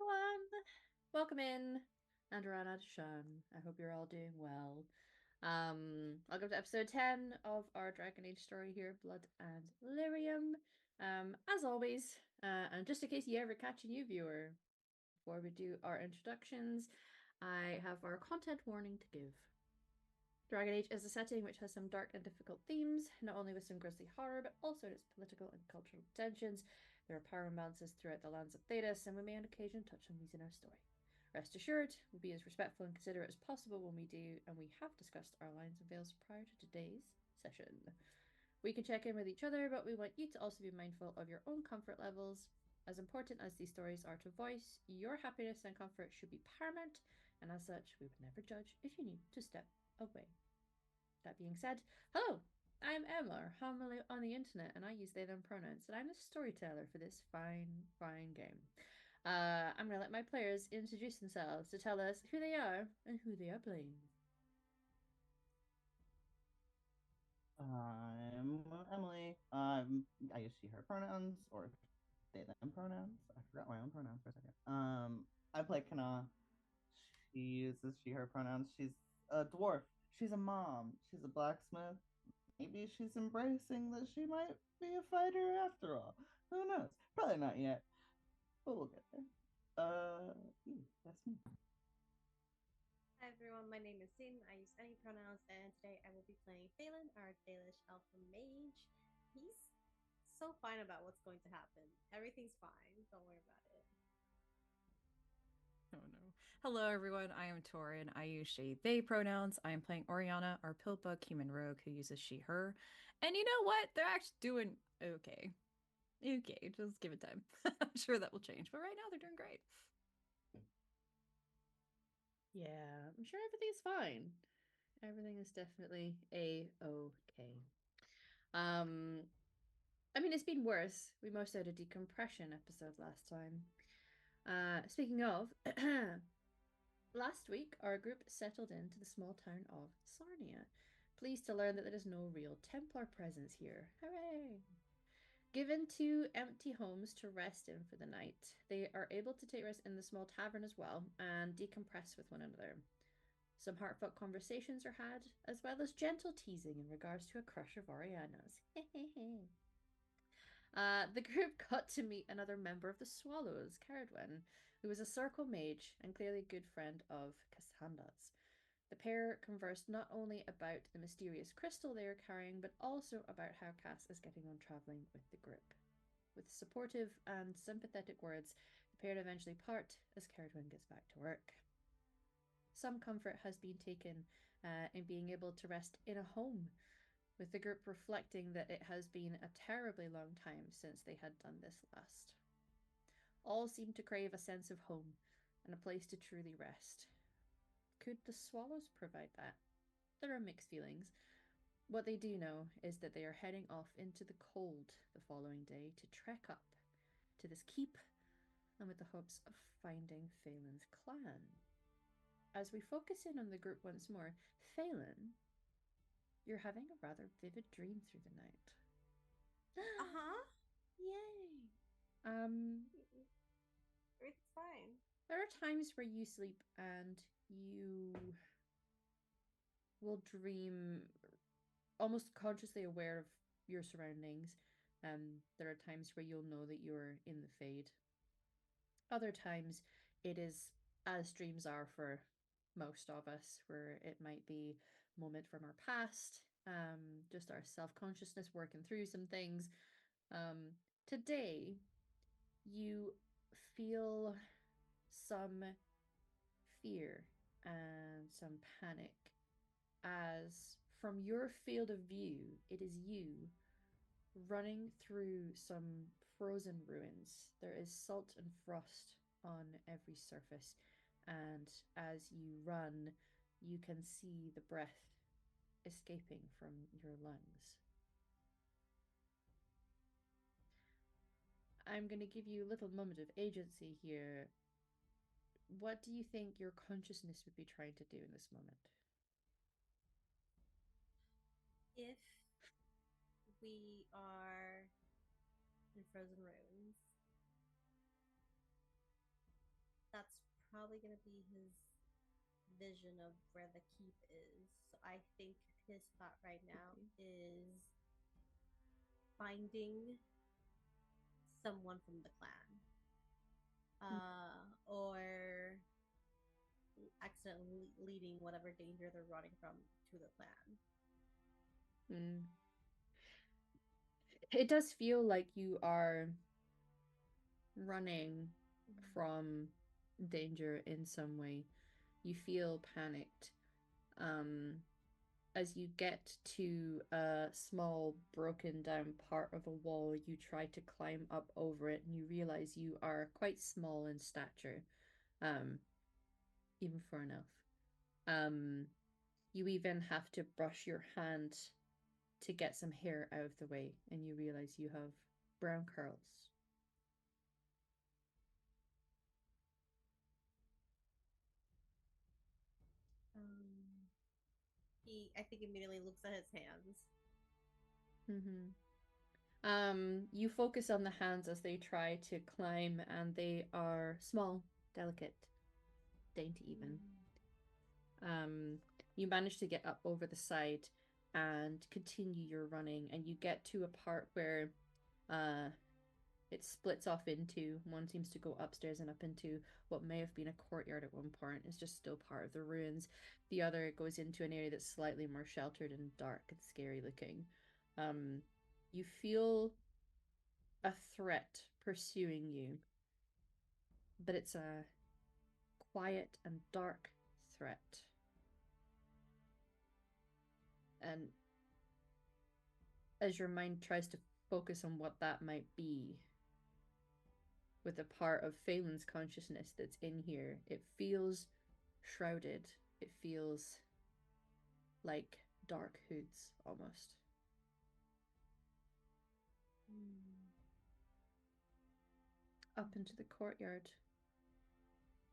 everyone. Welcome in, Andorana Sean. I hope you're all doing well. Welcome to episode 10 of our Dragon Age story here, Blood and Lyrium. As always, and just in case you ever catch a new viewer, before we do our introductions, I have our content warning to give. Dragon Age is a setting which has some dark and difficult themes, not only with some grisly horror, but also its political and cultural tensions. There are power imbalances throughout the lands of Thedas, and we may on occasion touch on these in our story. Rest assured, we'll be as respectful and considerate as possible when we do, and we have discussed our lines and veils prior to today's session. We can check in with each other, but we want you to also be mindful of your own comfort levels. As important as these stories are to voice, your happiness and comfort should be paramount, and as such, we would never judge if you need to step away. That being said, hello, I'm Emma, commonly on the internet, and I use they them pronouns, and I'm the storyteller for this fine game. I'm going to let my players introduce themselves to tell us who they are and who they are playing. I'm Emily. I use she, her pronouns or they, them pronouns. I forgot my own pronoun for a second. I play Kana. She uses she, her pronouns. She's a dwarf. She's a mom. She's a blacksmith. Maybe she's embracing that she might be a fighter after all. Who knows? Probably not yet, but we'll get there. That's me. Hi everyone, my name is Sin. I use any pronouns, and today I will be playing Phelan, our Dalish Alpha Mage. He's so fine about what's going to happen. Everything's fine. Don't worry about it. Oh no. Hello everyone, I am Torin. I use she, they pronouns. I am playing Oriana, our pillbug human rogue who uses she, her. And you know what? They're actually doing okay. Okay, just give it time. I'm sure that will change. But right now they're doing great. Yeah, I'm sure everything's fine. Everything is definitely a-okay. Um, I mean, it's been worse. We most had a decompression episode last time. Speaking of, last week our group settled into the small town of Sahrnia, pleased to learn that there is no real Templar presence here. Hooray! Given two empty homes to rest in for the night, they are able to take rest in the small tavern as well and decompress with one another. Some heartfelt conversations are had, as well as gentle teasing in regards to a crush of Oriana's. The group got to meet another member of the Swallows, Caradwen, who was a circle mage and clearly a good friend of Cassandra's. The pair conversed not only about the mysterious crystal they are carrying, but also about how Cass is getting on traveling with the group. With supportive and sympathetic words, the pair eventually part as Caradwen gets back to work. Some comfort has been taken in being able to rest in a home, with the group reflecting that it has been a terribly long time since they had done this last. All seem to crave a sense of home and a place to truly rest. Could the swallows provide that? There are mixed feelings. What they do know is that they are heading off into the cold the following day to trek up to this keep and with the hopes of finding Phelan's clan. As we focus in on the group once more, Phelan, you're having a rather vivid dream through the night. Uh-huh. Yay! Um, Everything's fine. there are times where you sleep and you will dream almost consciously aware of your surroundings. There are times where you'll know that you're in the Fade. Other times it is as dreams are for most of us, where it might be a moment from our past, just our self-consciousness working through some things. Today you feel some fear and some panic as from your field of view, it is you running through some frozen ruins. There is salt and frost on every surface, and as you run, you can see the breath escaping from your lungs. I'm going to give you a little moment of agency here. What do you think your consciousness would be trying to do in this moment? If we are in frozen ruins, probably gonna be his vision of where the keep is. So I think his thought right now is finding someone from the clan. Or accidentally leading whatever danger they're running from to the clan. It does feel like you are running from danger in some way. You feel panicked. As you get to a small broken down part of a wall, you try to climb up over it and you realize you are quite small in stature, even for an elf. You even have to brush your hand to get some hair out of the way, and you realize you have brown curls. He, I think, immediately looks at his hands. You focus on the hands as they try to climb, and they are small, delicate, dainty even. You manage to get up over the side and continue your running, and you get to a part where it splits off into, one seems to go upstairs and up into what may have been a courtyard at one point. It's just still part of the ruins. The other goes into an area that's slightly more sheltered and dark and scary looking. You feel a threat pursuing you, but it's a quiet and dark threat. And as your mind tries to focus on what that might be, with a part of Phelan's consciousness that's in here, it feels shrouded. It feels like dark hoods almost. Up into the courtyard,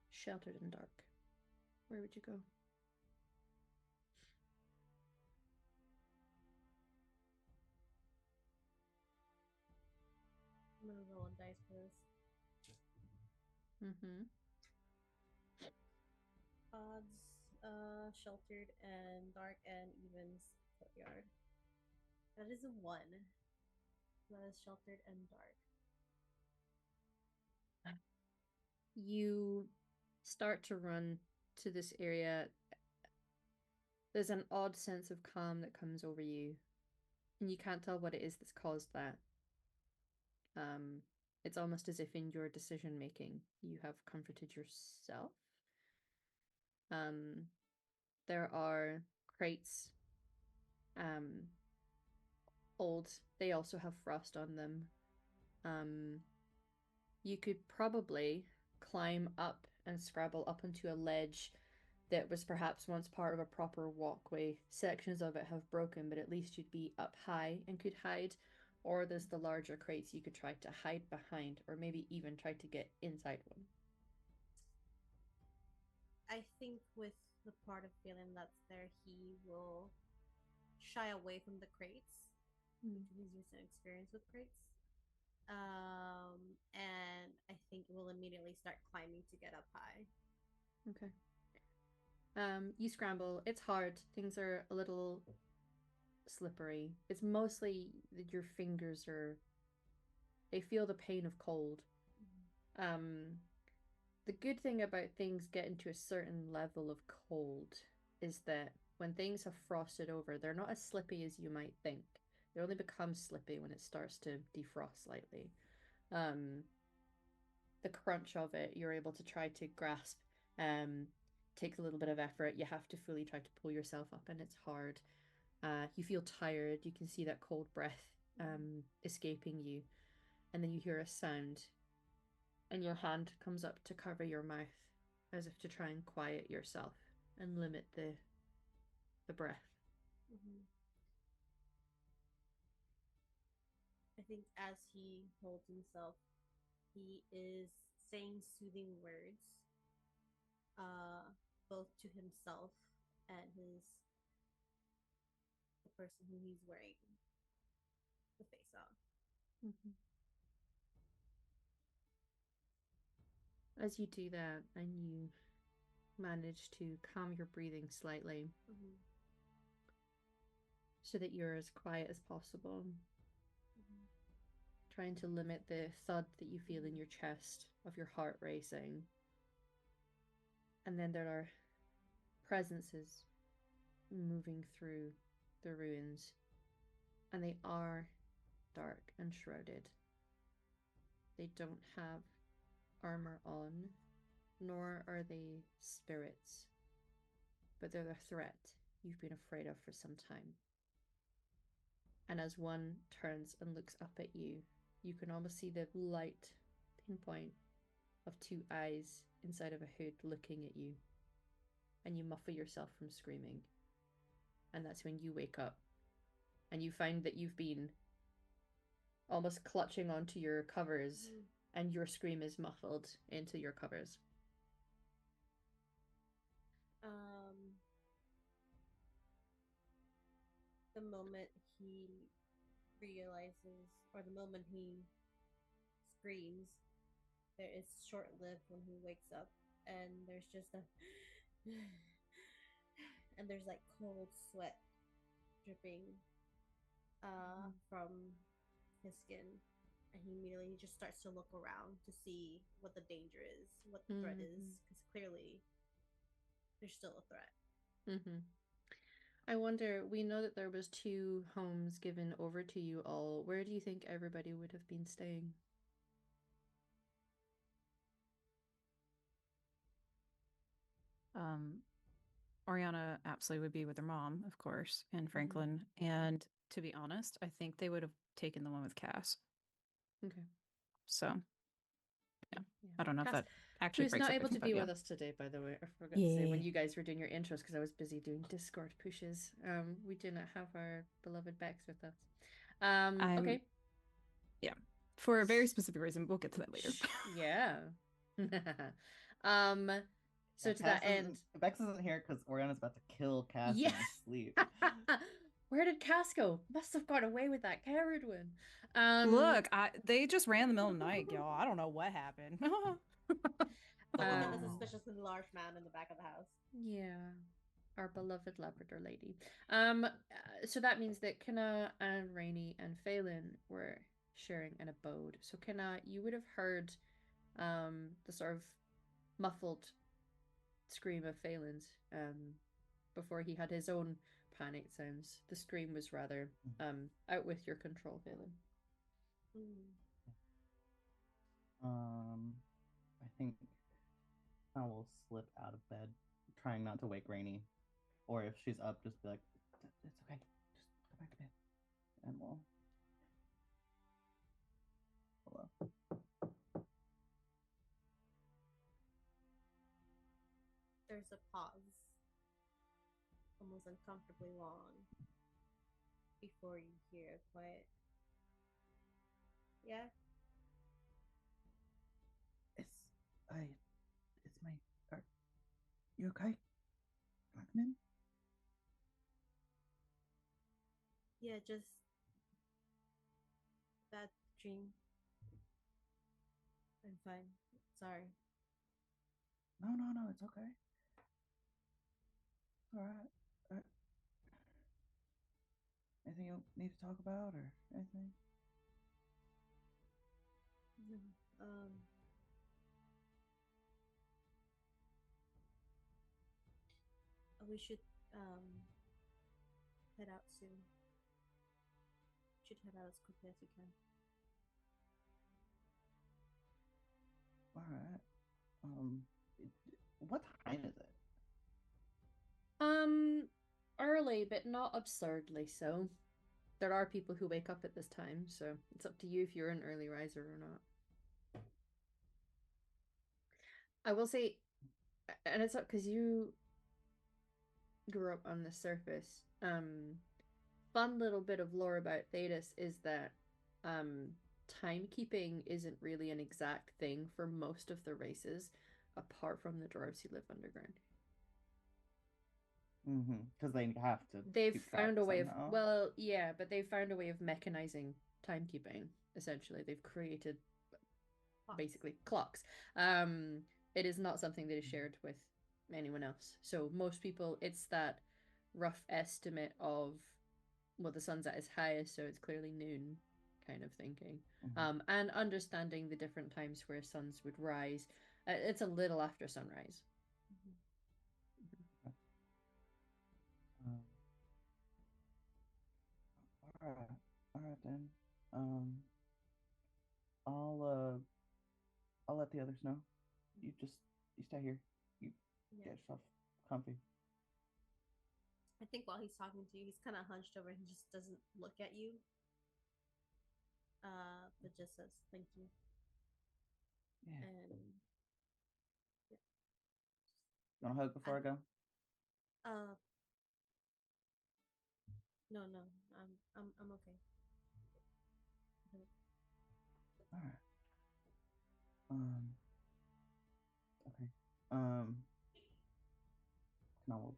sheltered and dark. Where would you go? I'm gonna roll a dice for this. Odds, sheltered and dark, and evens courtyard. That is a 1. That is sheltered and dark. You start to run to this area. There's an odd sense of calm that comes over you, and you can't tell what it is that's caused that. It's almost as if in your decision making, you have comforted yourself. There are crates, old. They also have frost on them. You could probably climb up and scrabble up onto a ledge that was perhaps once part of a proper walkway. Sections of it have broken, but at least you'd be up high and could hide. Or there's the larger crates you could try to hide behind, or maybe even try to get inside one. I think with the part of Phelan that's there, he will shy away from the crates. He's recent experience with crates. And I think we'll immediately start climbing to get up high. Okay. You scramble. It's hard. Things are a little slippery. It's mostly that your fingers they feel the pain of cold. The good thing about things getting to a certain level of cold is that when things have frosted over, they're not as slippy as you might think. They only become slippy when it starts to defrost slightly. The crunch of it, you're able to try to grasp. Takes a little bit of effort. You have to fully try to pull yourself up, and it's hard. You feel tired. You can see that cold breath escaping you, and then you hear a sound, and your hand comes up to cover your mouth, as if to try and quiet yourself and limit the breath. I think as he holds himself, he is saying soothing words, both to himself and the person who he's wearing the face of. as you do that and you manage to calm your breathing slightly so that you're as quiet as possible, trying to limit the thud that you feel in your chest of your heart racing. And then there are presences moving through the ruins, and they are dark and shrouded. They don't have armor on, nor are they spirits, but they're the threat you've been afraid of for some time. And as one turns and looks up at you, you can almost see the light pinpoint of two eyes inside of a hood looking at you, and you muffle yourself from screaming. And that's when you wake up and you find that you've been almost clutching onto your covers, and your scream is muffled into your covers. The moment he realizes, or the moment he screams, there is short-lived when he wakes up, and there's just a and there's like cold sweat dripping from his skin, and he immediately just starts to look around to see what the danger is, what the threat is, because clearly there's still a threat. I wonder, we know that there was 2 homes given over to you all. Where do you think everybody would have been staying? Oriana absolutely would be with her mom, of course, and Franklin. And to be honest, I think they would have taken the one with Cass. Okay. So, yeah. I don't know if that actually who's breaks not up able to be yeah. with us today, by the way. I forgot to say when you guys were doing your intros, because I was busy doing Discord pushes. We do not have our beloved Bex with us. Okay. Yeah. For a very specific reason. We'll get to that later. Yeah. So to that end, Bex isn't here because Oriana's about to kill Cass in his sleep. Where did Cass go? Must have got away with that carried one. Look, they just ran the middle of the night, y'all. I don't know what happened. Someone that is suspiciously large man in the back of the house. Yeah, our beloved Labrador lady. So that means that Kana and Rainy and Phelan were sharing an abode. So Kana, you would have heard the sort of muffled scream of Phelan's before he had his own panic sounds. The scream was rather out with your control, Phelan. I think I will slip out of bed, trying not to wake Rainy, or if she's up, just be like, "It's okay, just go back to bed," and we'll. Hello. There's a pause, almost uncomfortably long, before you hear a quiet, yeah? It's my, are you okay? Can I come in? Yeah, just bad dream. I'm fine. Sorry. No, it's okay. All right. Anything you need to talk about or anything? No. We should head out soon. Should head out as quickly as we can. All right. What time is it? Early, but not absurdly so. There are people who wake up at this time, so it's up to you if you're an early riser or not. I will say, and it's up because you grew up on the surface. Fun little bit of lore about Thetis is that timekeeping isn't really an exact thing for most of the races, apart from the dwarves who live underground. Because they have to. They've found a way somehow. Well, yeah, but they've found a way of mechanizing timekeeping. Essentially, they've created basically clocks. It is not something that is shared with anyone else. So most people, it's that rough estimate of, well, the sun's at its highest, so it's clearly noon kind of thinking. And understanding the different times where suns would rise. It's a little after sunrise. All right then. I'll let the others know. You stay here. You get yourself comfy. I think while he's talking to you, he's kind of hunched over and just doesn't look at you. But just says thank you. Yeah. And You want a hug before I go? No, I'm okay. All right. Okay. I will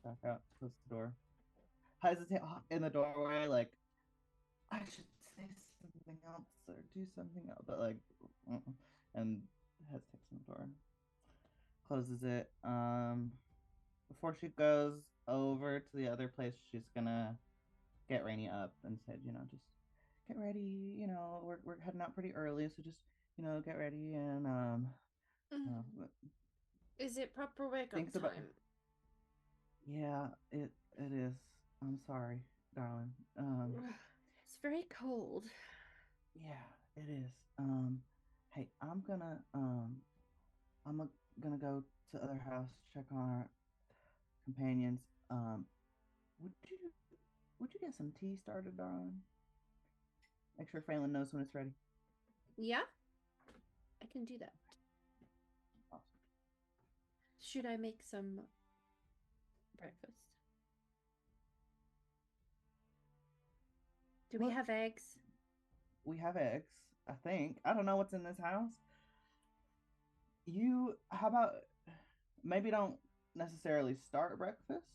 back out, close the door. Hesitate in the doorway, like I should say something else or do something else, but like, and hesitates in the door. Closes it. Before she goes over to the other place, she's gonna get Rainy up and said, just get ready. We're heading out pretty early, so just get ready and Is it proper wake up time? Yeah, it is. I'm sorry, darling. It's very cold. Yeah, it is. Hey, I'm gonna go to other house, check on our companions. Would you get some tea started, darling? Make sure Phelan knows when it's ready. Yeah, I can do that. Awesome. Should I make some breakfast? Do we have eggs? We have eggs, I think. I don't know what's in this house. How about maybe don't necessarily start breakfast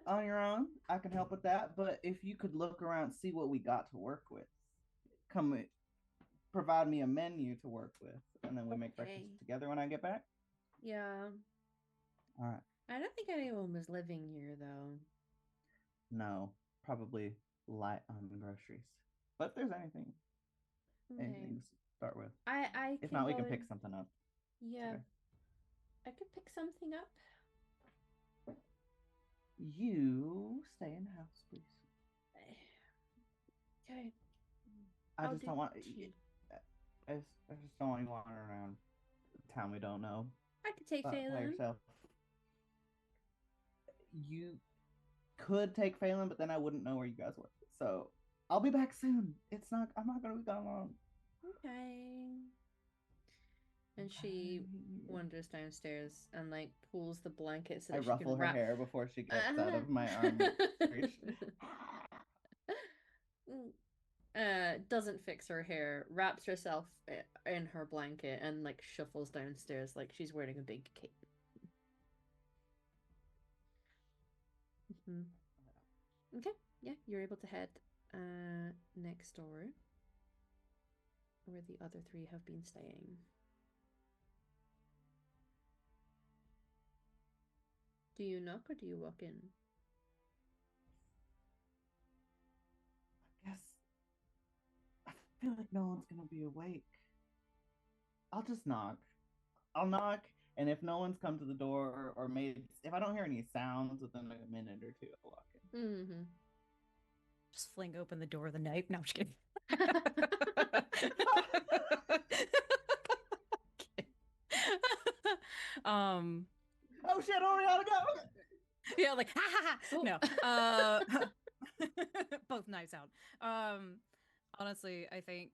on your own. I can help with that. But if you could look around, see what we got to work with. Provide me a menu to work with, and then we make breakfast together when I get back. Yeah. All right. I don't think anyone was living here, though. No, probably light on groceries. But if there's anything to start with. If not, we can pick something up. Yeah. Okay. I could pick something up. You stay in the house, please. Okay. I just don't want you wandering around a town we don't know. I could take Phelan by yourself. You could take Phelan, but then I wouldn't know where you guys were. So I'll be back soon. I'm not gonna be gone long. Okay. And she wanders downstairs and like pulls the blanket so that I ruffle her hair before she gets out of my arm reach. Doesn't fix her hair, wraps herself in her blanket and like shuffles downstairs like she's wearing a big cape. Okay, yeah, you're able to head next door where the other three have been staying. Do you knock or do you walk in? I guess I feel like no one's gonna be awake. I'll just knock. I'll knock, and if no one's come to the door or made, if I don't hear any sounds within a minute or two, I'll walk in. Just fling open the door of the night. No, I'm just kidding. Oh shit, Oriana, go! Yeah, like ha ha ha. No. Both knives out. Honestly, I think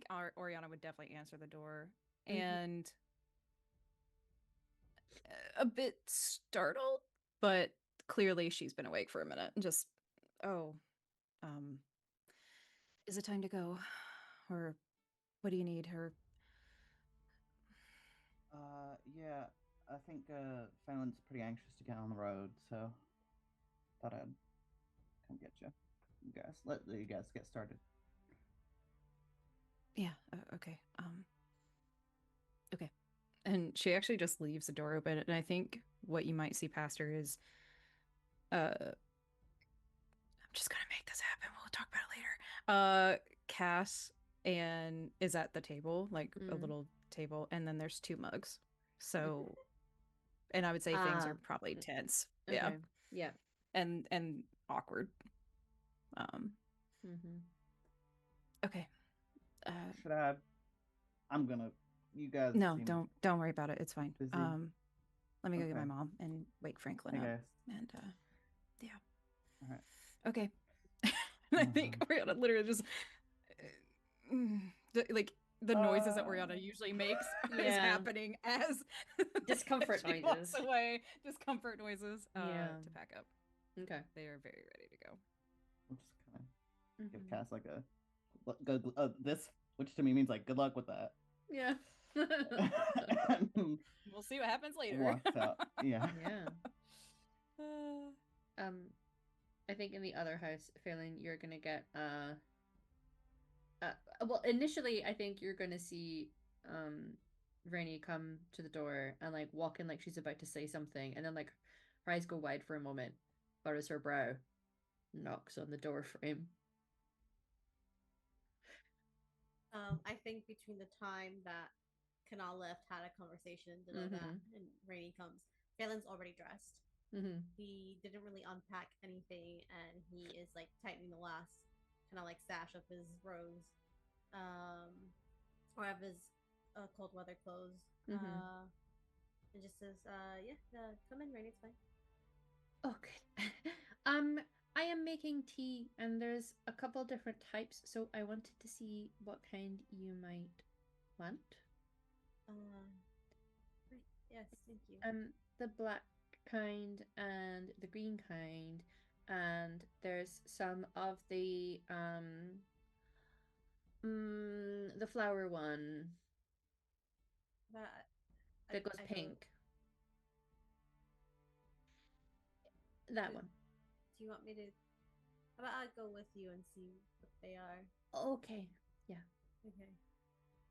our Oriana would definitely answer the door, and a bit startled, but clearly she's been awake for a minute. Just, is it time to go, or what do you need? Her. Yeah, I think Phelan's pretty anxious to get on the road, so thought I'd come get you. let you guys get started. Yeah. Okay. Okay. And she actually just leaves the door open, and I think what you might see past her is, I'm just gonna make this happen. We'll talk about it later. Cass and is at the table, like a little table, and then there's 2 mugs. So, and I would say things are probably tense. Okay. Yeah. Yeah. And awkward. Okay. Should I? I'm gonna. You guys. No, seem don't worry about it. It's fine. busy. Let me go get my Okay. mom and wake Franklin Hey up. guys. And yeah. All right. Okay. And I think Oriana literally just like the noises that Oriana usually makes is happening as discomfort she noises. walks away. Discomfort noises to pack up. Okay. They are very ready to go. I'll just kind of give Cass like a good this, which to me means like good luck with that. Yeah. We'll see what happens later. Walks out. Yeah. I think in the other house, Phelan, you're gonna get well, initially I think you're gonna see Rainy come to the door and like walk in like she's about to say something, and then like her eyes go wide for a moment, furrows her brow, knocks on the door frame. I think between the time that Kanal left, had a conversation, did all that, and Rainy comes, Phelan's already dressed. He didn't really unpack anything, and he is like tightening the last kind of like sash of his robes, or of his cold weather clothes. It just says, come in, Rainy, it's fine. Oh, good. I am making tea, and there's a couple different types, so I wanted to see what kind you might want. Right. Yes, thank you. The black kind and the green kind, and there's some of the flower one that goes pink. That one. Do you want me to? How about I go with you and see what they are? Okay. Yeah. Okay.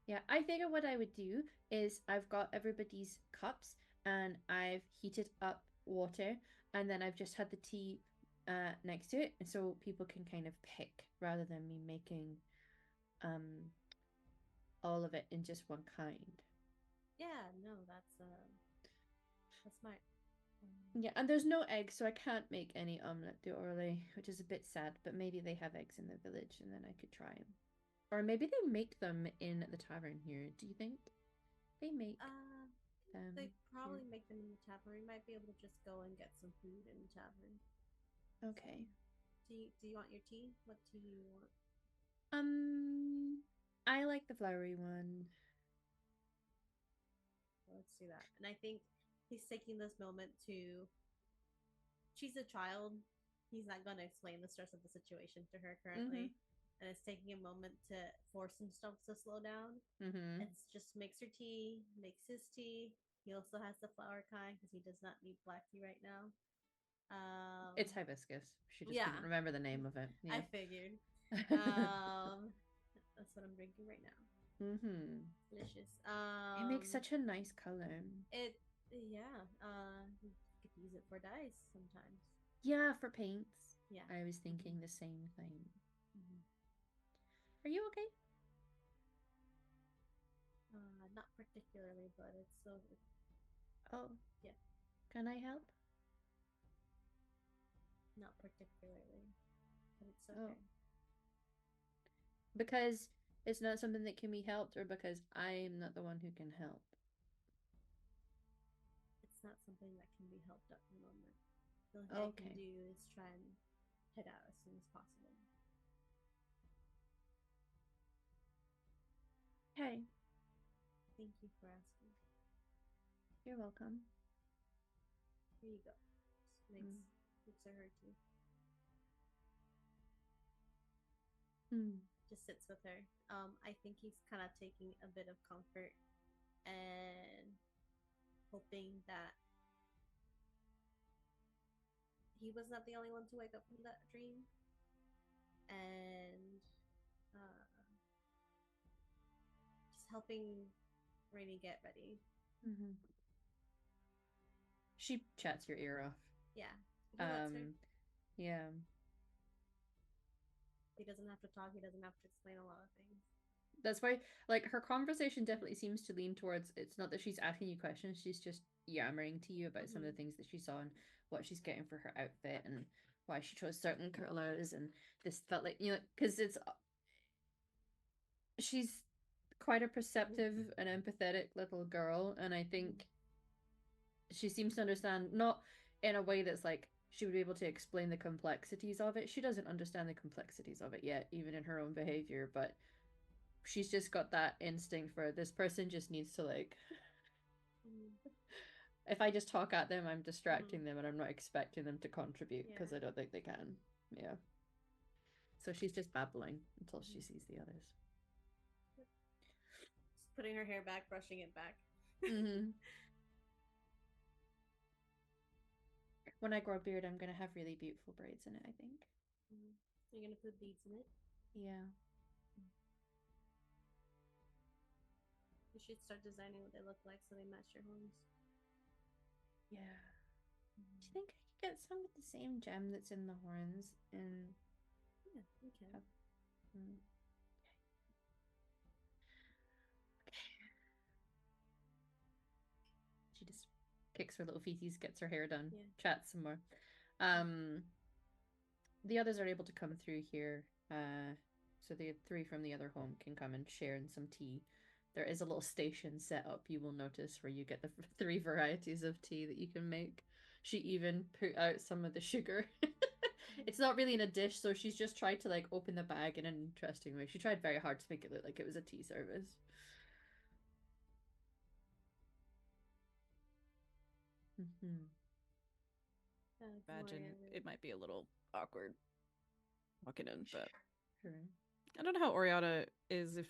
Yeah, I figure what I would do is I've got everybody's cups and I've heated up water, and then I've just had the tea next to it, and so people can kind of pick rather than me making all of it in just one kind. Yeah, no, that's smart. Yeah, and there's no eggs, so I can't make any omelette d'oreilles, which is a bit sad, but maybe they have eggs in the village and then I could try them. Or maybe they make them in the tavern here. Do you think they make them? They probably make them in the tavern. We might be able to just go and get some food in the tavern. Okay. Do you want your tea? What tea do you want? I like the flowery one. Well, let's do that. And I think he's taking this moment to. She's a child. He's not going to explain the stress of the situation to her currently. And it's taking a moment to force himself to slow down. It's just makes her tea, makes his tea. He also has the flower kind because he does not need black tea right now. It's hibiscus. She just couldn't remember the name of it. Yeah. I figured. That's what I'm drinking right now. Delicious. It makes such a nice color. You could use it for dyes sometimes. Yeah, for paints. Yeah. I was thinking the same thing. Are you okay? Not particularly, but it's so. Oh. Yeah. Can I help? Not particularly, but it's okay. Because it's not something that can be helped, or because I'm not the one who can help? It's not something that can be helped at the moment. The only thing I can do is try and head out as soon as possible. Okay. Thank you for asking. You're welcome. Here you go. Just makes her tea. Just sits with her. I think he's kind of taking a bit of comfort and hoping that he was not the only one to wake up from that dream. and just helping Rainy get ready. Mm-hmm. She chats your ear off. Yeah, he lets her. Yeah. He doesn't have to talk. He doesn't have to explain a lot of things. That's why, like, her conversation definitely seems to lean towards, it's not that she's asking you questions, she's just yammering to you about some of the things that she saw and what she's getting for her outfit and why she chose certain colors, and this felt like, you know, because she's quite a perceptive and empathetic little girl, and I think she seems to understand, not in a way that's like she would be able to explain the complexities of it. She doesn't understand the complexities of it yet, even in her own behavior, but she's just got that instinct for this person just needs to, like, if I just talk at them, I'm distracting them and I'm not expecting them to contribute because I don't think they can. Yeah. So she's just babbling until she sees the others. Just putting her hair back, brushing it back. When I grow a beard, I'm going to have really beautiful braids in it, I think. You're going to put beads in it? Yeah. You should start designing what they look like so they match your horns. Yeah. Do you think I could get some with the same gem that's in the horns? And yeah, you can. Okay. She just kicks her little feeties, gets her hair done, chats some more. The others are able to come through here. So the three from the other home can come and share in some tea. There is a little station set up, you will notice, where you get the 3 varieties of tea that you can make. She even put out some of the sugar. It's not really in a dish, so she's just tried to, like, open the bag in an interesting way. She tried very hard to make it look like it was a tea service. Imagine it might be a little awkward walking in, but sure. I don't know how Oriana is, if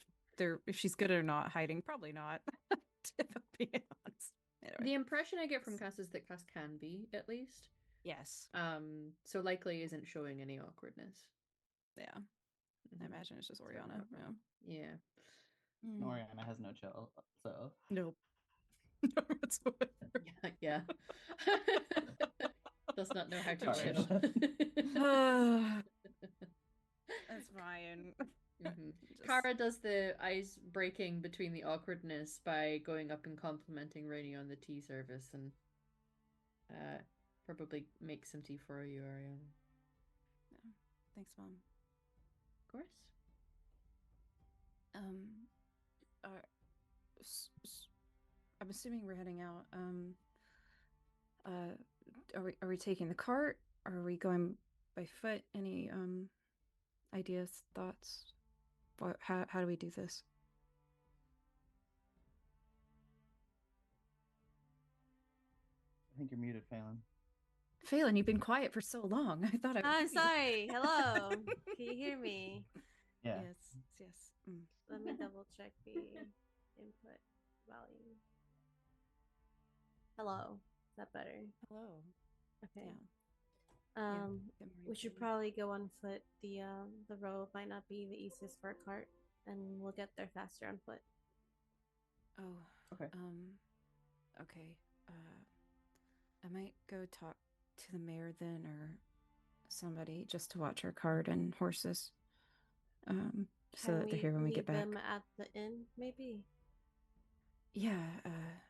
she's good or not hiding. Probably not. If I'm being honest. Anyway. The impression I get from Cass is that Cass can be, at least. Yes. So likely isn't showing any awkwardness. Yeah. I imagine it's just Oriana. Yeah. Oriana has no chill, so. Nope. No whatsoever. Yeah. Does not know how to chill. That's fine. Kara does the ice breaking between the awkwardness by going up and complimenting Rainy on the tea service, and probably make some tea for you, Ariana. Yeah. Thanks, Mom. Of course. I'm assuming we're heading out. Are we taking the cart? Are we going by foot? Any ideas, thoughts? How do we do this? I think you're muted, Phelan. Phelan, you've been quiet for so long. I thought I'm sorry. Hello. Can you hear me? Yeah. Yes. Let me double check the input volume. Hello. Is that better? Hello. Okay. Yeah. We should probably go on foot. The road might not be the easiest for a cart, and we'll get there faster on foot. Oh. Okay. Okay. I might go talk to the mayor then, or somebody, just to watch our cart and horses. So that they're here when we get back. Leave them at the inn, maybe. Yeah.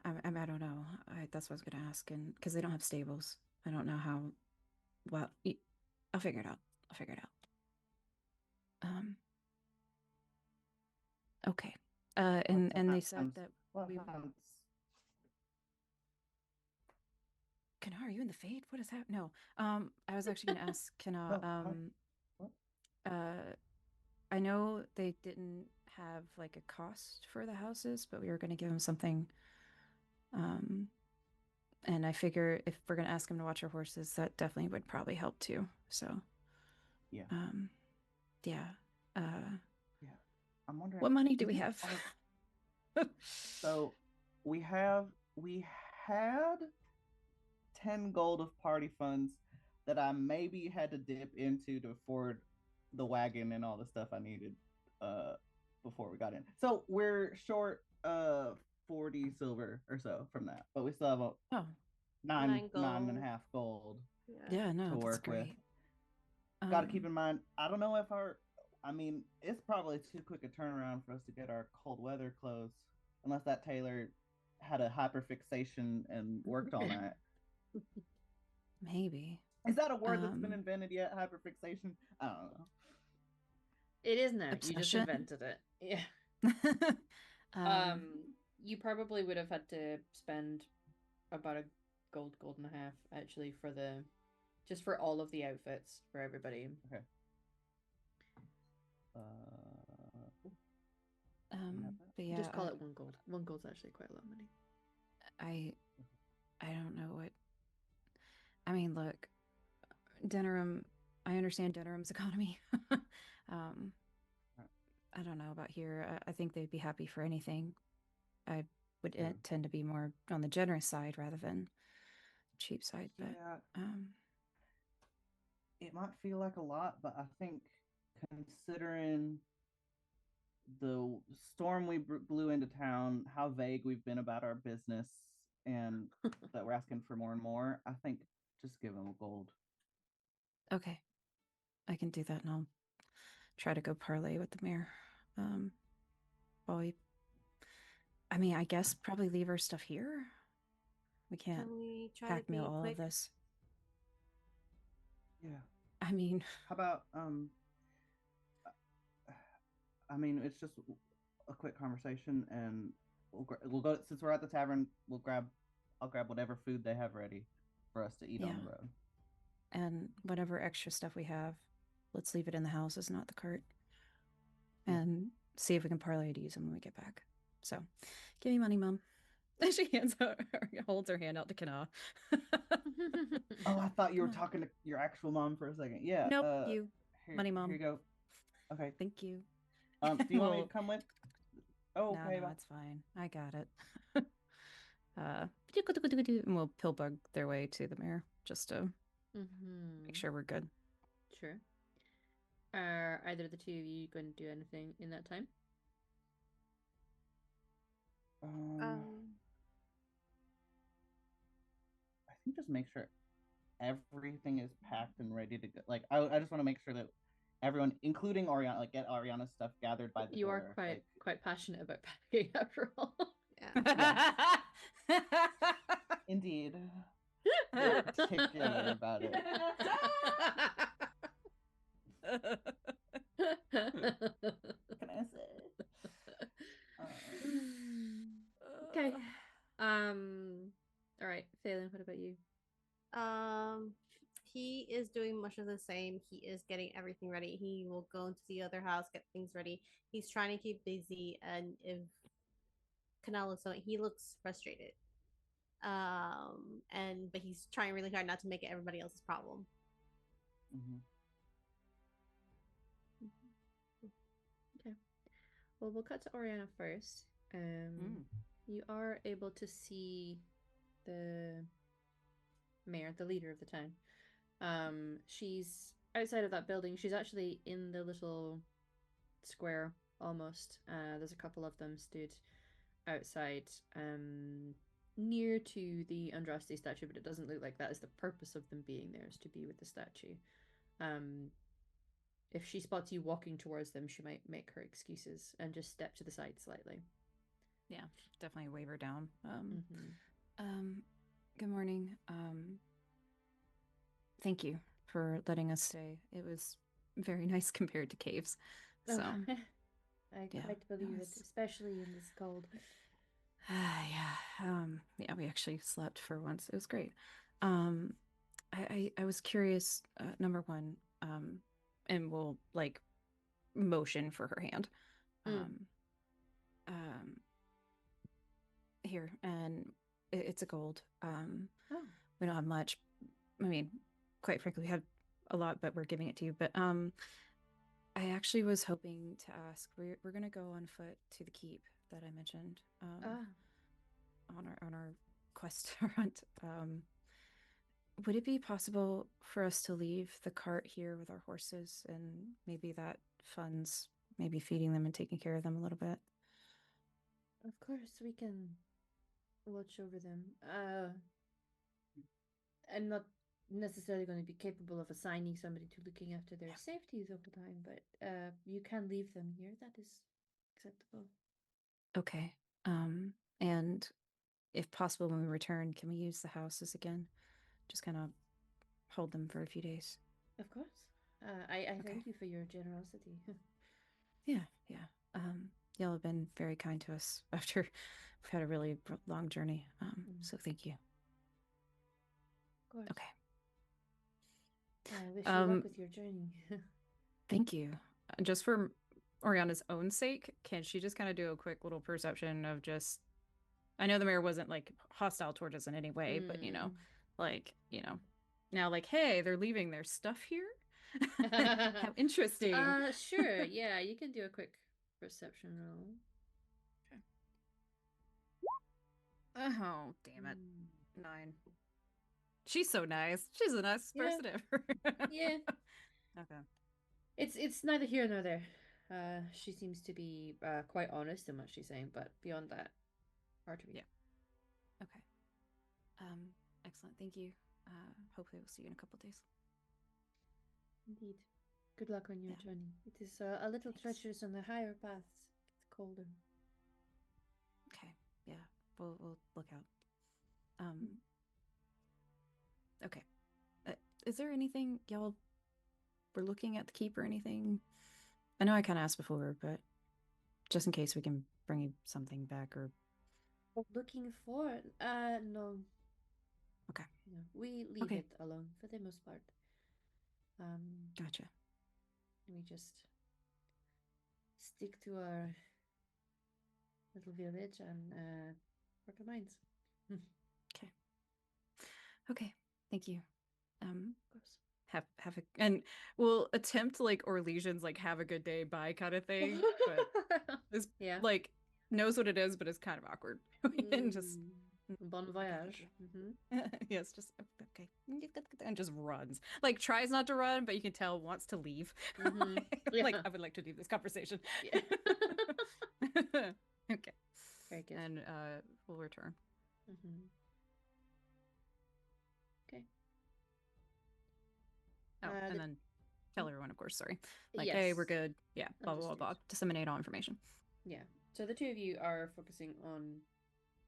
I don't know. That's what I was gonna ask, and because they don't have stables, I don't know how. Well, I'll figure it out. Okay. And they said that we. Kana, are you in the Fade? What is that? No. I was actually gonna ask Kana. I know they didn't have like a cost for the houses, but we were gonna give them something. And I figure if we're gonna ask them to watch our horses, that definitely would probably help too. So. Yeah. Yeah. Yeah. I'm wondering. What money do we have? So, we had 10 gold of party funds that I maybe had to dip into to afford the wagon and all the stuff I needed before we got in. So we're short 40 silver or so from that, but we still have a Oh, nine and a gold. half gold yeah, no, to that's work with. great. Got to keep in mind, I don't know if it's probably too quick a turnaround for us to get our cold weather clothes, unless that tailor had a hyperfixation and worked all night. Maybe. Is that a word that's been invented yet? Hyperfixation? I don't know. It is now. You just Obsession? invented it. Yeah. You probably would have had to spend about a gold and a half actually for just for all of the outfits for everybody. Okay. But yeah, just call it 1 gold. 1 gold's actually quite a lot of money. I don't know what. I mean, look, Denerim. I understand Denerim's economy. I don't know about here. I think they'd be happy for anything. I would tend to be more on the generous side rather than cheap side. But it might feel like a lot, but I think considering the storm we blew into town, how vague we've been about our business, and that we're asking for more and more, I think just give them a gold. Okay, I can do that, and I'll try to go parlay with the mayor. While I guess probably leave our stuff here. We can't pack meal all of this. Yeah. I mean, how about it's just a quick conversation, and we'll go since we're at the tavern. I'll grab whatever food they have ready for us to eat on the road. And whatever extra stuff we have, let's leave it in the houses, not the cart. And see if we can parlay to use them when we get back. So, give me money, Mom. She holds her hand out to Kana. Oh, I thought you were talking to your actual mom for a second. Yeah. Nope, you. Money, Mom. Here you go. Okay. Thank you. Do you want me to come with? Oh, okay. No, it's fine. I got it. And we'll pill bug their way to the mayor just to make sure we're good. Sure. Are either of the two of you going to do anything in that time? I think just make sure everything is packed and ready to go. Like, I just want to make sure that everyone, including Oriana, get Oriana's stuff gathered by the door. You are quite passionate about packing after all. Yeah. Indeed. Particular about it. Can I say? Okay. All right, Phelan, what about you? He is doing much of the same. He is getting everything ready. He will go into the other house, get things ready. He's trying to keep busy, and if Canal looks he looks frustrated. But he's trying really hard not to make it everybody else's problem. Okay. Well, we'll cut to Oriana first. You are able to see the mayor, the leader of the town. She's outside of that building. She's actually in the little square almost. There's a couple of them stood outside near to the Andraste statue, but it doesn't look like that is the purpose of them being there, is to be with the statue. If she spots you walking towards them, she might make her excuses and just step to the side slightly. Yeah, definitely wave her down. Good morning. Thank you for letting us stay. It was very nice compared to caves. So I quite believe it, especially in this cold. Yeah, we actually slept for once. It was great. I was curious, number one, and we'll motion for her hand. Here, and it's a gold. We don't have much. I mean, quite frankly, we have a lot, but we're giving it to you. But I actually was hoping to ask. We're gonna go on foot to the keep that I mentioned. On our quest hunt. would it be possible for us to leave the cart here with our horses, and maybe that funds maybe feeding them and taking care of them a little bit? Of course, we can watch over them. I'm not necessarily going to be capable of assigning somebody to looking after their safety the whole time, but you can leave them here. That is acceptable. Okay. And if possible, when we return, can we use the houses again? Just kind of hold them for a few days. Of course. I thank you for your generosity. Yeah. Y'all have been very kind to us after we've had a really long journey. So thank you. Of course. Okay. I wish you luck with your journey. Thank you. Just for Oriana's own sake, can she just kind of do a quick little perception of just, I know the mayor wasn't like hostile towards us in any way, but now like, hey, they're leaving their stuff here. How interesting. Sure. Yeah, you can do a quick perception roll. Okay. Oh, damn it. 9. She's so nice. She's the nicest person ever. Yeah. Okay. It's neither here nor there. She seems to be quite honest in what she's saying, but beyond that, hard to read. Yeah. Okay. Excellent. Thank you. Hopefully we'll see you in a couple days. Indeed. Good luck on your journey. It is a little treacherous on the higher paths. It's colder. Okay. Yeah. We'll look out. Okay. Is there anything y'all were looking at the keep or anything? I know I kind of asked before, but just in case we can bring you something back or... Looking for? No. Okay. No. We leave it alone for the most part. Gotcha. We just stick to our little village and work our minds. Okay. Okay. Thank you. Of course. Have a, and we'll attempt like Orlesians like have a good day, bye kind of thing. But this like knows what it is, but it's kind of awkward. And just bon voyage. Yes, just okay. And just runs. Like tries not to run, but you can tell wants to leave. Like I would like to leave this conversation. Yeah. Okay. Very good. And we'll return. Okay. Oh, and then tell everyone, of course, sorry. Like, hey, we're good. Yeah, blah, blah, blah, blah. Disseminate all information. Yeah. So the two of you are focusing on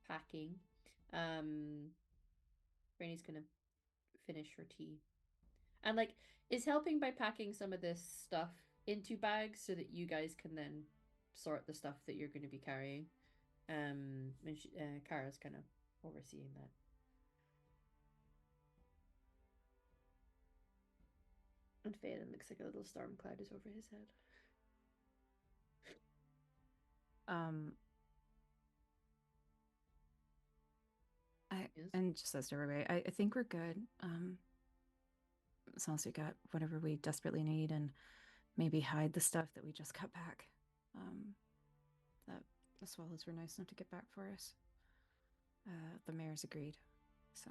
packing. Rainy's gonna finish her tea. And like is helping by packing some of this stuff into bags so that you guys can then sort the stuff that you're going to be carrying. And Kara's kind of overseeing that. And Phelan looks like a little storm cloud is over his head. And just says to everybody, I think we're good. As long as we got whatever we desperately need and maybe hide the stuff that we just got back. That the swallows were nice enough to get back for us. The mayor's agreed. So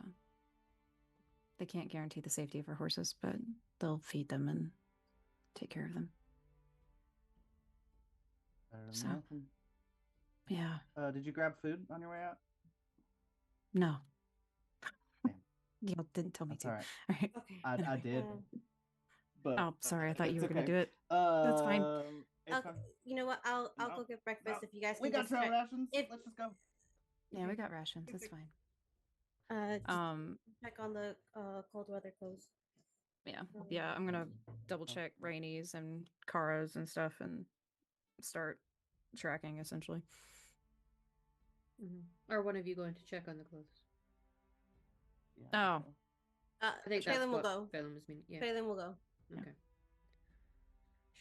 they can't guarantee the safety of our horses, but they'll feed them and take care of them. So, yeah. Did you grab food on your way out? No. Y'all didn't tell me to. All right. All right. Okay. I did. But oh, sorry. I thought you were going to do it. That's fine. You know what? I'll go get breakfast if you guys can. We got trail rations. Let's just go. Yeah, we got rations. That's fine. Check on the cold weather clothes. Yeah. I'm gonna double check Rainy's and Kara's and stuff and start tracking essentially. Are one of you going to check on the clothes? Yeah, I think Phelan will go. Phelan was meaning. Yeah. Phelan will go. Okay.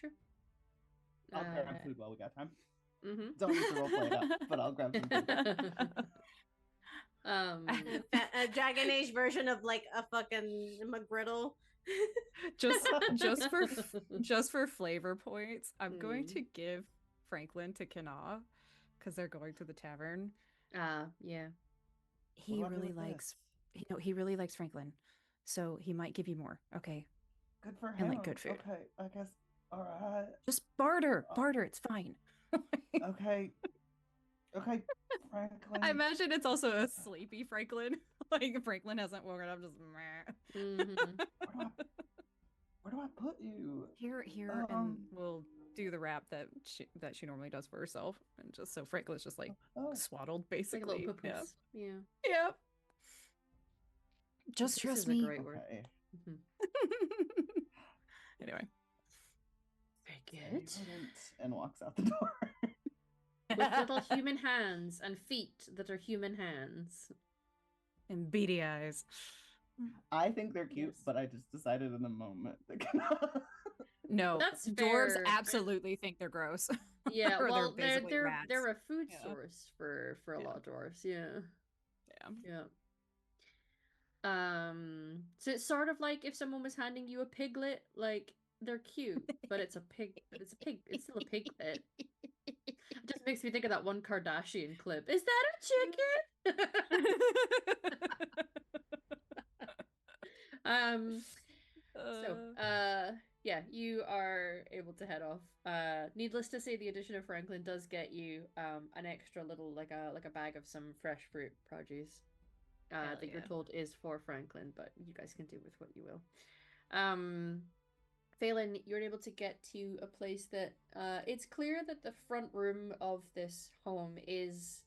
Sure. I'll grab food while we got time. Mm-hmm. Don't need to roleplay it up, but I'll grab some food. A Dragon Age version of like a fucking McGriddle. just for flavor points, I'm going to give Franklin to Kana because they're going to the tavern. Yeah. He really likes Franklin. so he might give you more. Okay. Good for And him. like good food. Okay, I guess. All right. Just barter. Barter. It's fine. Okay. Okay, Franklin. I imagine it's also a sleepy Franklin. Like Franklin hasn't woken up, just meh. Mhm. Where do I put you? Here, and we'll do the rap that she normally does for herself, and just so Franklin's just like swaddled, Like a basically. little papoose. Yeah. Yep. Just Papoose trust is a me. great word. Okay. Mhm. Anyway. Very Very good. prudent, and walks out the door. With little human hands and feet that are human hands. And beady eyes. I think they're cute, Yes. but I just decided in the moment. No, That's dwarves fair. absolutely think they're gross. Yeah, Or well, they're basically rats. they're a food Yeah. source for a lot of dwarves. Yeah. Yeah. Yeah. So it's sort of like if someone was handing you a piglet, like they're cute, but it's a pig. It's a pig. It's still a piglet. It just makes me think of that one Kardashian clip. Is that a chicken? Yeah, you are able to head off. Needless to say, the addition of Franklin does get you an extra little like a bag of some fresh fruit produce. That you're told is for Franklin, but you guys can do with what you will. Phelan, you're able to get to a place that it's clear that the front room of this home is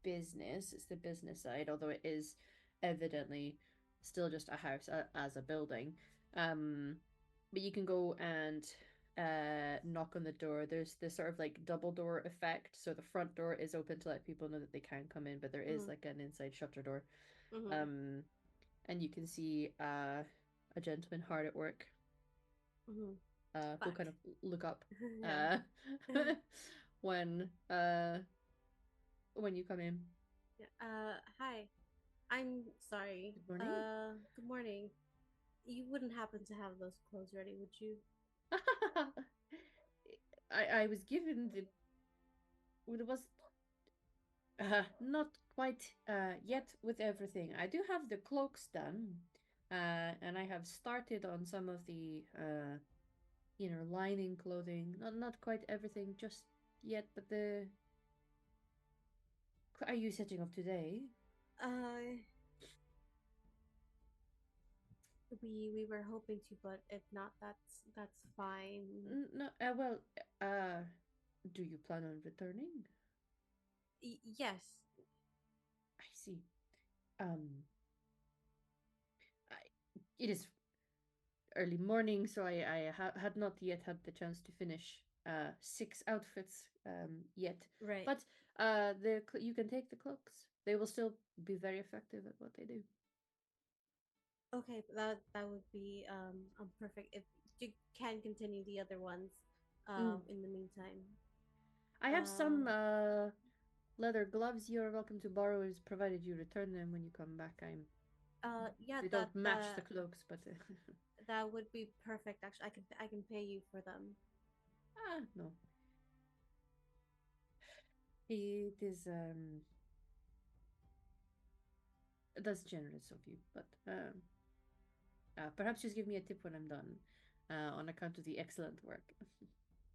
business. It's the business side, although it is evidently still just a house as a building. But you can go and knock on the door. There's this sort of like double door effect, so the front door is open to let people know that they can come in, but there is like an inside shutter door. And you can see a gentleman hard at work. Who'll kind of look up when you come in. Hi. I'm sorry. Good morning. Good morning. You wouldn't happen to have those clothes ready, would you? I was given the. It was not quite yet with everything. I do have the cloaks done, and I have started on some of the lining clothing. Not quite everything just yet, but the. Are you setting off today? We were hoping to, but if not, that's fine. No, well, do you plan on returning? Yes. I see. It is early morning, so I had not yet had the chance to finish 6 outfits yet. Right. But you can take the cloaks. They will still be very effective at what they do. Okay, that would be perfect. If you can continue the other ones in the meantime. I have some leather gloves you're welcome to borrow, provided you return them when you come back. Yeah, they don't match the cloaks, but that would be perfect. Actually, I can pay you for them. No. It is that's generous of you, but perhaps just give me a tip when I'm done, on account of the excellent work.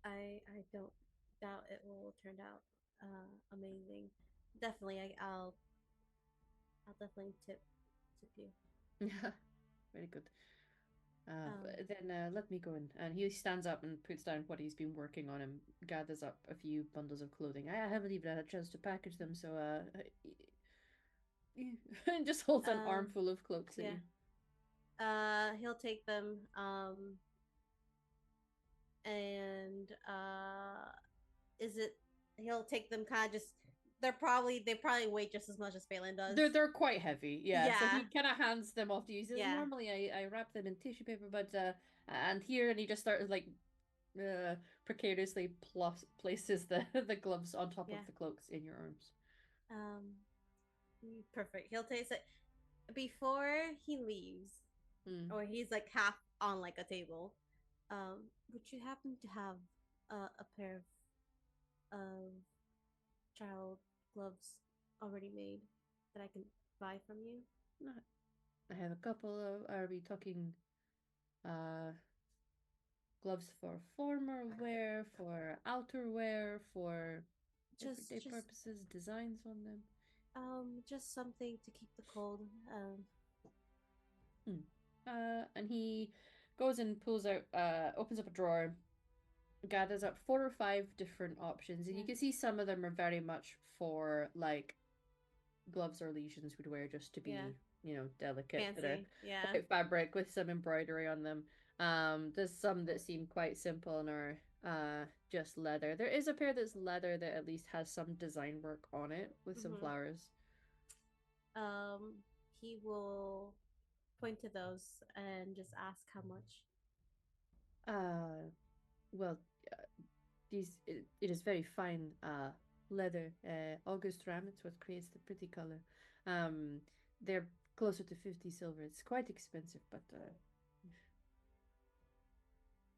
I don't doubt it will turn out amazing. Definitely, I'll definitely tip you. Yeah, very good. Then let me go in. And he stands up and puts down what he's been working on and gathers up a few bundles of clothing. I haven't even had a chance to package them, so and just holds an armful of cloaks at you. He'll take them and he'll take them kind of just they probably weigh just as much as Phelan does. They're quite heavy, yeah. So he kind of hands them off to you. He says, normally I wrap them in tissue paper, but and he just started like precariously places the gloves on top of the cloaks in your arms. Perfect. He'll taste it before he leaves, or he's like half on like a table. Would you happen to have a pair of child gloves already made that I can buy from you? I have a couple of. Are we talking gloves for formal wear, for outerwear, for everyday purposes, designs on them? Just something to keep the cold. And he goes and pulls out, opens up a drawer, gathers up 4 or 5 different options, and you can see some of them are very much for like gloves or lesions would wear just to be, delicate. Fancy, that are yeah. white fabric with some embroidery on them. There's some that seem quite simple and are just leather. There is a pair that's leather that at least has some design work on it with some flowers. He will point to those and just ask how much. Well, it is very fine leather. August ram, it's what creates the pretty color. They're closer to 50 silver. It's quite expensive, but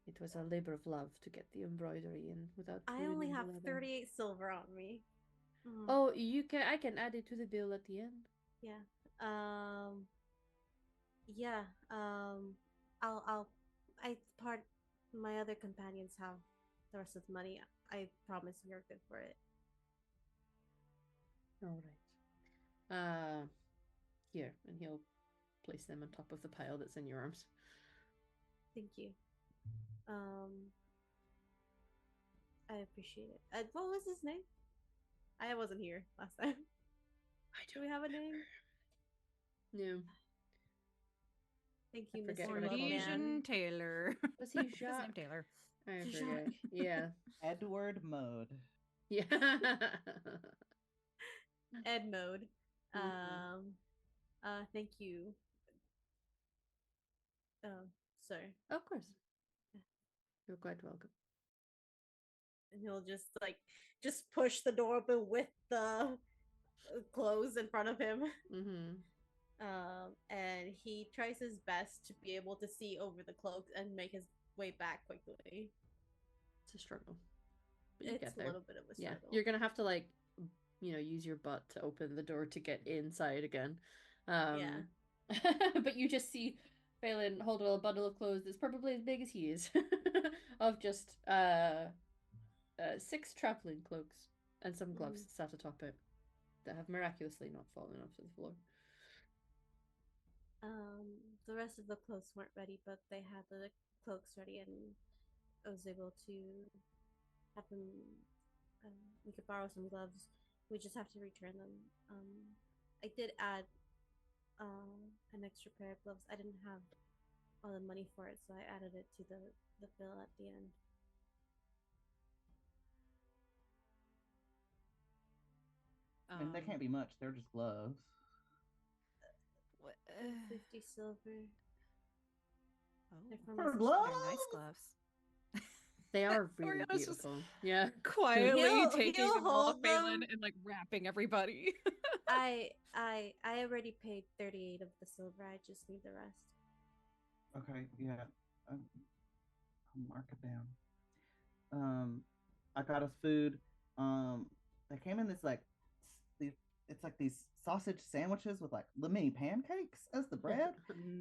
it was a labor of love to get the embroidery in without. I only have leather. 38 silver on me. Oh, I can add it to the bill at the end. Yeah. Yeah. My other companions have the rest of the money. I promise you're good for it. All right. Here, and he'll place them on top of the pile that's in your arms. Thank you. I appreciate it. What was his name? I wasn't here last time. Do we have a name? No. Thank you, Mr. Legion Taylor. Was he Jacques? Taylor. I forget. Yeah. Edward Mode. Yeah. Ed Mode. Thank you. Sir. Of course. You're quite welcome. And he'll just push the door open with the clothes in front of him. And he tries his best to be able to see over the cloak and make his way back quickly. It's a struggle. It's a little bit of a struggle. Yeah, you're gonna have to use your butt to open the door to get inside again. Yeah. But you just see Phelan hold a bundle of clothes that's probably as big as he is, of just 6 traveling cloaks and some gloves sat atop it that have miraculously not fallen off to the floor. The rest of the cloaks weren't ready, but they had the cloaks ready, and I was able to have them. We could borrow some gloves. We just have to return them. I did add an extra pair of gloves. I didn't have all the money for it, so I added it to the bill at the end. And they can't be much. They're just gloves. 50 silver. For gloves? Nice gloves. They are really beautiful. Yeah. Quietly taking them off Phelan and wrapping everybody. I already paid 38 of the silver. I just need the rest. Okay, yeah. I'll mark it down. I got us food. They came in this it's like these sausage sandwiches with the mini pancakes as the bread.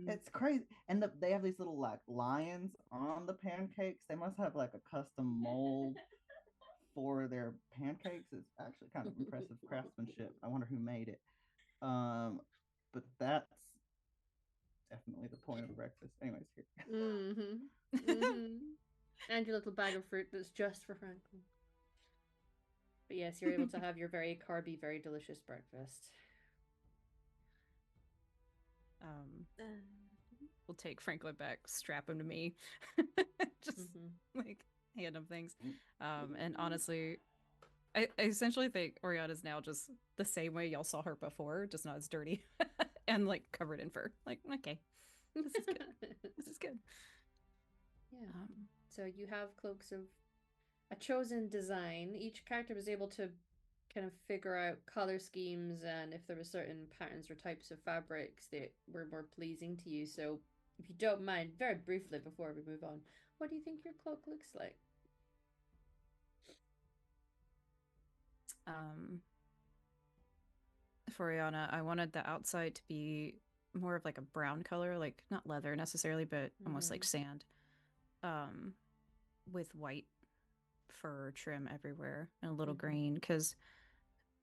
It's crazy. And they have these little lions on the pancakes. They must have a custom mold for their pancakes. It's actually kind of impressive craftsmanship. I wonder who made it. But that's definitely the point of the breakfast. Anyways, here. And your little bag of fruit that's just for Franklin. But yes, you're able to have your very carby, very delicious breakfast. We'll take Franklin back, strap him to me, just hand him things. And honestly, I essentially think Oriana's now just the same way y'all saw her before, just not as dirty and covered in fur. Okay, this is good. This is good. Yeah. So you have cloaks of a chosen design. Each character was able to kind of figure out color schemes and if there were certain patterns or types of fabrics that were more pleasing to you. So if you don't mind, very briefly before we move on, what do you think your cloak looks like? For Oriana, I wanted the outside to be more of like a brown color, like not leather necessarily, but almost like Mhm. sand, um, with white fur trim everywhere and a little Mhm. green because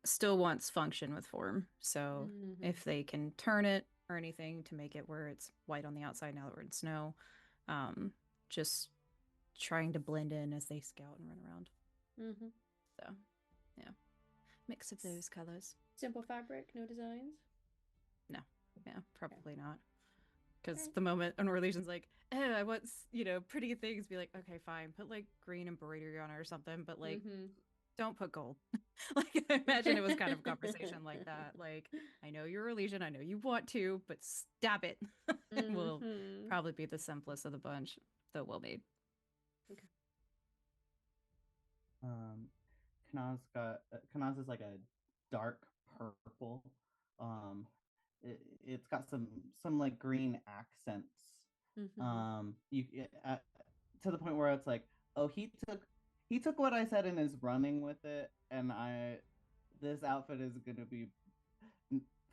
still wants function with form. So Mhm. if they can turn it or anything to make it where it's white on the outside now that we're in snow, just trying to blend in as they scout and run around. Mhm. So yeah, mix of those colors. Simple fabric, no designs. No, yeah, probably not. Because Okay. the moment an Orlesian's like, I want, pretty things, be like, okay, fine, put like green embroidery on it or something, but like, Mhm. don't put gold. Like, I imagine it was kind of a conversation like that. Like, I know you're Orlesian, I know you want to, but stop it. Will Mhm. probably be the simplest of the bunch, though well made. Okay. Kanaz is like a dark purple. Um, it's got some like green accents. Mhm. You to the point where it's like, oh, he took what I said and is running with it, and this outfit is gonna be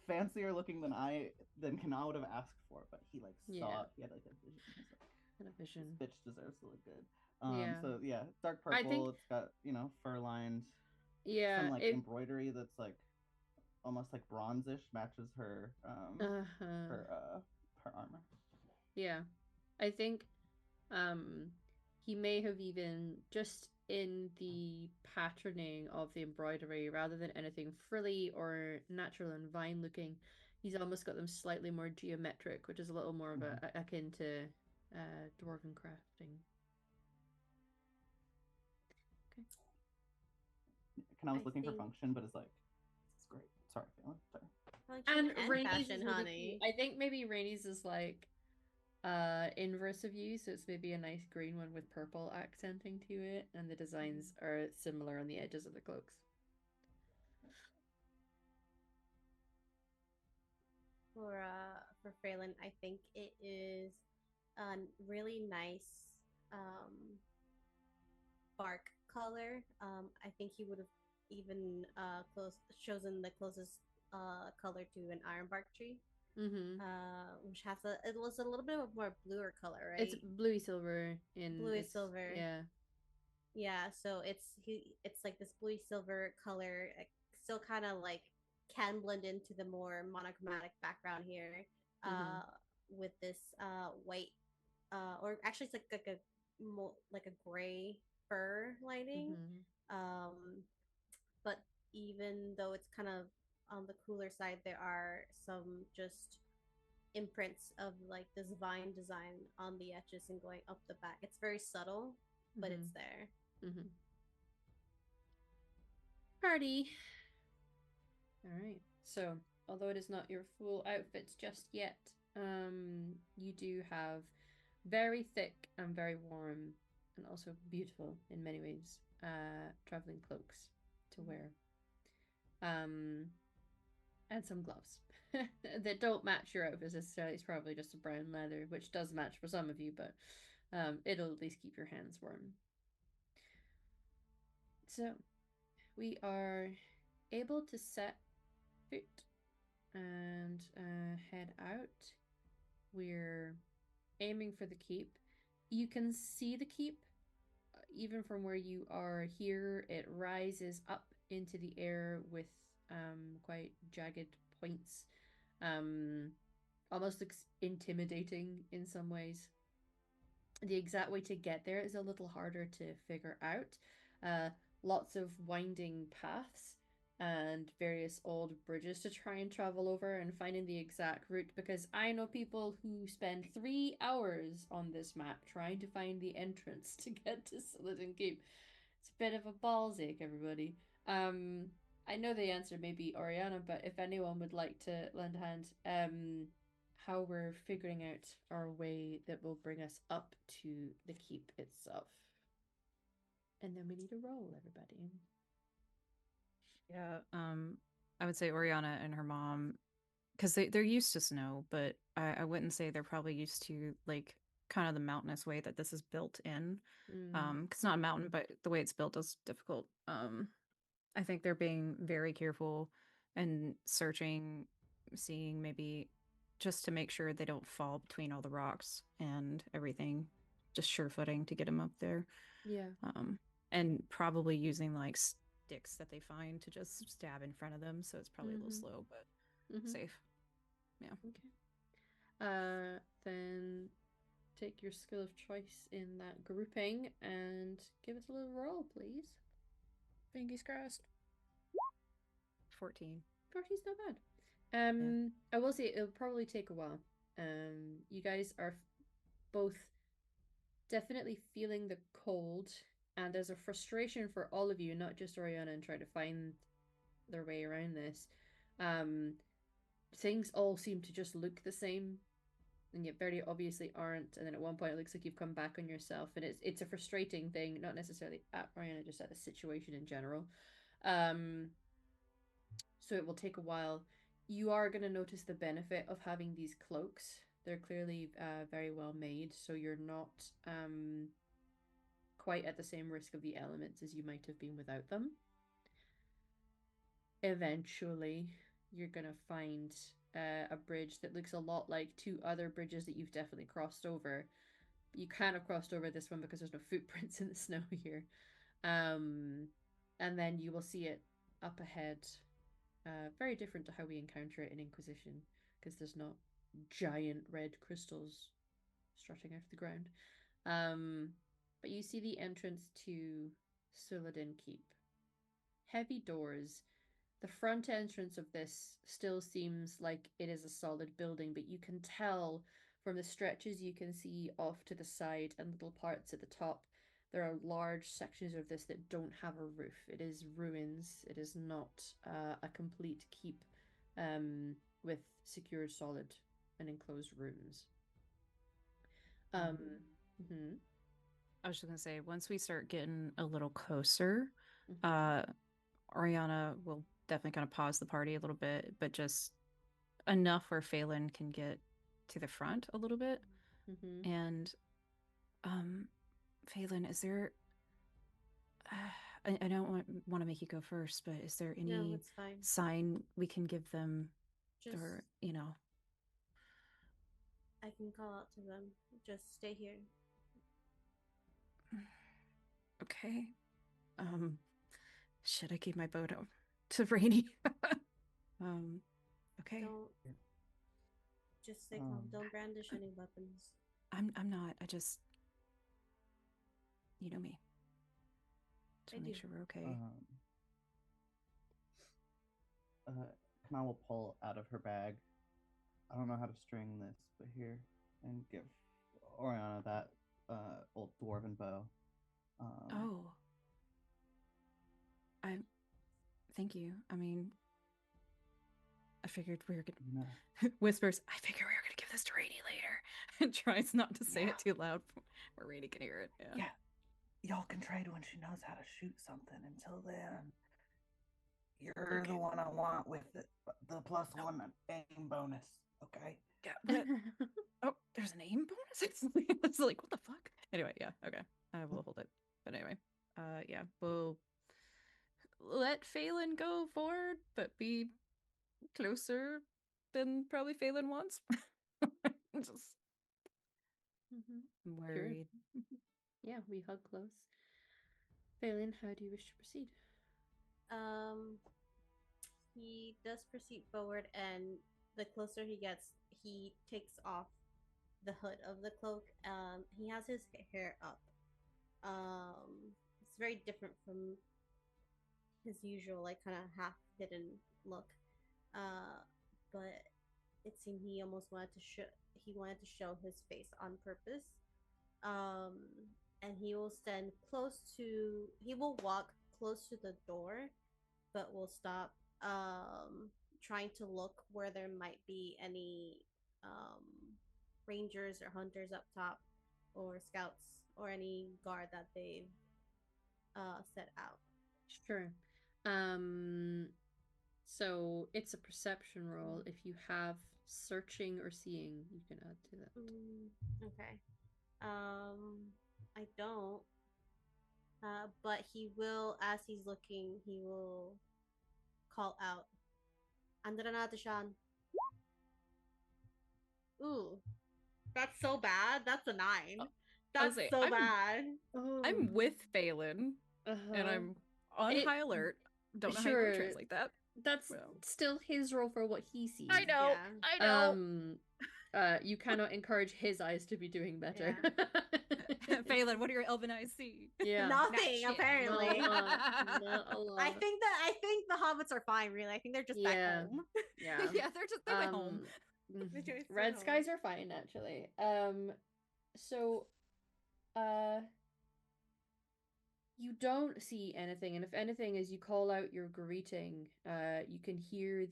fancier looking than Kana would have asked for, but he like saw Yeah. he had like a vision. He's like, And a this vision. bitch deserves to look good. Yeah. So yeah, dark I think purple. It's got fur lined, yeah, some like it embroidery that's like almost like bronzish, matches uh-huh. her her armor. Yeah. I think he may have even just in the patterning of the embroidery rather than anything frilly or natural and vine looking, he's almost got them slightly more geometric, which is a little more of Mhm. akin to dwarven crafting. Okay. Kana was I looking for think function, but it's like, this is great. Sorry, Caitlin. Sorry. function And and Rainey's fashion, is really cute. honey. I think maybe Rainey's is like inverse of you, so it's maybe a nice green one with purple accenting to it, and the designs are similar on the edges of the cloaks. For Phelan, I think it is a really nice um bark color. I think he would have even chosen the closest color to an ironbark tree. Mm-hmm. Which has it was a little bit of more bluer color, It's right? bluey silver in Bluey its silver. yeah. Yeah, so it's like this bluey silver color, still kind of like can blend into the more monochromatic background here, Mm-hmm. uh, with this white, or actually it's like a gray fur lining, Mm-hmm. um, but even though it's kind of on the cooler side, there are some just imprints of like this vine design on the edges and going up the back. It's very subtle, but Mm-hmm. it's there. Mm-hmm. Party. All right. So, although it is not your full outfits just yet, you do have very thick and very warm and also beautiful in many ways, traveling cloaks to wear. Um, and some gloves that don't match your outfit necessarily. It's probably just a brown leather, which does match for some of you, but it'll at least keep your hands warm. So we are able to set foot and head out. We're aiming for the keep. You can see the keep even from where you are here. It rises up into the air with quite jagged points. Um, Almost looks intimidating in some ways. The exact way to get there is a little harder to figure out. Lots of winding paths and various old bridges to try and travel over and finding the exact route because I know people who spend 3 hours on this map trying to find the entrance to get to Suledin Keep. It's a bit of a balls ache, everybody. Um, I know the answer may be Oriana, but if anyone would like to lend a hand, how we're figuring out our way that will bring us up to the keep itself. And then we need a roll, everybody. Yeah, I would say Oriana and her mom, because they're used to snow, but I wouldn't say they're probably used to like kind of the mountainous way that this is built in. Mm. Because not a mountain, but the way it's built is difficult. I think they're being very careful and searching, seeing maybe just to make sure they don't fall between all the rocks and everything. Just sure footing to get them up there. Yeah. And probably using like sticks that they find to just stab in front of them. So it's probably a little slow, but safe. Yeah. Okay. Then take your skill of choice in that grouping and give us a little roll, please. Fingers crossed. 14. 14's not bad. I will say it'll probably take a while. You guys are both definitely feeling the cold, and there's a frustration for all of you, not just Oriana, and trying to find their way around this. Things all seem to just look the same, and yet very obviously aren't. And then at one point, it looks like you've come back on yourself, and it's a frustrating thing, not necessarily at Oriana, just at the situation in general. So it will take a while. You are going to notice the benefit of having these cloaks. They're clearly very well made, so you're not quite at the same risk of the elements as you might have been without them. Eventually, you're going to find a bridge that looks a lot like two other bridges that you've definitely crossed over. You kind of crossed over this one because there's no footprints in the snow here. And then you will see it up ahead. Very different to how we encounter it in Inquisition, because there's not giant red crystals strutting out of the ground. But you see the entrance to Suledin Keep. Heavy doors. The front entrance of this still seems like it is a solid building, but you can tell from the stretches you can see off to the side and little parts at the top, there are large sections of this that don't have a roof. It is ruins. It is not a complete keep with secured solid and enclosed rooms. I was just gonna say, once we start getting a little closer, Oriana will definitely kind of pause the party a little bit, but just enough where Phelan can get to the front a little bit. And Phelan, is there I don't want to make you go first, but is there any sign we can give them? Or, you know, I can call out to them. Just stay here. Okay. Should I keep my bow out to Rainy? Okay. Just stay calm. Don't brandish any weapons. I'm not. I just, you know me. Just want to make sure we're okay. Kana will pull out of her bag. I don't know how to string this, but here, and give Oriana that old dwarven bow. Thank you. I mean, I figured we were gonna whispers. I figure we were gonna give this to Rainy later, and tries not to say it too loud where Rainy can hear it. Yeah. Y'all can trade when she knows how to shoot something. Until then, you're the one I want with the +1 aim bonus. Okay. Yeah. But, oh, there's an aim bonus. It's like, what the fuck? Anyway, yeah. Okay, I will hold it. But anyway, yeah, we'll let Phelan go forward, but be closer than probably Phelan wants. Just worried. Sure. Yeah, we hug close. Phelan, how do you wish to proceed? He does proceed forward, and the closer he gets, he takes off the hood of the cloak. He has his hair up. It's very different from his usual, like, kind of half hidden look. But it seemed he almost wanted to show his face on purpose. And he will walk close to the door, but will stop trying to look where there might be any rangers or hunters up top, or scouts, or any guard that they've set out. Sure. So it's a perception roll. If you have searching or seeing, you can add to that. Okay. I don't. But he will, as he's looking, he will call out, Andra Natashan. Ooh, that's so bad. That's a 9. I'll That's say, so bad. I'm with Phelan, and I'm on high alert. Don't know how you want to translate that. That's still his role for what he sees. I know. Yeah. I know. You cannot encourage his eyes to be doing better. Phelan, what do your elven eyes see? Yeah. Nothing, Not shit. apparently. Not a lot. I think the hobbits are fine, really. I think they're just back home. Yeah. Yeah, they went home. Red skies are fine, actually. So, you don't see anything, and if anything, as you call out your greeting, you can hear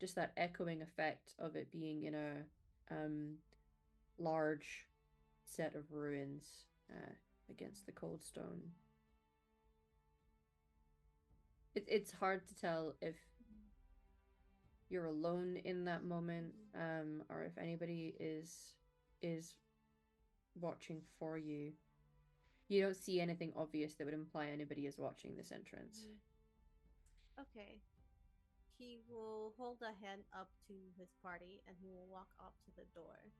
just that echoing effect of it being in a large set of ruins against the cold stone. It's hard to tell if you're alone in that moment, or if anybody is watching for you. You don't see anything obvious that would imply anybody is watching this entrance. Okay. He will hold a hand up to his party and he will walk up to the door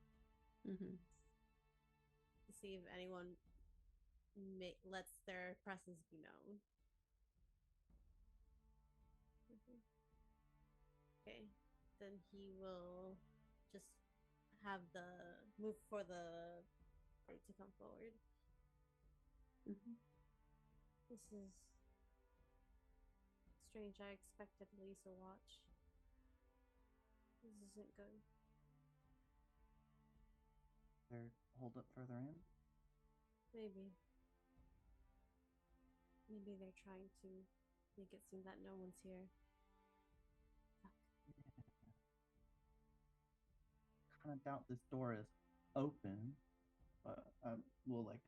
to see if anyone lets their presence be known. Okay. Then he will just have the move for the party to come forward. This is strange. I expected Lisa watch. This isn't good. They're hold up further in? Maybe. Maybe they're trying to make it seem that no one's here. Fuck. Yeah. Kind of doubt this door is open, but we'll like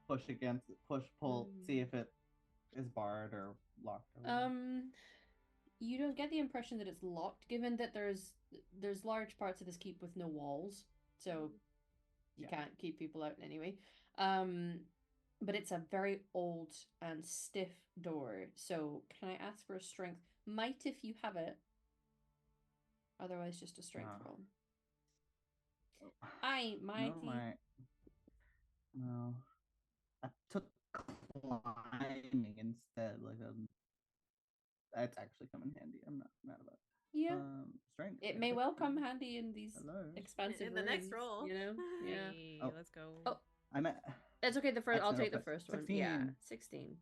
push against it, pull, see if it is barred or locked. Or you don't get the impression that it's locked, given that there's large parts of this keep with no walls, so you can't keep people out anyway. But it's a very old and stiff door. So can I ask for a strength? Might if you have it. Otherwise, just a strength roll. I mighty. No. I took climbing instead. Like that's actually come in handy. I'm not mad about it. Yeah. Strength. It may well come handy in these expansive in the next roll. You know? Yeah. Hey, let's go. Oh, I'm at. it's okay. I'll take the first 16. one. Yeah, 16.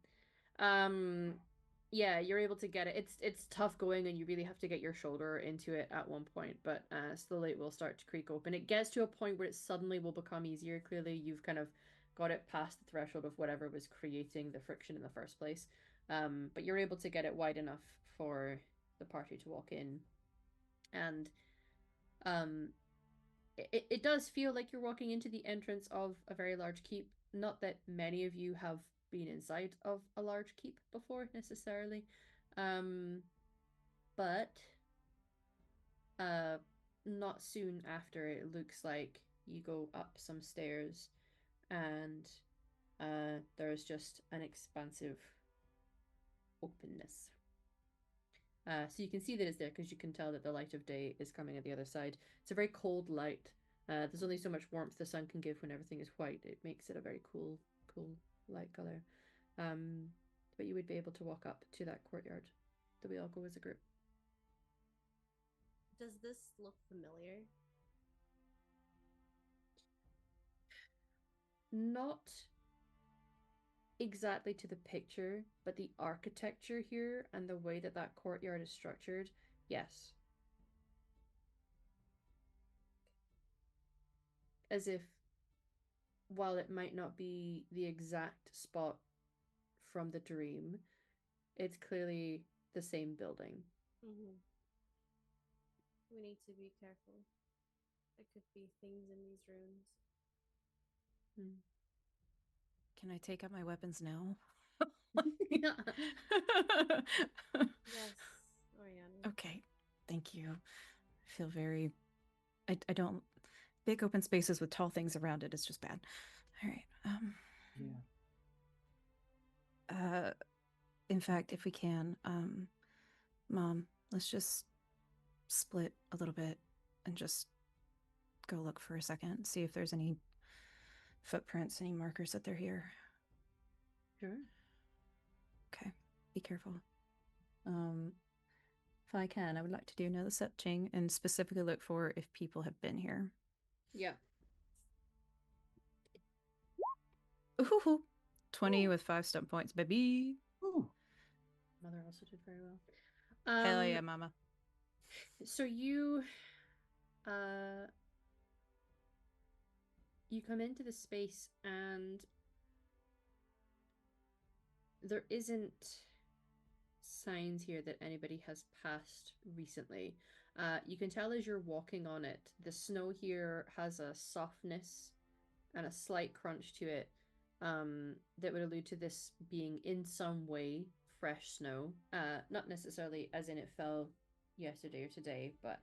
Yeah, you're able to get it. It's tough going, and you really have to get your shoulder into it at one point, but slowly it will start to creak open. It gets to a point where it suddenly will become easier. Clearly, you've kind of got it past the threshold of whatever was creating the friction in the first place. But you're able to get it wide enough for the party to walk in, and it does feel like you're walking into the entrance of a very large keep. Not that many of you have been inside of a large keep before necessarily, but not soon after, it looks like you go up some stairs and there's just an expansive openness. So you can see that it's there because you can tell that the light of day is coming at the other side. It's a very cold light. There's only so much warmth the sun can give when everything is white. It makes it a very cool light color. But you would be able to walk up to that courtyard that we all go as a group. Does this look familiar? Not exactly to the picture, but the architecture here and the way that that courtyard is structured, yes. As if, while it might not be the exact spot from the dream, it's clearly the same building. We need to be careful. There could be things in these rooms. Can I take out my weapons now? Yeah. Yes, Oriana. Okay, thank you. I feel very... I don't... Big open spaces with tall things around it is just bad. All right. Yeah. In fact, if we can, Mom, let's just split a little bit. and just go look for a second, see if there's any footprints, any markers that they're here. Sure. Okay, be careful. If I can, I would like to do another searching and specifically look for if people have been here. Yeah. Ooh, 20 with 5 stump points, baby. Ooh. Mother also did very well. Hell yeah, mama. So you come into the space and there isn't signs here that anybody has passed recently. You can tell as you're walking on it, the snow here has a softness and a slight crunch to it that would allude to this being in some way fresh snow. Not necessarily as in it fell yesterday or today, but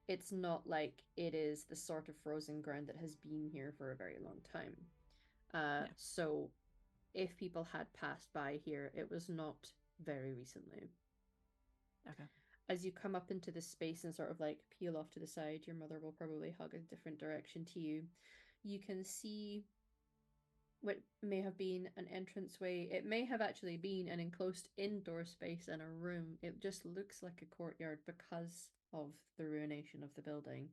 it's not like it is the sort of frozen ground that has been here for a very long time. So if people had passed by here, it was not very recently. Okay. As you come up into this space and sort of like peel off to the side, your mother will probably hug a different direction to you. You can see what may have been an entranceway. It may have actually been an enclosed indoor space and a room. It just looks like a courtyard because of the ruination of the building.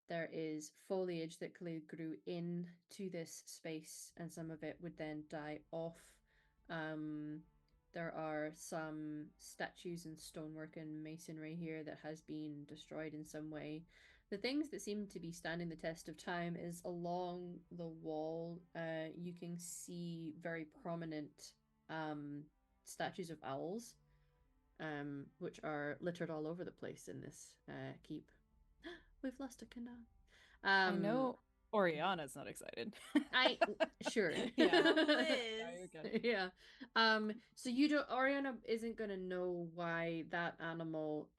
There is foliage that clearly grew into this space, and some of it would then die off. There are some statues and stonework and masonry here that has been destroyed in some way. The things that seem to be standing the test of time is along the wall. You can see very prominent statues of owls, which are littered all over the place in this keep. We've lost a Kana. I know Oriana's not excited. Sure. Yeah. Yeah. So Oriana isn't gonna know why that animal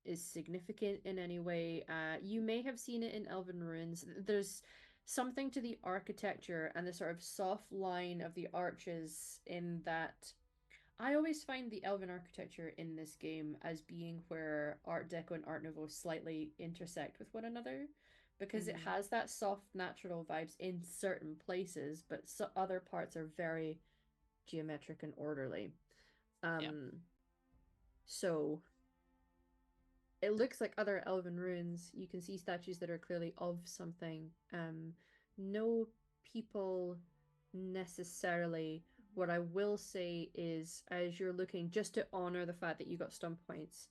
is significant in any way. You may have seen it in Elven ruins. There's something to the architecture and the sort of soft line of the arches in that. I always find the Elven architecture in this game as being where Art Deco and Art Nouveau slightly intersect with one another, because it has that soft, natural vibes in certain places, but other parts are very geometric and orderly. So it looks like other Elven ruins. You can see statues that are clearly of something. No people necessarily. What I will say is, as you're looking, just to honor the fact that you got stump points,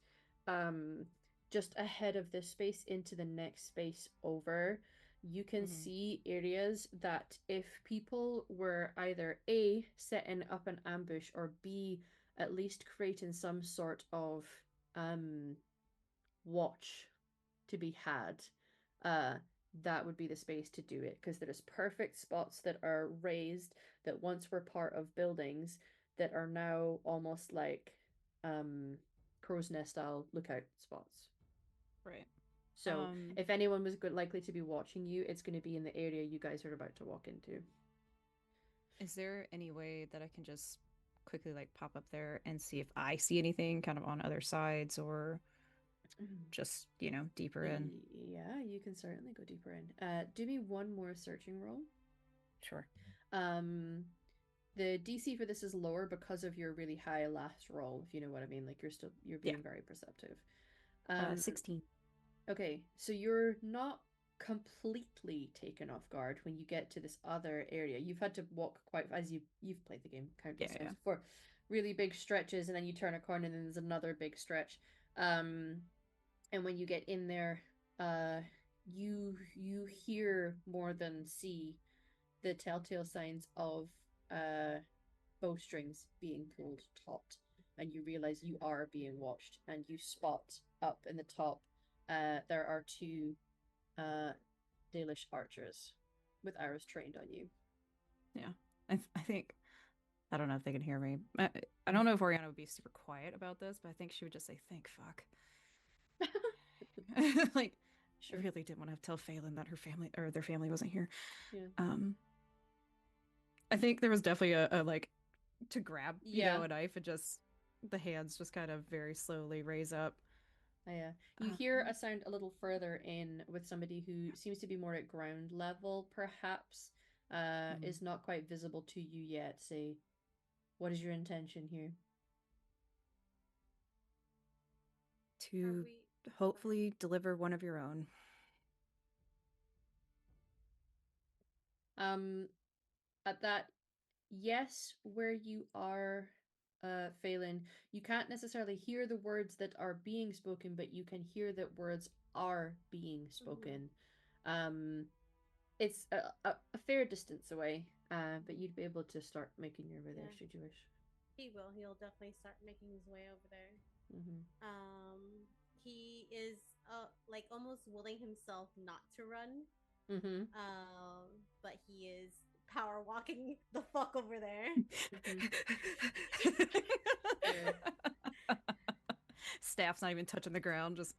just ahead of this space into the next space over, you can see areas that if people were either A, setting up an ambush, or B, at least creating some sort of watch to be had, that would be the space to do it, because there's perfect spots that are raised that once were part of buildings that are now almost like crow's nest style lookout spots. Right. So if anyone was likely to be watching you, it's going to be in the area you guys are about to walk into. Is there any way that I can just quickly like pop up there and see if I see anything kind of on other sides, or just, deeper in? Yeah, you can certainly go deeper in. Do me one more searching roll. Sure. The DC for this is lower because of your really high last roll, if you know what I mean. Like you're being very perceptive. 16. Okay, so you're not completely taken off guard when you get to this other area. You've had to walk quite, as you've played the game countless times before, really big stretches, and then you turn a corner and then there's another big stretch. And when you get in there, you hear more than see the telltale signs of bowstrings being pulled taut, and you realize you are being watched, and you spot up in the top there are 2 Dalish archers with arrows trained on you. Yeah. I think, I don't know if they can hear me. I don't know if Oriana would be super quiet about this, but I think she would just say, thank fuck. Like, she really didn't want to tell Phelan that her family, or their family, wasn't here. Yeah. I think there was definitely a like to grab, a knife and just the hands just kind of very slowly raise up. Yeah. You hear a sound a little further in with somebody who seems to be more at ground level, perhaps, is not quite visible to you yet. Say, what is your intention here? To hopefully deliver one of your own. At that, yes, where you are, Phelan, you can't necessarily hear the words that are being spoken, but you can hear that words are being spoken. It's a fair distance away, but you'd be able to start making your way there should you wish. He will. He'll definitely start making his way over there. Mm-hmm. He is like almost willing himself not to run. Mm-hmm. But he is power walking the fuck over there. Staff's not even touching the ground, just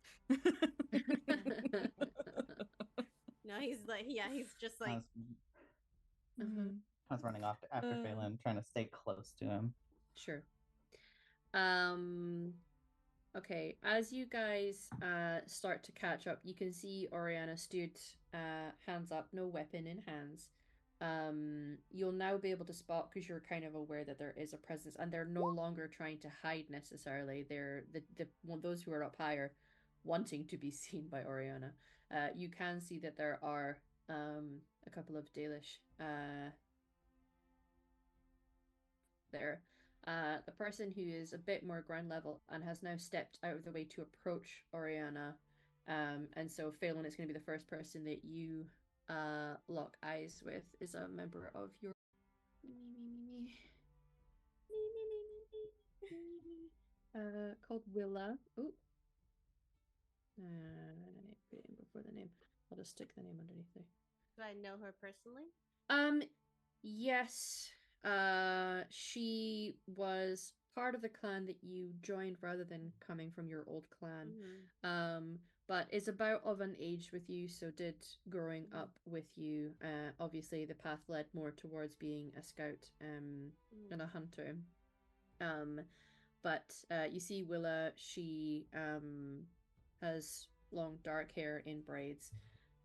No, he's like, yeah, he's just like I was running off after Phelan, trying to stay close to him. Sure. Okay, as you guys start to catch up, you can see Oriana stood hands up, no weapon in hands. You'll now be able to spot because you're kind of aware that there is a presence, and they're no longer trying to hide necessarily. They're those who are up higher wanting to be seen by Oriana. You can see that there are a couple of Dalish there. The person who is a bit more ground level and has now stepped out of the way to approach Oriana. And so Phelan is going to be the first person that you lock eyes with is a member of your called Willa. Ooh. Before the name. I'll just stick the name underneath there. Do I know her personally? Yes. She was part of the clan that you joined rather than coming from your old clan. But is about of an age with you, so did growing up with you. Obviously the path led more towards being a scout and a hunter. But you see Willa, she has long dark hair in braids.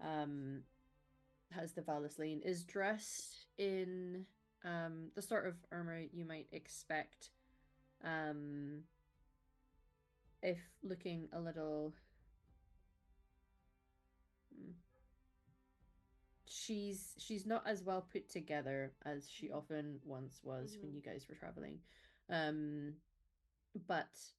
Has the Valasleen, is dressed in the sort of armor you might expect if looking a little she's not as well put together as she often once was when you guys were traveling, but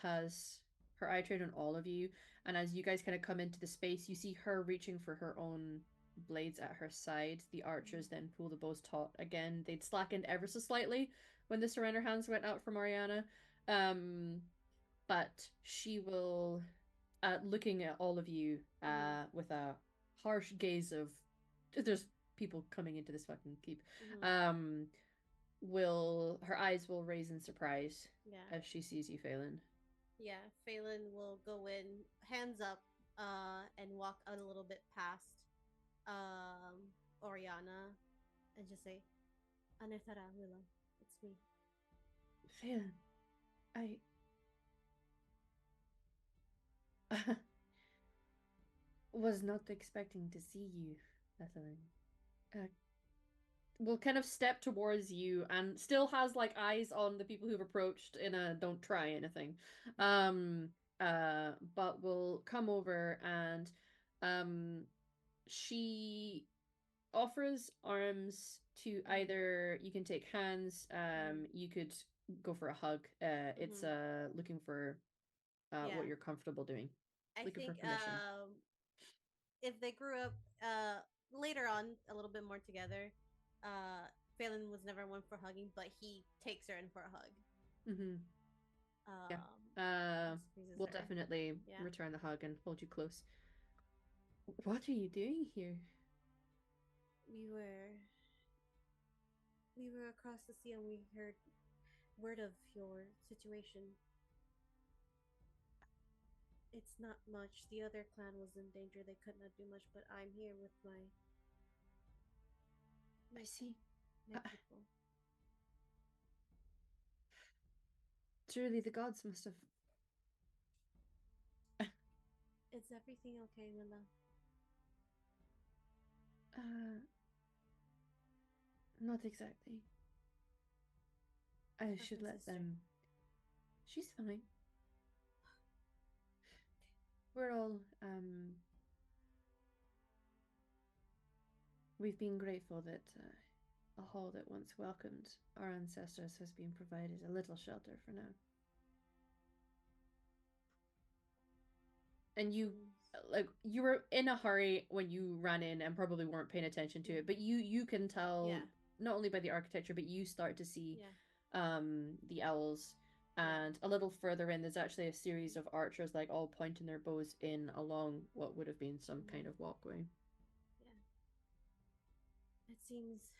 has her eye trained on all of you, and as you guys kind of come into the space, you see her reaching for her own blades at her side. The archers then pull the bows taut again. They'd slackened ever so slightly when the surrender hands went out from Oriana, but she will, looking at all of you with a harsh gaze of there's people coming into this fucking keep, will her eyes will raise in surprise as she sees you, Phelan. Yeah, Phelan will go in, hands up, and walk out a little bit past Oriana and just say, Anethara, Willa, it's me. Phelan, I was not expecting to see you, Ethelyn. Will kind of step towards you and still has like eyes on the people who've approached in a don't try anything. But will come over and she offers arms to either you can take hands, you could go for a hug. It's looking for what you're comfortable doing. I looking think for permission. if they grew up later on a little bit more together, Phelan was never one for hugging, but he takes her in for a hug. We'll definitely return the hug and hold you close. What are you doing here? We were across the sea and we heard word of your situation. It's not much. The other clan was in danger. They could not do much, but I'm here with my I see. my people. Truly, the gods must have. Is everything okay, Willa? Not exactly. I How's should my let sister? them. She's fine. We're all, we've been grateful that a hall that once welcomed our ancestors has been provided a little shelter for now. And you, like, you were in a hurry when you ran in and probably weren't paying attention to it, but you can tell, Yeah. not only by the architecture, but you start to see Yeah. the owls. And a little further in, there's actually a series of archers, like, all pointing their bows in along what would have been some kind of walkway. Yeah. It seems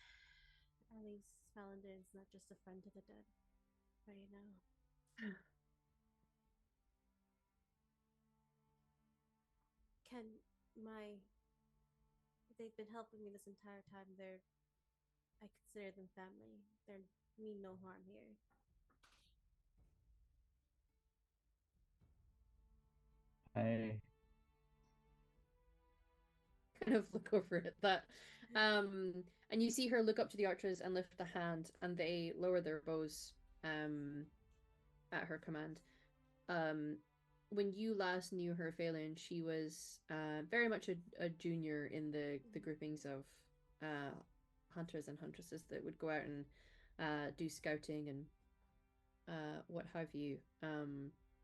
at least Paladin is not just a friend to the dead right now. Can my... They've been helping me this entire time. I consider them family. They mean no harm here. I Kind of look over at that. And you see her look up to the archers and lift a hand, and they lower their bows at her command. When you last knew her, Phelan, she was very much a junior in the groupings of hunters and huntresses that would go out and do scouting and what have you.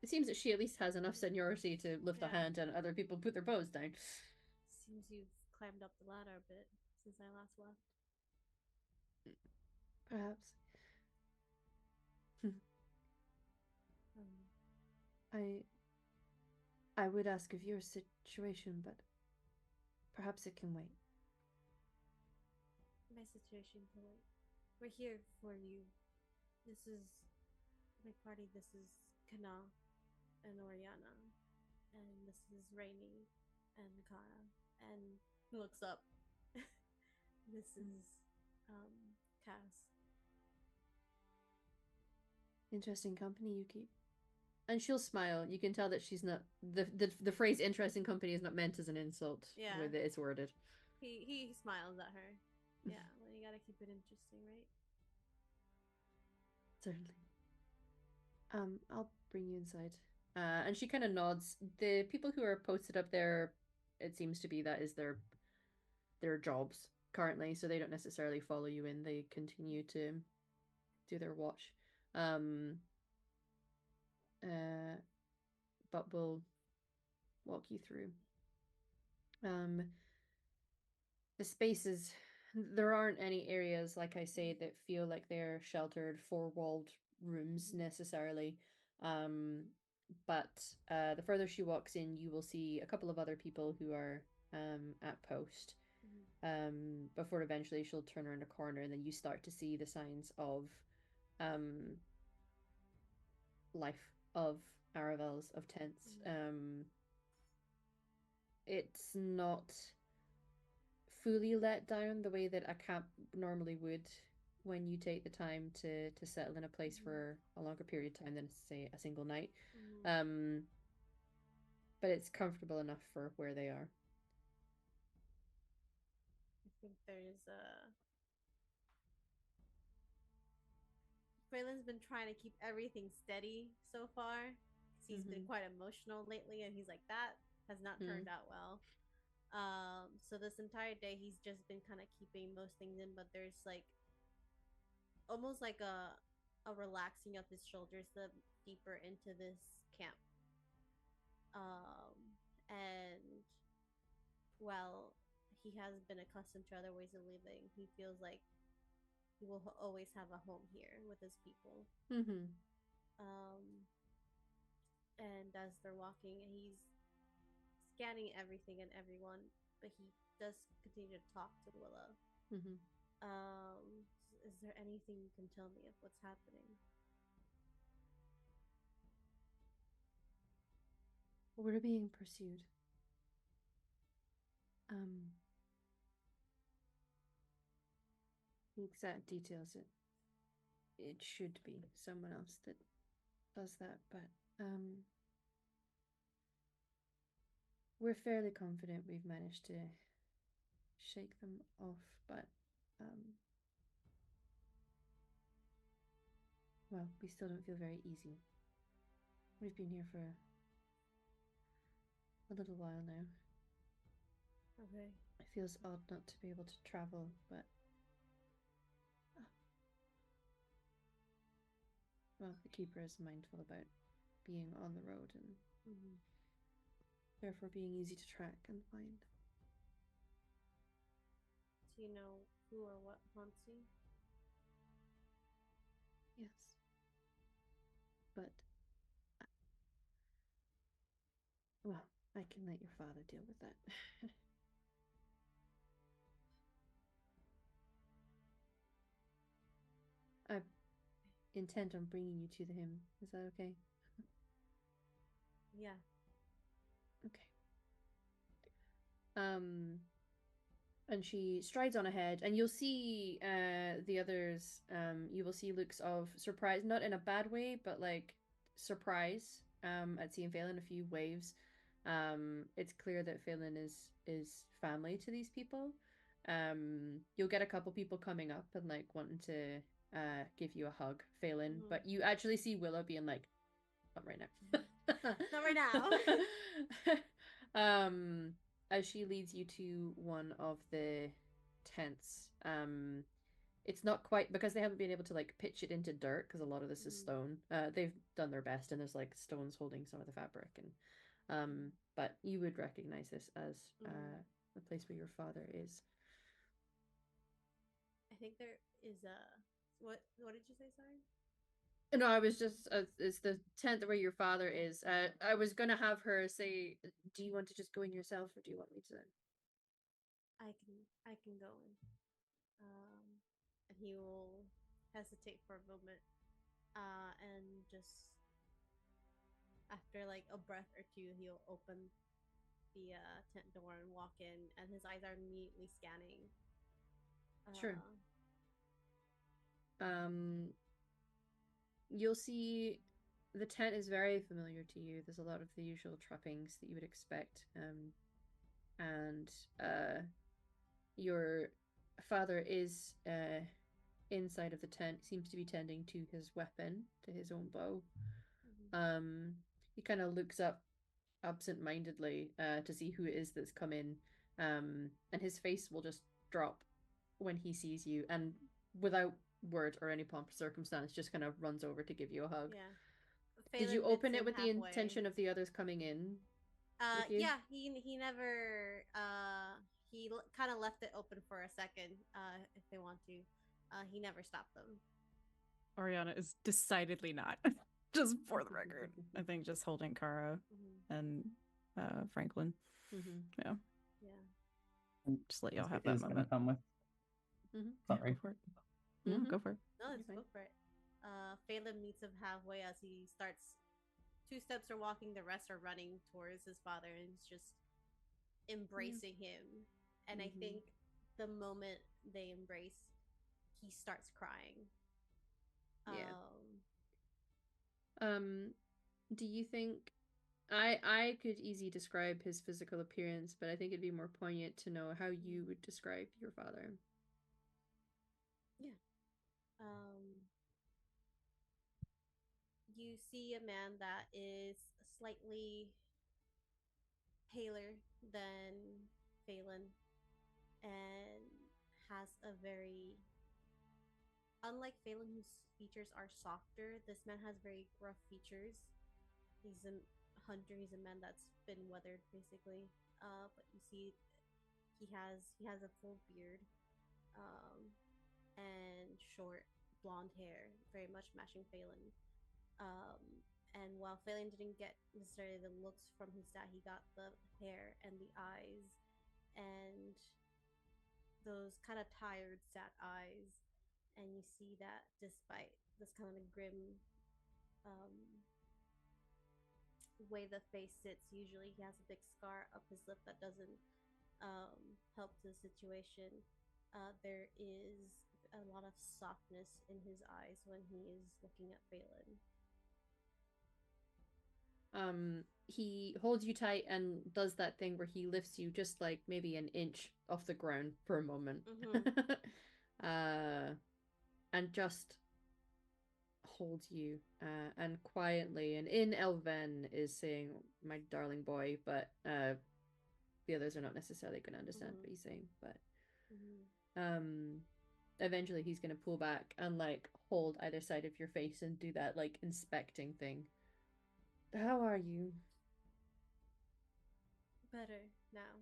It seems that she at least has enough seniority to lift a hand and other people put their bows down. Seems you've climbed up the ladder a bit since I last left. Perhaps. I would ask of your situation, but perhaps it can wait. My situation can wait. We're here for you. This is my party. This is Kana and Oriana. And this is Rainy and Kara. And he looks up. This is Cass. Interesting company you keep. And she'll smile. You can tell that she's not the phrase "interesting company" is not meant as an insult. Yeah. The way that it's worded. He smiles at her. Yeah, well, you gotta keep it interesting, right? Certainly. I'll bring you inside. And she kind of nods. The people who are posted up there, it seems to be that is their jobs currently, so they don't necessarily follow you in. They continue to do their watch. But we'll walk you through. The spaces, there aren't any areas, like I say, that feel like they're sheltered, four-walled rooms necessarily. But the further she walks in, you will see a couple of other people who are at post. Before eventually she'll turn around a corner, and then you start to see the signs of life, of aravels, of tents. It's not fully let down the way that a camp normally would when you take the time to settle in a place for a longer period of time than, say, a single night. But it's comfortable enough for where they are. I think there's Braylon's been trying to keep everything steady so far. He's been quite emotional lately, and he's like, that has not turned out well. So this entire day he's just been kind of keeping most things in, but there's like almost like a relaxing of his shoulders the deeper into this camp. And while he has been accustomed to other ways of living, he feels like he will always have a home here with his people. And as they're walking, he's scanning everything and everyone, but he does continue to talk to Willa. Is there anything you can tell me of what's happening? We're being pursued. The exact details, it should be someone else that does that, but we're fairly confident we've managed to shake them off, but well, we still don't feel very easy. We've been here for a little while now. Okay. It feels odd not to be able to travel, but well, the keeper is mindful about being on the road and therefore being easy to track and find. Do you know who or what haunts you? Yes. But well, I can let your father deal with that. I intend on bringing you to him. Is that okay? Yeah. Okay. And she strides on ahead, and you'll see the others. You will see looks of surprise, not in a bad way, but like surprise. At seeing Phelan, a few waves. It's clear that Phelan is family to these people. You'll get a couple people coming up and like wanting to give you a hug, Phelan, but you actually see Willow being like, not right now. Not right now. As she leads you to one of the tents. It's not quite because they haven't been able to like pitch it into dirt because a lot of this is stone. They've done their best, and there's like stones holding some of the fabric, and but you would recognize this as the place where your father is. I think there is a what did you say, sorry? No, I was just it's the tent where your father is. I was gonna have her say, do you want to just go in yourself, or do you want me to? I can go in. And he will hesitate for a moment, and just after like a breath or two, he'll open the tent door and walk in, and his eyes are immediately scanning. Sure. You'll see the tent is very familiar to you. There's a lot of the usual trappings that you would expect. And your father is inside of the tent, seems to be tending to his weapon, to his own bow. He kind of looks up absent-mindedly to see who it is that's come in, and his face will just drop when he sees you, and without word or any pomp or circumstance, just kind of runs over to give you a hug. Yeah. Did you open it with the intention of the others coming in? Yeah, he never he kind of left it open for a second if they want to. He never stopped them. Oriana is decidedly not. Just for the record. I think just holding Kara and Franklin. Yeah. Yeah. Just let y'all have that moment. Come with. Sorry. Yeah, go for it. No, go for it. No, let's go for it. Phelan meets him halfway as he starts. 2 steps are walking, the rest are running towards his father, and he's just embracing him. And I think the moment they embrace, he starts crying. Do you think I could easily describe his physical appearance, but I think it'd be more poignant to know how you would describe your father. Yeah. You see a man that is slightly paler than Phelan and has a very, unlike Phelan, whose features are softer, this man has very rough features. He's a hunter. He's a man that's been weathered, basically. But you see, he has a full beard, and short blonde hair, very much matching Phelan. And while Phelan didn't get necessarily the looks from his dad, he got the hair and the eyes, and those kind of tired, sad eyes. And you see that despite this kind of grim way the face sits, usually he has a big scar up his lip that doesn't help the situation. There is a lot of softness in his eyes when he is looking at Phelan. He holds you tight and does that thing where he lifts you just like maybe an inch off the ground for a moment. And just holds you and quietly and in Elven is saying, "My darling boy," but the others are not necessarily going to understand what he's saying. But eventually he's going to pull back and like hold either side of your face and do that like inspecting thing. How are you? Better now.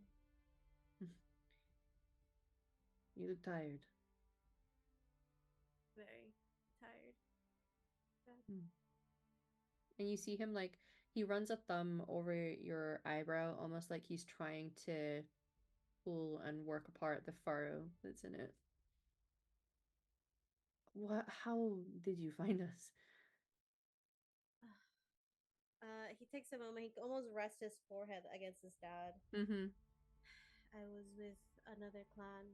You look tired. Very tired. And you see him like he runs a thumb over your eyebrow, almost like he's trying to pull and work apart the furrow that's in it. What? How did you find us? He takes a moment. He almost rests his forehead against his dad. I was with another clan.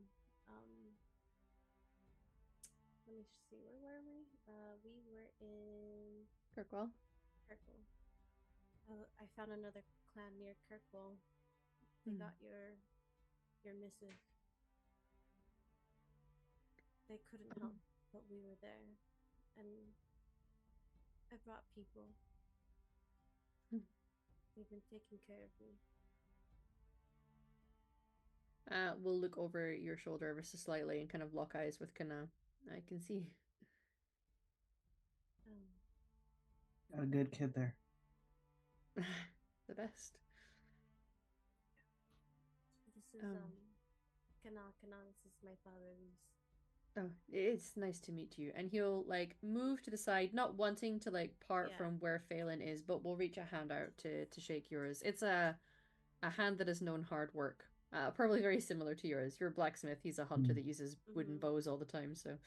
Let me see. Where were we? We were in Kirkwall. Kirkwall. I found another clan near Kirkwall. They got your missive. They couldn't help, but we were there, and I brought people. They've been taking care of me. We'll look over your shoulder ever so slightly and kind of lock eyes with Kana. I can see. Got a good kid there. The best. This is Kana. This is my father, Reese. Oh, it's nice to meet you. And he'll like move to the side, not wanting to like part from where Phelan is, but we'll reach a hand out to shake yours. It's a hand that has known hard work. Probably very similar to yours. You're a blacksmith. He's a hunter that uses wooden bows all the time. So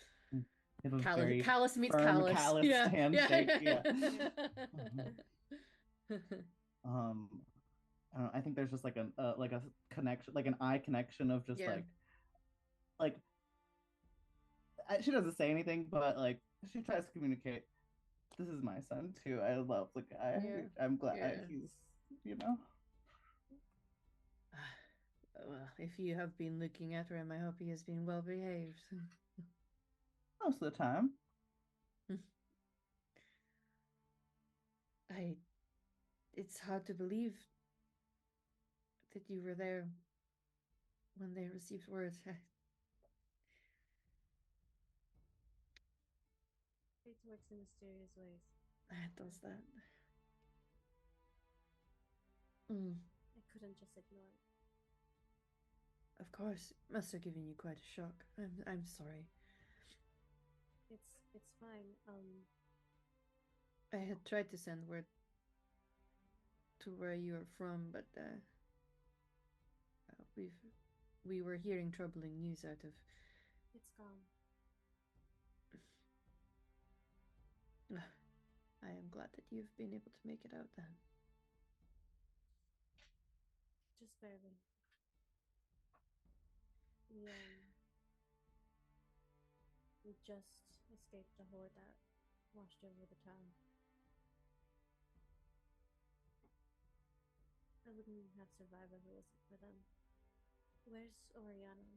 it was very callous meets firm, callous. handshake. Yeah. Yeah. I don't know, I think there's just like a connection, like an eye connection of just like she doesn't say anything, but like she tries to communicate. This is my son too. I love the guy. I'm glad he's, Well, if you have been looking after him, I hope he has been well behaved. Most of the time. It's hard to believe that you were there when they received word. It works in mysterious ways. It does that. I couldn't just ignore it. Of course, it must have given you quite a shock. I'm sorry. It's fine. I had tried to send word to where you are from, but we were hearing troubling news out of. It's gone. I am glad that you've been able to make it out then. Just barely. We just escaped a horde that washed over the town. I wouldn't have survived if it wasn't for them. Where's Oriana?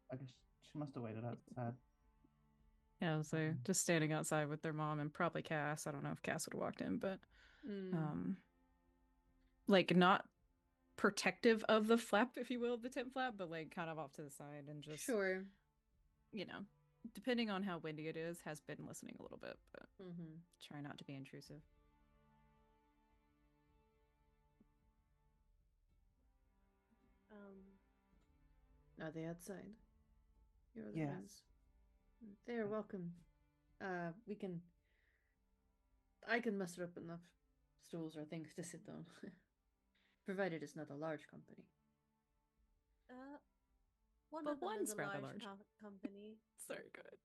I guess she must have waited outside. Yeah, so just standing outside with their mom and probably Cass. I don't know if Cass would have walked in, but like not protective of the flap, if you will, the tent flap, but like kind of off to the side and just depending on how windy it is, has been listening a little bit, but try not to be intrusive. Are they outside? Your other yes. friends? They are welcome. I can muster up enough stools or things to sit on. Provided it's not a large company. One's rather large company. It's very good.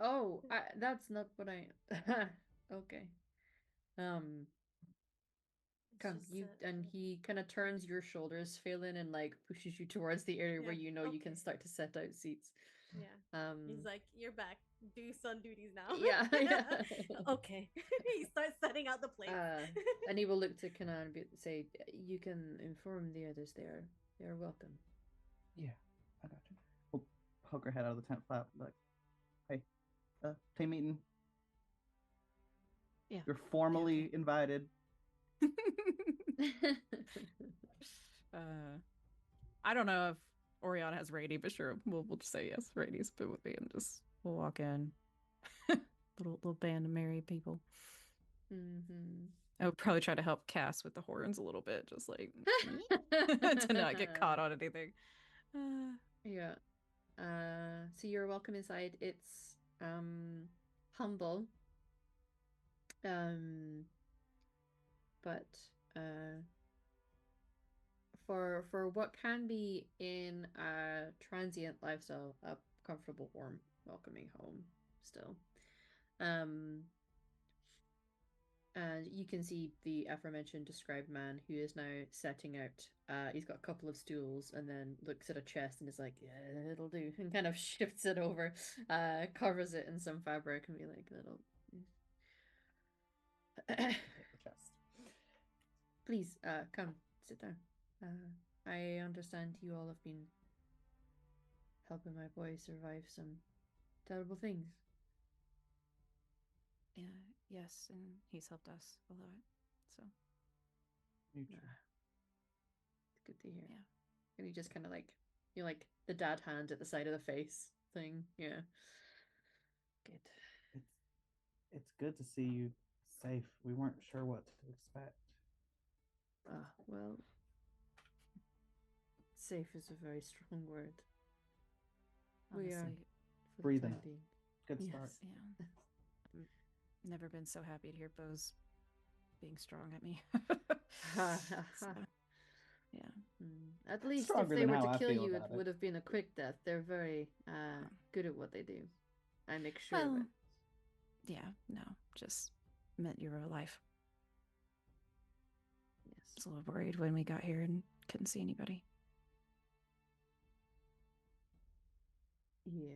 Oh, that's not what I. Okay. Come, and he kind of turns your shoulders, Phelan, and like pushes you towards the area where you can start to set out seats. Yeah. He's like, "You're back. Do sun duties now." Yeah. Okay. He starts setting out the plates. And he will look to Kana and say, "You can inform the others they are welcome." Yeah, I got you. We'll poke her head out of the tent flap. Like, hey, team meeting. Yeah. You're formally invited. I don't know if Oriana has Rady, but sure, we'll just say yes. Rady's been with me, and just we'll walk in. little band of merry people. I would probably try to help Cass with the horns a little bit, just like to not get caught on anything. Yeah. So you're welcome inside. It's humble. But for what can be in a transient lifestyle, a comfortable, warm, welcoming home still. And you can see the aforementioned described man who is now setting out. He's got a couple of stools and then looks at a chest and is like, "Yeah, it'll do," and kind of shifts it over, covers it in some fabric and be like, "Little." The chest. Please, come sit down. I understand you all have been helping my boy survive some terrible things. Yeah, yes, and he's helped us a lot. So It's good to hear. Yeah. And he just kind of like, you know, like the dad hand at the side of the face thing. Yeah. Good. It's good to see you safe. We weren't sure what to expect. Well, safe is a very strong word. honestly, We are for breathing. the time being. Good Yes. start. yeah. I've never been so happy to hear Bo's being strong at me. So, yeah. At least if Stronger they than were how to I kill feel you, it about it. would have been a quick death. They're very good at what they do. I make sure of Well, it. yeah, no, just meant you were alive. Yes. I was a little worried when we got here and couldn't see anybody. Yes.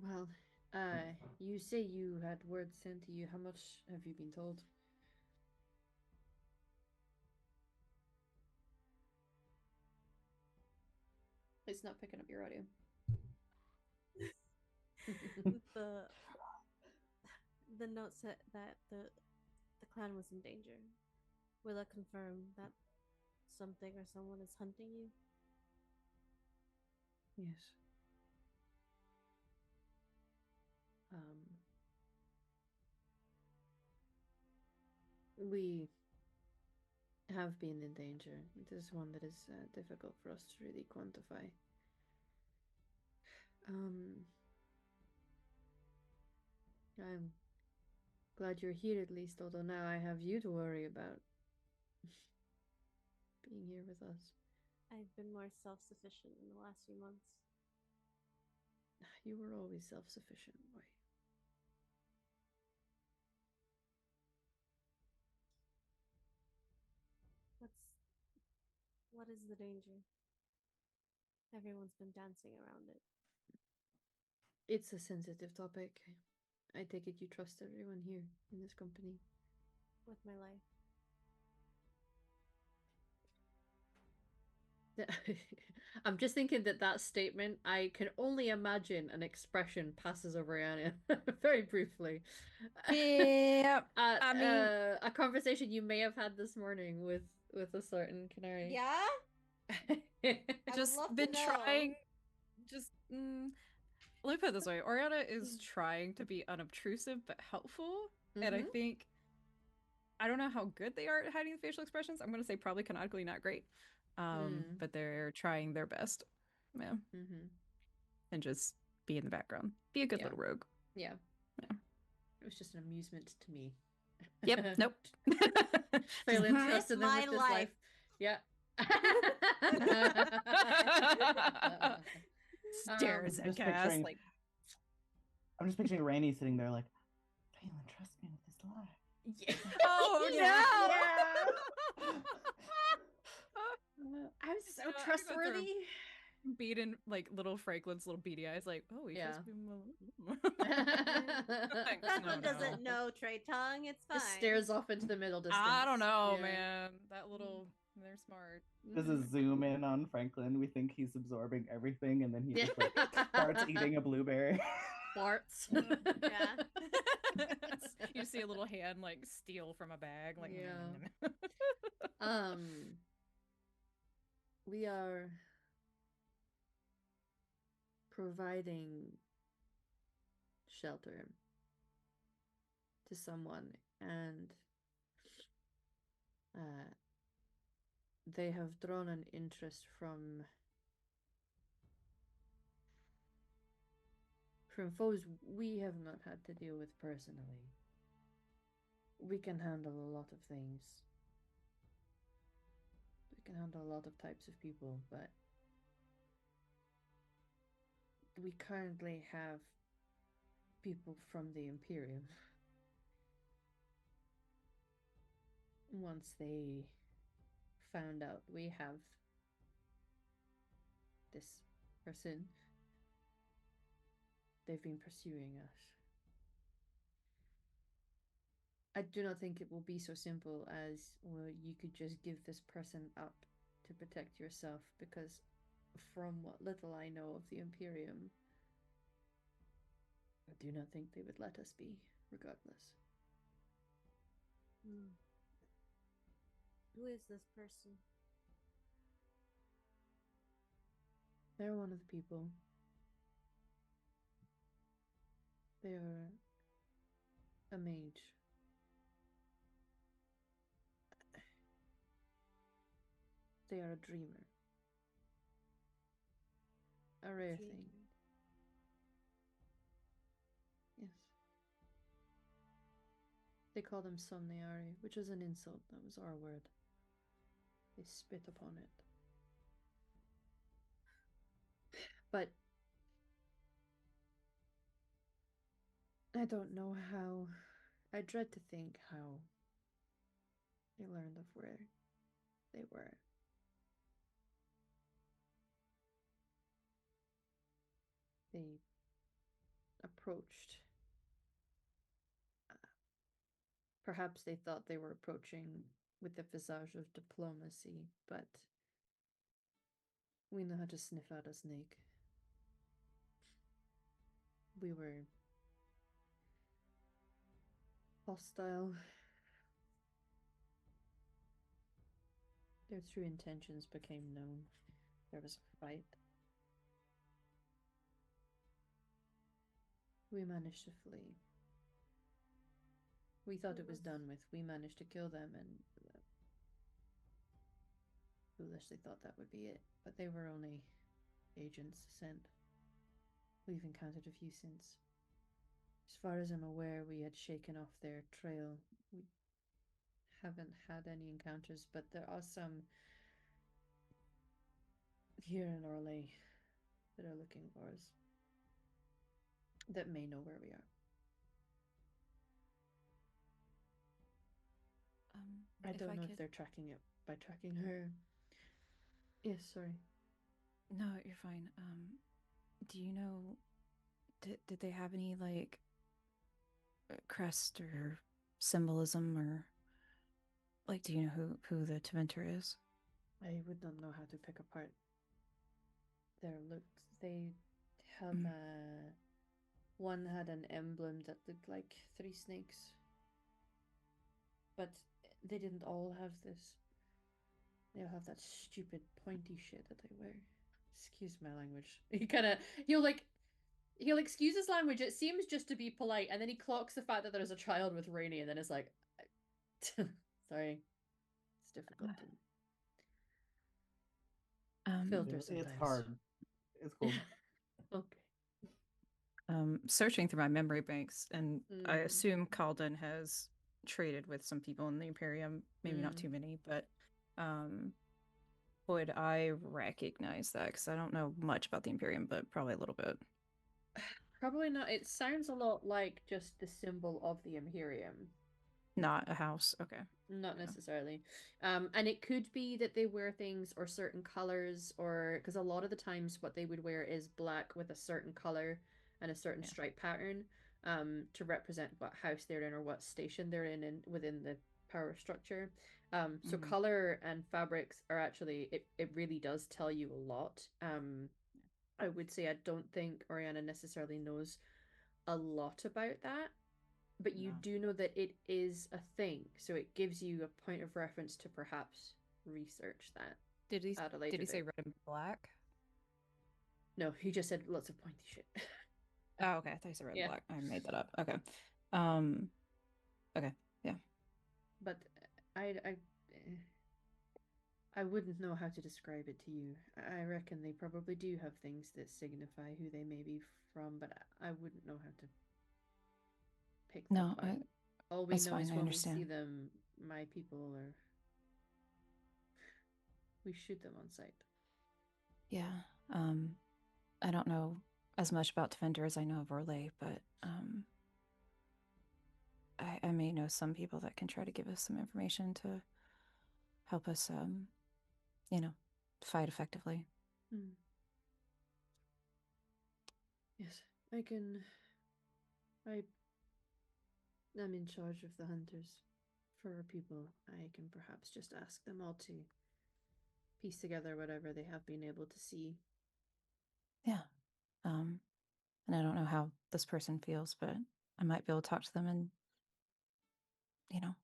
Well, you say you had word sent to you. How much have you been told? It's not picking up your audio. The note said that the clan was in danger. Will it confirm that something or someone is hunting you? Yes. We have been in danger. It is one that is difficult for us to really quantify. I'm glad you're here at least, although now I have you to worry about being here with us. I've been more self-sufficient in the last few months. You were always self-sufficient, boy. What is the danger? Everyone's been dancing around it. It's a sensitive topic. I take it you trust everyone here in this company. With my life. I'm just thinking that statement, I can only imagine an expression passes over Anna very briefly. Yeah, I mean, a conversation you may have had this morning with a certain canary. Yeah? just been trying. Just let me put it this way: Oriana is trying to be unobtrusive but helpful, and I think I don't know how good they are at hiding the facial expressions. I'm going to say probably canonically not great, but they're trying their best. Yeah, and just be in the background, be a good little rogue. Yeah. It was just an amusement to me. Yep. Nope. Feel interested in my this life. Yeah. Stares at Cass like. I'm just picturing Rainey sitting there like, Phelan, trust me with this life. Yeah. Oh Yeah. so I go through trustworthy. Beating like little Franklin's little beady eyes, like, oh, he Yeah. trusts me. Like, Franklin no. doesn't know Trade Tongue. It's fine. Just stares off into the middle distance. I don't know, Yeah. man. That little, they're smart. There's a zoom in on Franklin. We think he's absorbing everything, and then he just like starts eating a blueberry. Farts. Yeah. You see a little hand like steal from a bag, like Yeah. We are providing shelter to someone, and they have drawn an interest from foes we have not had to deal with personally. We can handle a lot of things. We can handle a lot of types of people, but we currently have people from the Imperium. Once they found out we have this person, they've been pursuing us. I do not think it will be so simple as, well, you could just give this person up to protect yourself, because from what little I know of the Imperium, I do not think they would let us be, regardless. Who is this person? They're one of the people. They're a mage. They are a dreamer. A rare thing. Yes. They call them Somniari, which is an insult. That was our word. They spit upon it. But I don't know how. I dread to think how they learned of where they were. They approached. Perhaps they thought they were approaching with the visage of diplomacy, but we know how to sniff out a snake. We were hostile. Their true intentions became known. There was a fight. We managed to flee. We thought it was done with. We managed to kill them, and foolishly thought that would be it. But they were only agents sent. We've encountered a few since. As far as I'm aware, we had shaken off their trail. We haven't had any encounters, but there are some here in Orlais that are looking for us, that may know where we are. I don't know if they're tracking it by tracking her. Yes, sorry. No, you're fine. Do you know, did they have any like crest or symbolism, or like, do you know who the Teventer is? I would not know how to pick apart their looks. They have one had an emblem that looked like 3 snakes, but they didn't all have this. They all have that stupid pointy shit that they wear. Excuse my language. He'll excuse his language. It seems just to be polite, and then he clocks the fact that there's a child with Rainy, and then it's like, sorry, it's difficult to filter sometimes. It's hard. It's cool. Okay. Searching through my memory banks, and I assume Kalden has traded with some people in the Imperium. Maybe not too many, but would I recognize that? Because I don't know much about the Imperium, but probably a little bit. Probably not. It sounds a lot like just the symbol of the Imperium. not a house. Okay. Not necessarily. And it could be that they wear things or certain colors, or because a lot of the times what they would wear is black with a certain color and a certain Yeah. stripe pattern, to represent what house they're in or what station they're in within the power structure. So Mhm. color and fabrics are actually, it really does tell you a lot. I would say I don't think Oriana necessarily knows a lot about that, but you No. do know that it is a thing, so it gives you a point of reference to perhaps research that Did he at a later say date. red and black? No, he just said lots of pointy shit. Oh, okay. I thought you said red and Yeah. black. I made that up. Okay. Um. Okay. Yeah. But I wouldn't know how to describe it to you. I reckon they probably do have things that signify who they may be from, but I wouldn't know how to pick that No, apart. All we that's know fine. is I when we see understand. them, my people, or we shoot them on sight. Yeah. I don't know as much about Defender as I know of Orlais, but I may know some people that can try to give us some information to help us, you know, fight effectively. Yes, I can. I am in charge of the hunters for our people. I can perhaps just ask them all to piece together whatever they have been able to see. Yeah. And I don't know how this person feels, but I might be able to talk to them and, you know,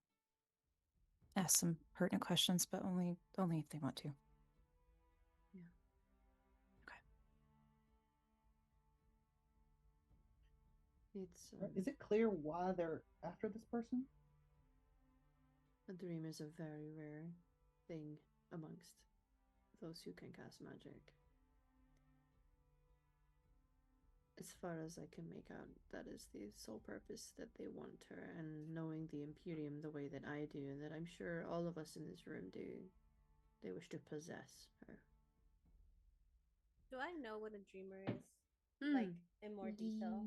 ask some pertinent questions, but only if they want to. Yeah. Okay. It's Is it clear why they're after this person? a dream is a very rare thing amongst those who can cast magic. As far as I can make out, that is the sole purpose that they want her, and knowing the Imperium the way that I do, and that I'm sure all of us in this room do, they wish to possess her. Do I know what a dreamer is? Hmm. Like in more detail?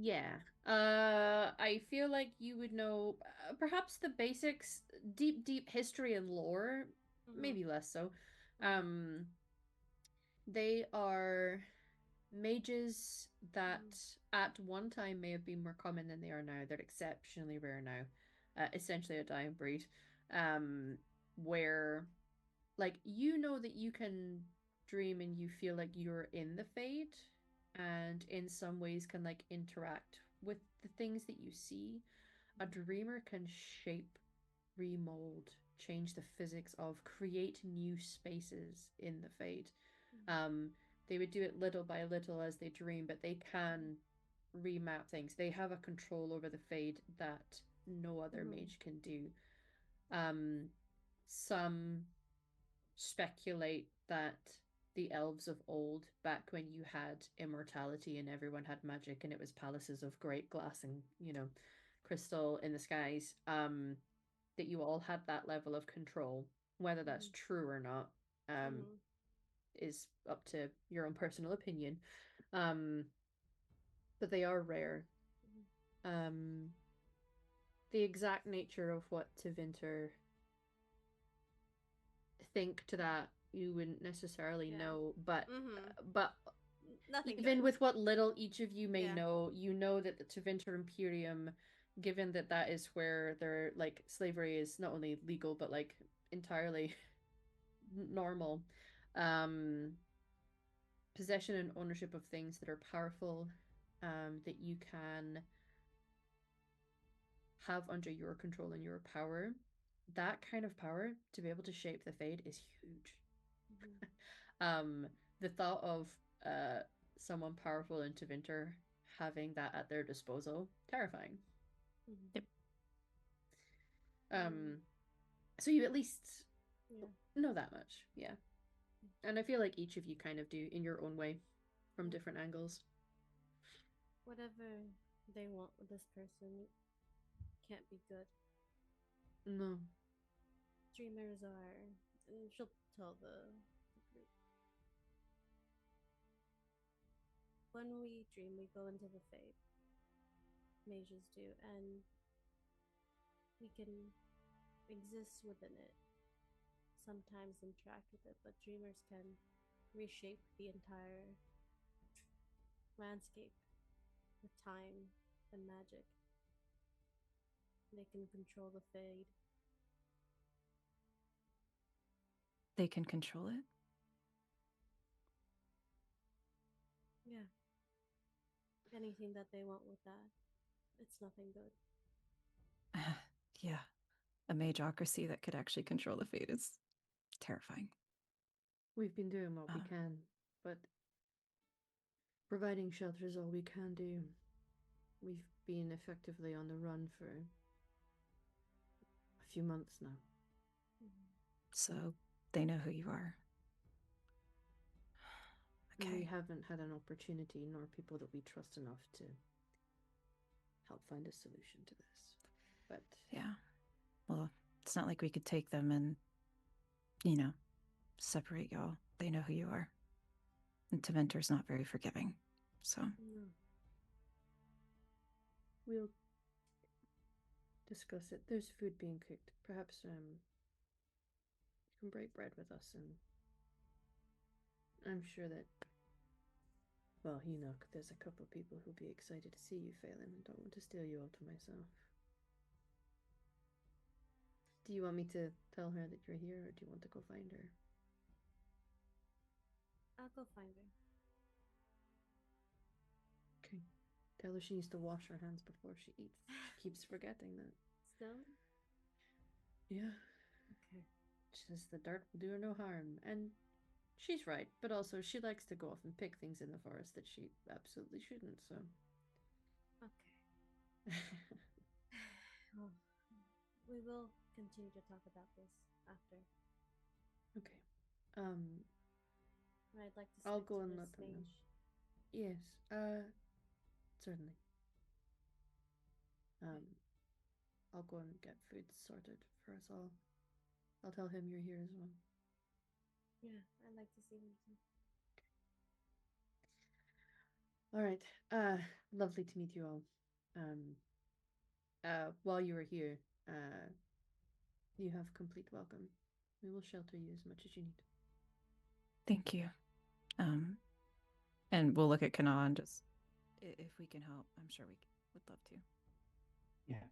Yeah. I feel like you would know perhaps the basics, deep history and lore, maybe less so. Um, they are mages that at one time may have been more common than they are now. They're exceptionally rare now. Essentially a dying breed. Where like you know that you can dream and you feel like you're in the fade and in some ways can like interact with the things that you see. A dreamer can shape, remold, change the physics of, create new spaces in the fade. um they would do it little by little as they dream, but they can remap things. They have a control over the fade that no other mage can do. Some speculate that the elves of old, back when you had immortality and everyone had magic and it was palaces of great glass and, crystal in the skies, that you all had that level of control. Whether that's true or not, is up to your own personal opinion. Um, but they are rare. Um, the exact nature of what Tevinter think to that you wouldn't necessarily know, but Nothing even good. with what little each of you may Yeah. know, you know that the Tevinter Imperium, given that that is where their like slavery is not only legal but like entirely normal, um possession and ownership of things that are powerful, that you can have under your control and your power. That kind of power to be able to shape the fade is huge. um the thought of uh someone powerful in Tevinter having that at their disposal, terrifying. Yep. So you at least Yeah. know that much. Yeah. And I feel like each of you kind of do in your own way from different angles. Whatever they want with this person can't be good. No. Dreamers are. And she'll tell the group. When we dream, we go into the fade. Mages do. And We can exist within it, sometimes interact with it, but dreamers can reshape the entire landscape with time and magic. They can control the fade. They can control it? Yeah. Anything that they want with that, it's nothing good. Yeah. A mageocracy that could actually control the fate is terrifying. We've been doing what we Uh. can, but providing shelter is all we can do. We've been effectively on the run for a few months now. So they know who you are. And we Okay. haven't had an opportunity, nor people that we trust enough to help find a solution to this. But Yeah. Well, it's not like we could take them and, separate y'all. They know who you are. And Tementor's not very forgiving. So. No. we'll discuss it. There's food being cooked. Perhaps you can break bread with us, and I'm sure that, well, there's a couple of people who'll be excited to see you, Phelan, and don't want to steal you all to myself. Do you want me to tell her that you're here, or do you want to go find her? I'll go find her. Okay. Tell her she needs to wash her hands before she eats. She keeps forgetting that. Still? Yeah. Okay. She says the dirt will do her no harm. And she's right, but also she likes to go off and pick things in the forest that she absolutely shouldn't, so. Okay. Well, we will continue to talk about this after. Okay. I'd like to I'll speak go to and this let them know. mage. Yes, certainly. I'll go and get food sorted for us all. I'll tell him you're here as well. Yeah, I'd like to see him too. All right. Lovely to meet you all. While you are here, you have complete welcome. We will shelter you as much as you need. Thank you. And we'll look at Kana and just, if we can help, I'm sure we would love to. Yeah.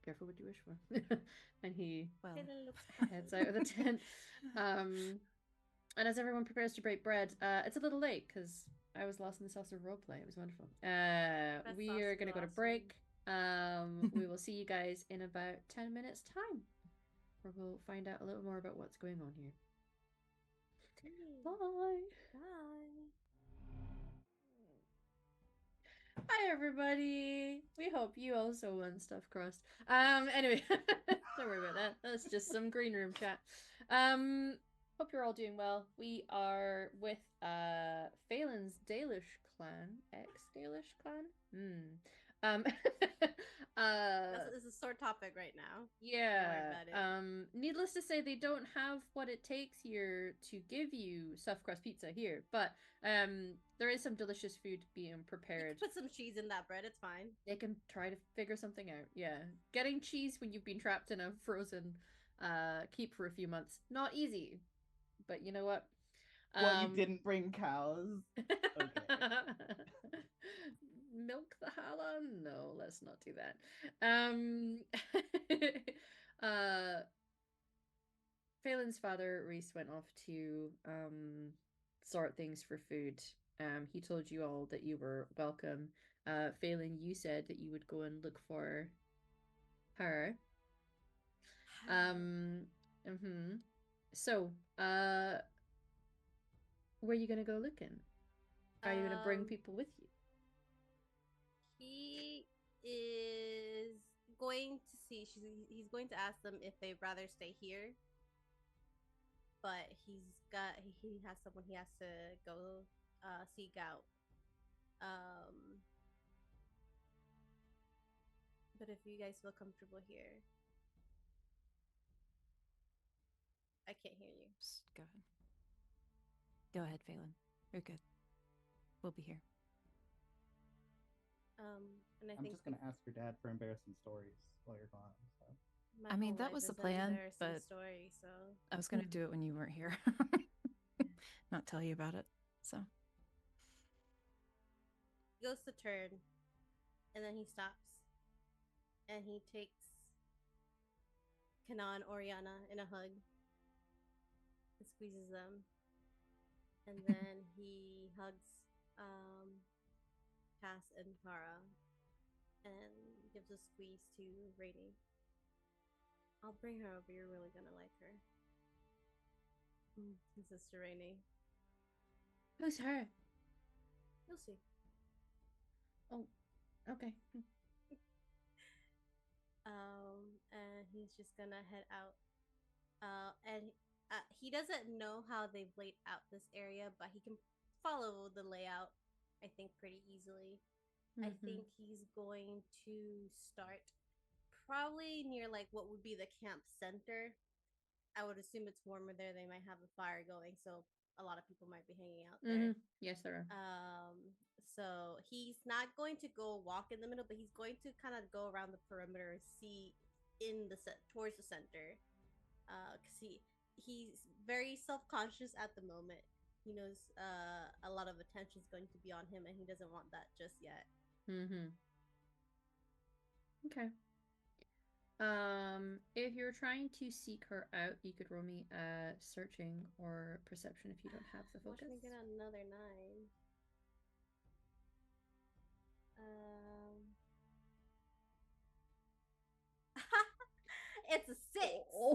Careful what you wish for. And he Looks heads out of the tent. And as everyone prepares to break bread, it's a little late because I was lost in the sauce of roleplay. It was wonderful. We are going to go to break. We will see you guys in about 10 minutes time, where we'll find out a little more about what's going on here. Bye. Bye. Hi everybody. We hope you also won stuff crossed. Anyway, don't worry about that. That's just some green room chat. Hope you're all doing well. We are with Phelan's Dalish clan, ex-Dalish clan. This is a sore topic right now. Yeah. Needless to say, they don't have what it takes here to give you stuffed crust pizza here, but there is some delicious food being prepared. You can put some cheese in that bread, it's fine. They can try to figure something out. Yeah. Getting cheese when you've been trapped in a frozen keep for a few months, not easy. But you know what? Well, you didn't bring cows. Okay. Milk the Hala? No, let's not do that. Phelan's father, Reese, went off to sort things for food. He told you all that you were welcome. Phelan, you said that you would go and look for her. So, where are you gonna go looking? Are you gonna bring people with you? He is going to see. He's going to ask them if they'd rather stay here, but he has someone he has to go seek out. But if you guys feel comfortable here, I can't hear you. Just go ahead. Go ahead, Phelan. You're good. We'll be here. And I'm just gonna ask your dad for embarrassing stories while you're gone. So. my I mean, whole that life was the is an plan, embarrassing but story. So I was gonna do it when you weren't here. Not tell you about it. So he goes to turn, and then he stops, and he takes Kana and Oriana in a hug and squeezes them, and then he hugs Cass and Kara, and gives a squeeze to Rainy. I'll bring her over. You're really gonna like her. Sister Rainy. Who's her? You'll see. Oh, okay. And he's just gonna head out. And he doesn't know how they've laid out this area, but he can follow the layout, I think, pretty easily. I think he's going to start probably near like what would be the camp center. I would assume it's warmer there. They might have a fire going, so a lot of people might be hanging out there. Yes, there are. So he's not going to go walk in the middle, but he's going to kind of go around the perimeter, see in the towards the center. Cause he's very self-conscious at the moment. He knows a lot of attention is going to be on him, and he doesn't want that just yet. Okay. If you're trying to seek her out, you could roll me searching or perception if you don't have the focus. Watch me get another 9. It's a 6. Oh.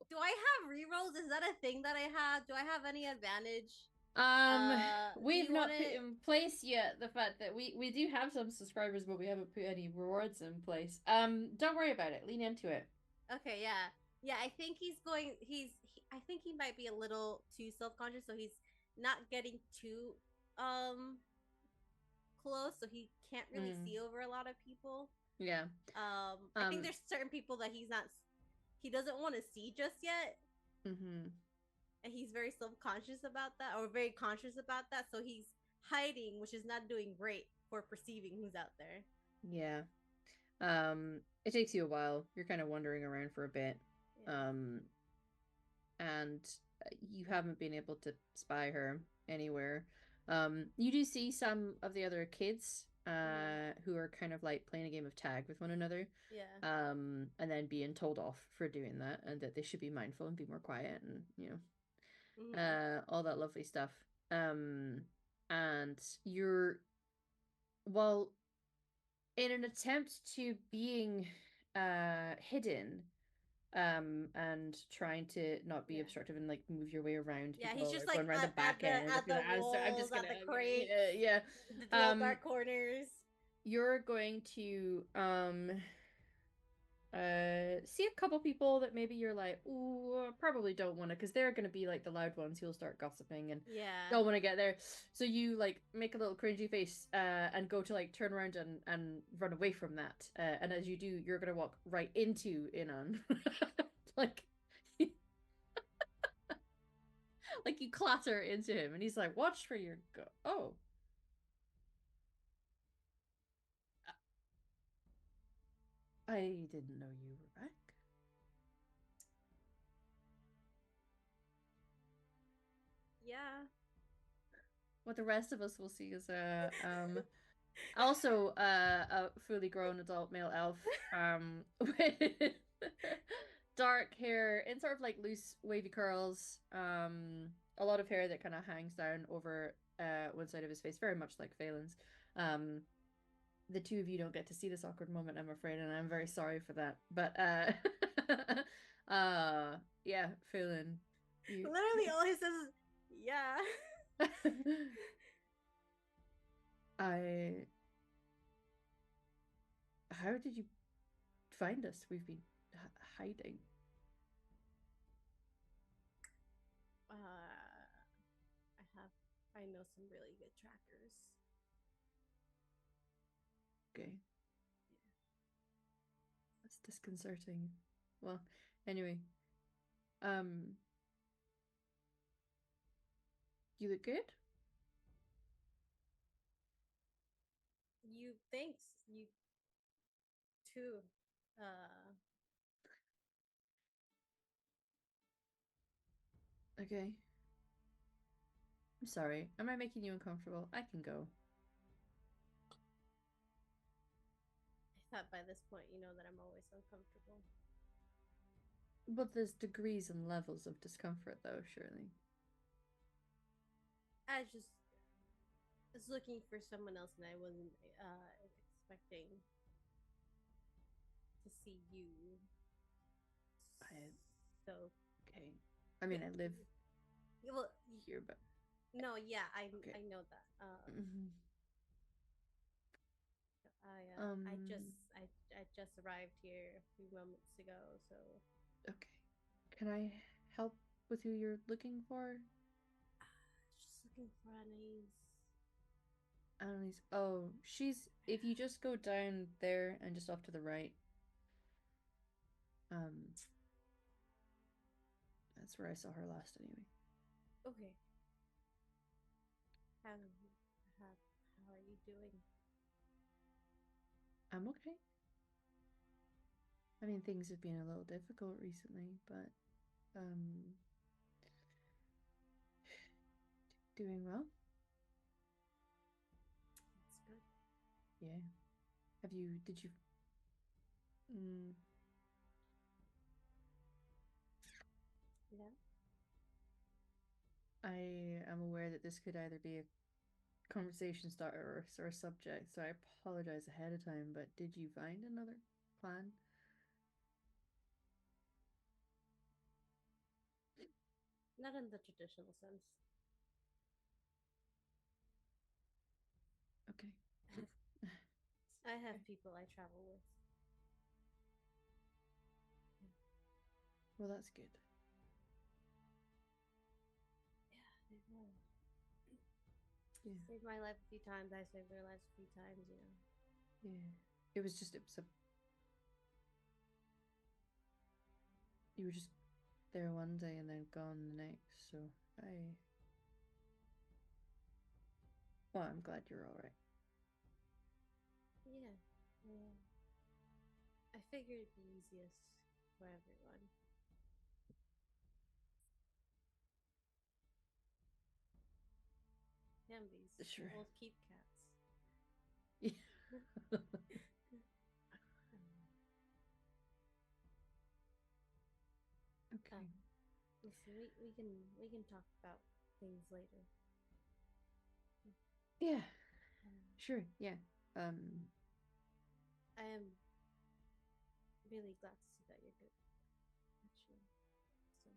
Do I have rerolls? Is that a thing that I have? Do I have any advantage? We've not put in place yet the fact that we do have some subscribers, but we haven't put any rewards in place. Don't worry about it. Lean into it. Okay, yeah. I think I think he might be a little too self-conscious, so he's not getting too close, so he can't really see over a lot of people. Yeah. I think there's certain people that he doesn't want to see just yet. And he's very self-conscious about that, or very conscious about that, so he's hiding, which is not doing great for perceiving who's out there. Yeah. It takes you a while. You're kind of wandering around for a bit. Yeah. And you haven't been able to spy her anywhere. You do see some of the other kids who are kind of like playing a game of tag with one another. Yeah. And then being told off for doing that, and that they should be mindful and be more quiet, and all that lovely stuff. And you're, well, in an attempt to being hidden, and trying to not be obstructive and like move your way around. Yeah, people, he's just going around the back end. at the walls, I'm just gonna, at the crates, yeah, the little dark corners. You're going to see a couple people that maybe you're like, ooh, probably don't want to, because they're going to be like the loud ones who'll start gossiping and don't want to get there. So you like make a little cringy face and go to like turn around and run away from that. And as you do, you're going to walk right into Inan. like like you clatter into him, and he's like, watch for your oh. I didn't know you were back. Yeah. What the rest of us will see is also a fully grown adult male elf with dark hair in sort of like loose wavy curls, a lot of hair that kind of hangs down over one side of his face, very much like Phelan's. The two of you don't get to see this awkward moment, I'm afraid, and I'm very sorry for that. But yeah, Phelan. Literally all he says is yeah. How did you find us? We've been hiding. I know some really good trackers. Okay. That's disconcerting. Well, anyway. You look good? you thanks you too. Uh, Okay. I'm sorry. Am I making you uncomfortable? I can go. I thought by this point you know that I'm always uncomfortable. But there's degrees and levels of discomfort, though, surely. I just was looking for someone else, and I wasn't expecting to see you. So Okay. I mean, I live well, here, but no, yeah, I Okay. I know that. Mhm. I just arrived here a few moments ago, so Okay. Can I help with who you're looking for? just looking for Anais. Annalise. Oh, she's. If you just go down there and just off to the right, that's where I saw her last anyway. Okay. How are you doing? I'm okay. I mean, things have been a little difficult recently, but doing well. That's good. Yeah. Did you Yeah. I am aware that this could either be a conversation starter or a subject, so I apologize ahead of time, but did you find another plan? Not in the traditional sense. Okay. I have people I travel with. Well, that's good. Yeah, they will. Yeah. Saved my life a few times. I saved their lives a few times, you know. Yeah. It was a you were just there one day and then gone the next, so well, I'm glad you're all right. Yeah. I figured it'd be easiest for everyone. Damn, these Sure. old keep cats. Yeah. Okay. Listen, we can talk about things later. Yeah. Sure. Yeah. I am really glad to see that you're good. Actually, so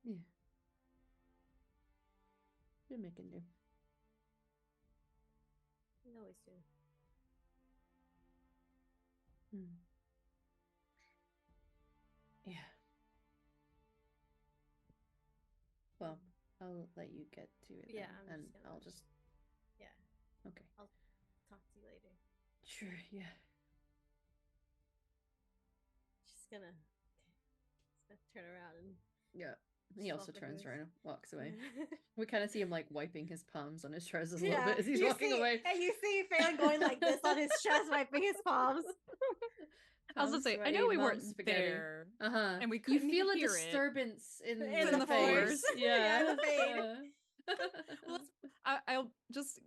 Yeah. You're making do. we always do. Yeah. Well, I'll let you get to it. Yeah, then, I'm and just gonna. I'll just. Yeah. Okay. I'll talk to you later. Sure. Yeah. Just gonna turn around and Yeah. He also swap the turns moves. around and walks away. We kind of see him like wiping his palms on his trousers a Yeah, little bit as he's you walking see- away. And you see Phelan going like this on his chest, wiping his palms. I was gonna say, I know we weren't there, and we You couldn't feel a hear it. disturbance in In the the face. force. Yeah. Yeah, the fade. Well, I'll just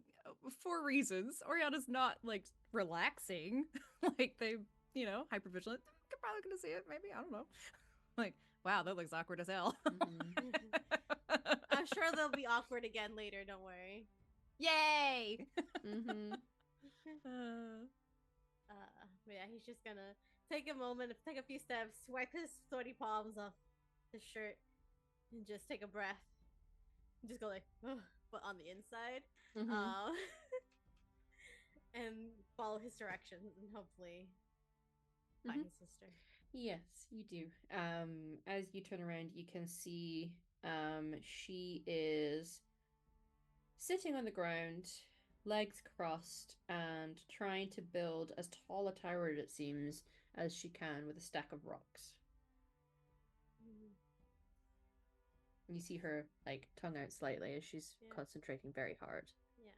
for reasons. Oriana's not like relaxing, like they, hypervigilant. They're probably gonna see it. Maybe I don't know. Like, wow, that looks awkward as hell. I'm sure they'll be awkward again later. Don't worry. Yay! But yeah, he's just gonna take a moment, take a few steps, wipe his sweaty palms off his shirt, and just take a breath. And just go like, "Ugh," but on the inside, and follow his directions, and hopefully find his sister. Yes, you do. As you turn around, you can see she is sitting on the ground, legs crossed, and trying to build as tall a tower, it seems, as she can with a stack of rocks. You see her like tongue out slightly as she's concentrating very hard. Yeah.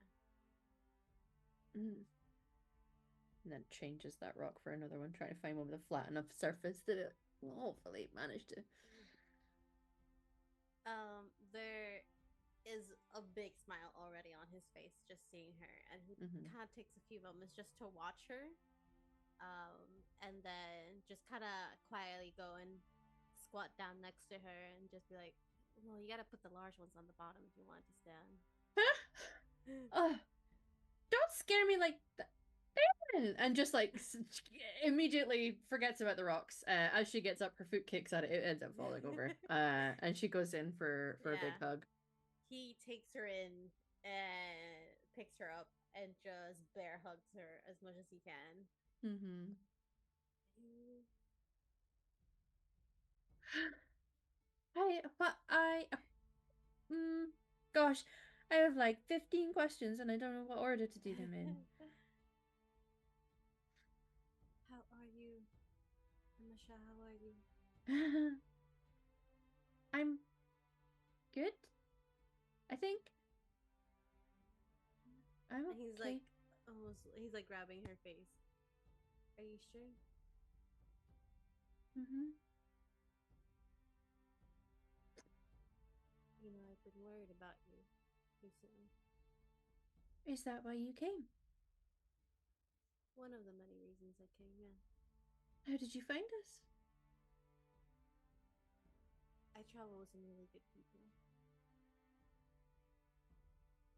And then changes that rock for another one, trying to find one with a flat enough surface that it will hopefully manage to. There is a big smile already on his face just seeing her, and he kind of takes a few moments just to watch her, and then just kind of quietly go and squat down next to her and just be like, "Well, you gotta put the large ones on the bottom if you want to stand." Don't scare me like that. And just like immediately forgets about the rocks. As she gets up, her foot kicks at it. It ends up falling over. And she goes in for a big hug. He takes her in and picks her up and just bear hugs her as much as he can. Gosh, I have like 15 questions and I don't know what order to do them in. How are you? Amasha, how are you? I'm good. I think. I'm okay. He's like grabbing her face. Are you sure? You know, I've been worried about you recently. Is that why you came? One of the many reasons I came, yeah. How did you find us? I travel with some really good people.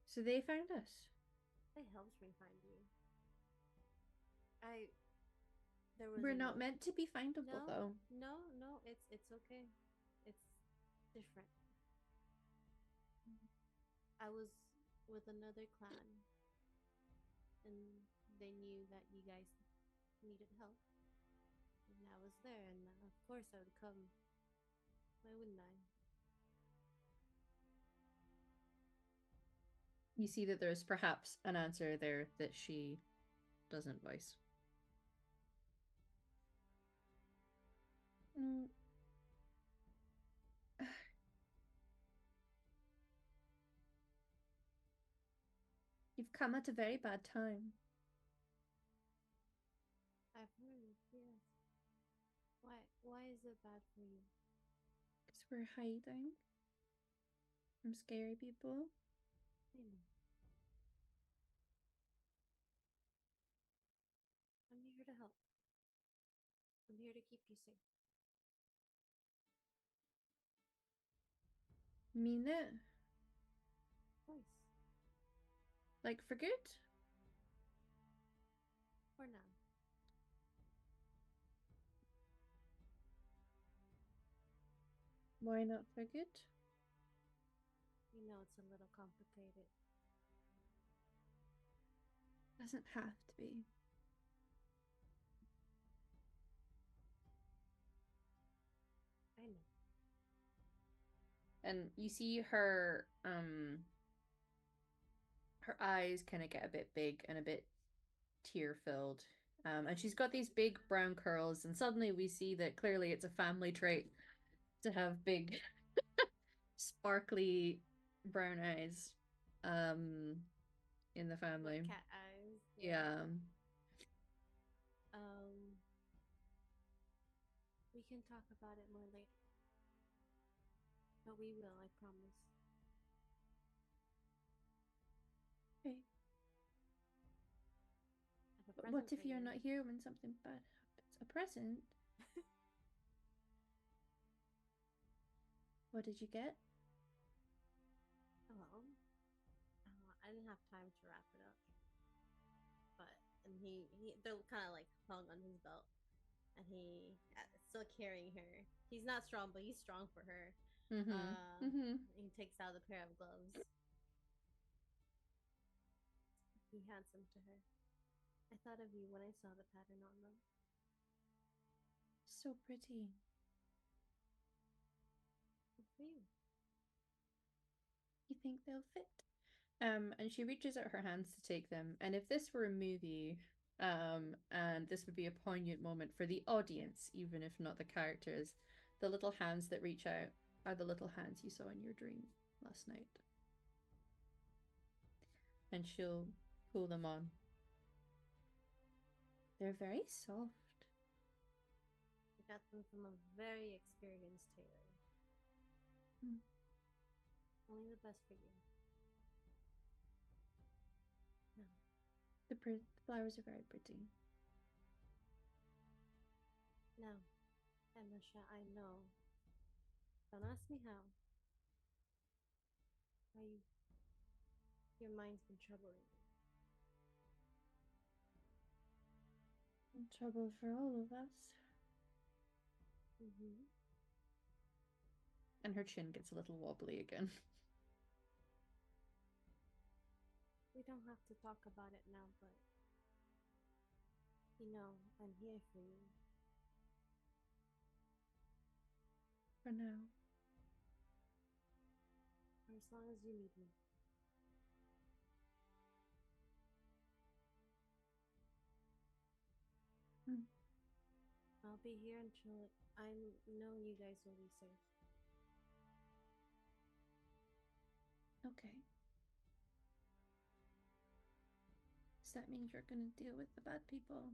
So they found us? They helped me find you. We're not meant to be findable, though. No, it's okay. It's different. I was with another clan, and they knew that you guys needed help. And I was there, and of course I would come. Why wouldn't I? You see that there's perhaps an answer there that she doesn't voice. You've come at a very bad time. I've heard, yes. Why is it bad for you? Because we're hiding from scary people. I know. I'm here to help. I'm here to keep you safe. Mean it? Of course. Like for good? For now. Why not for good? You know it's a little complicated. Doesn't have to be. I know. And you see her eyes kind of get a bit big and a bit tear-filled. And she's got these big brown curls, and suddenly we see that clearly it's a family trait to have big sparkly brown eyes in the family. Like cat eyes. Yeah. We can talk about it more later. But we will, I promise. Okay. But what if you're not here when something bad happens? A present? What did you get? Well, I didn't have time to wrap it up. And they're kind of like hung on his belt. And still carrying her. He's not strong, but he's strong for her. He takes out a pair of gloves. He hands them to her. I thought of you when I saw the pattern on them. So pretty. Good for you. You think they'll fit? And she reaches out her hands to take them. And if this were a movie, and this would be a poignant moment for the audience, even if not the characters, the little hands that reach out are the little hands you saw in your dream last night. And she'll pull them on. They're very soft. I got them from a very experienced tailor. Hmm. Only the best for you. No. The flowers are very pretty. No. Emisha, I know. Don't ask me how. Your mind's been troubling me. Trouble for all of us. Mm-hmm. And her chin gets a little wobbly again. We don't have to talk about it now, but you know, I'm here for you. For now. For as long as you need me. I'll be here until I know you guys will be safe. Okay. Does that mean you're gonna deal with the bad people?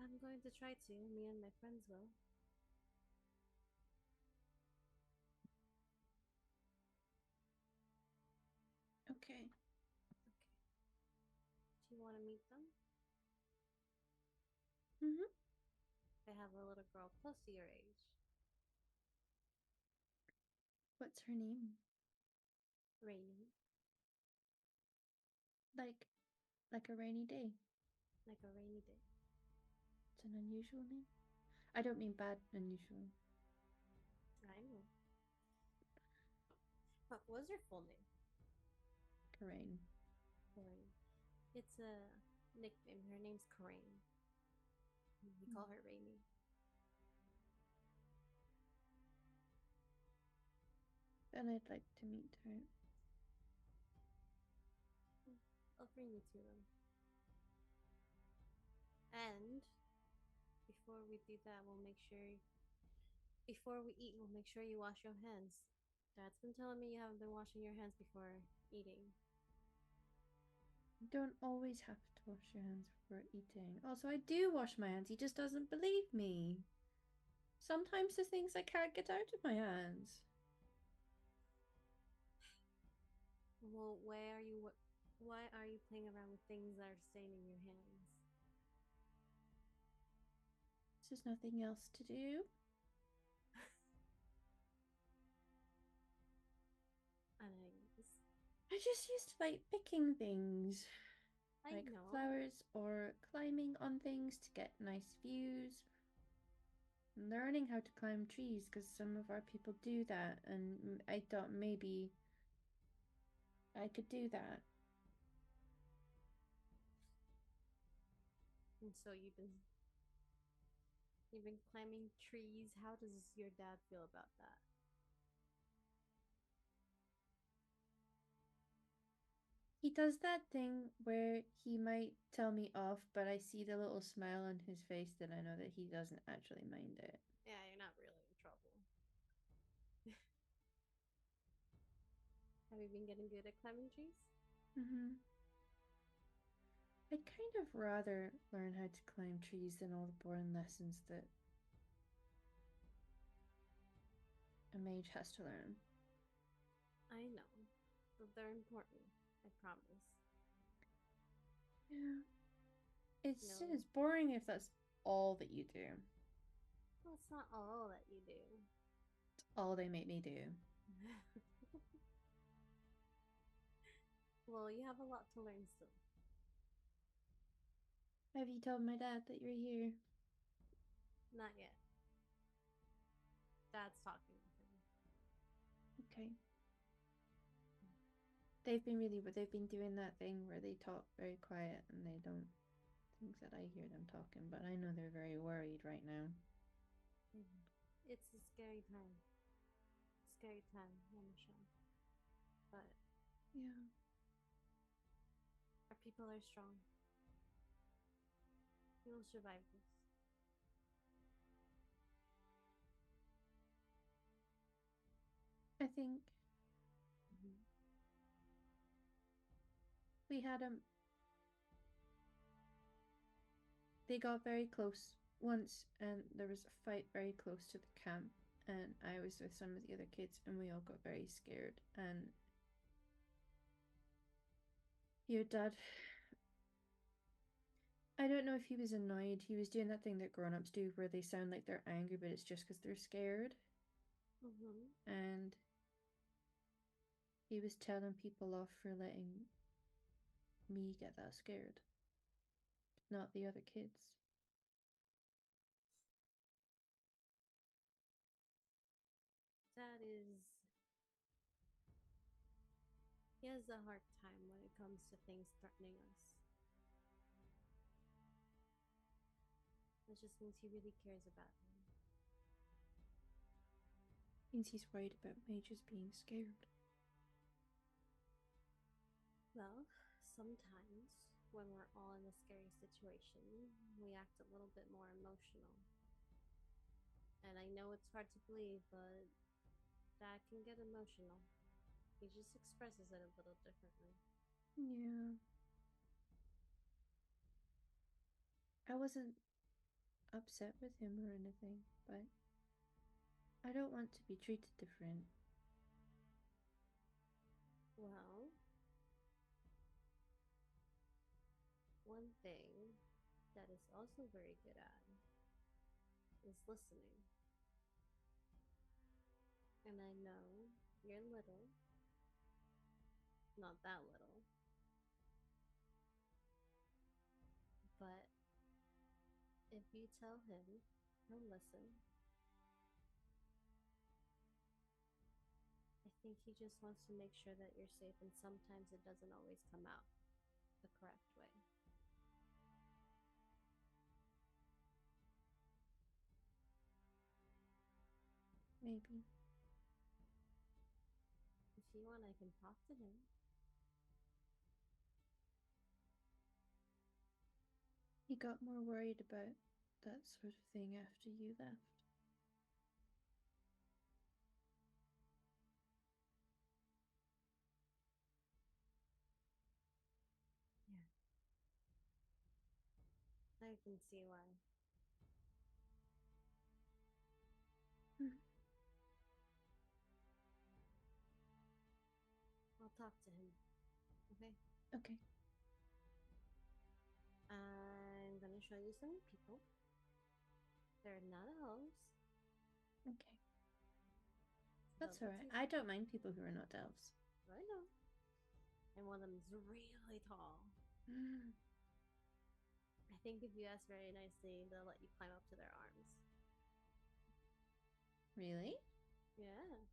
I'm going to try to. Me and my friends will. Okay. Do you want to meet them? Mm-hmm. I have a little girl close to your age. What's her name? Rainy. Like a rainy day. Like a rainy day. It's an unusual name. I don't mean bad unusual. I know. What was your full name? Coraine. Coraine. It's a nickname. Her name's Coraine. We call her Rainy. Then I'd like to meet her. I'll bring you to them. And before we do that, before we eat, we'll make sure you wash your hands. Dad's been telling me you haven't been washing your hands before eating. You don't always have to wash your hands before eating. Also, I do wash my hands. He just doesn't believe me. Sometimes the things I can't get out of my hands. Well, why are you playing around with things that are staining your hands? There's nothing else to do. I just used to like picking things. I like know. flowers or climbing on things to get nice views. Learning how to climb trees because some of our people do that, and I thought maybe I could do that. And so you've been climbing trees. How does your dad feel about that? He does that thing where he might tell me off, but I see the little smile on his face that I know that he doesn't actually mind it. Yeah, you're not really in trouble. Have you been getting good at climbing trees? I'd kind of rather learn how to climb trees than all the boring lessons that a mage has to learn. I know, but they're important. I promise. Yeah. It's boring if that's all that you do. Well, it's not all that you do. It's all they make me do. Well, you have a lot to learn still. Have you told my dad that you're here? Not yet. Dad's talking with him. Okay. They've been doing that thing where they talk very quiet and they don't think that I hear them talking, but I know they're very worried right now. It's a scary time. Scary time, Michelle. But yeah, our people are strong. We will survive this. I think we had they got very close once, and there was a fight very close to the camp, and I was with some of the other kids, and we all got very scared. And your dad, I don't know if he was annoyed. He was doing that thing that grown-ups do where they sound like they're angry, but it's just because they're scared. And he was telling people off for letting me get that scared, not the other kids. That is. He has a hard time when it comes to things threatening us. That just means he really cares about him. Means he's worried about mages being scared. Well, sometimes when we're all in a scary situation, we act a little bit more emotional. And I know it's hard to believe, but Dad can get emotional. He just expresses it a little differently. Yeah. I wasn't upset with him or anything, but I don't want to be treated different. Well, one thing that is also very good at is listening. And I know you're little, not that little, but if you tell him, he'll listen. I think he just wants to make sure that you're safe, and sometimes it doesn't always come out the correct way. Maybe. If you want, I can talk to him. He got more worried about that sort of thing after you left. Yeah. I can see why. I'll talk to him. Okay? Okay. I'm gonna show you some people. They're not elves. Okay. So That's alright. I don't mind people who are not elves. I know. And one of them is really tall. I think if you ask very nicely, they'll let you climb up to their arms. Really? Yeah.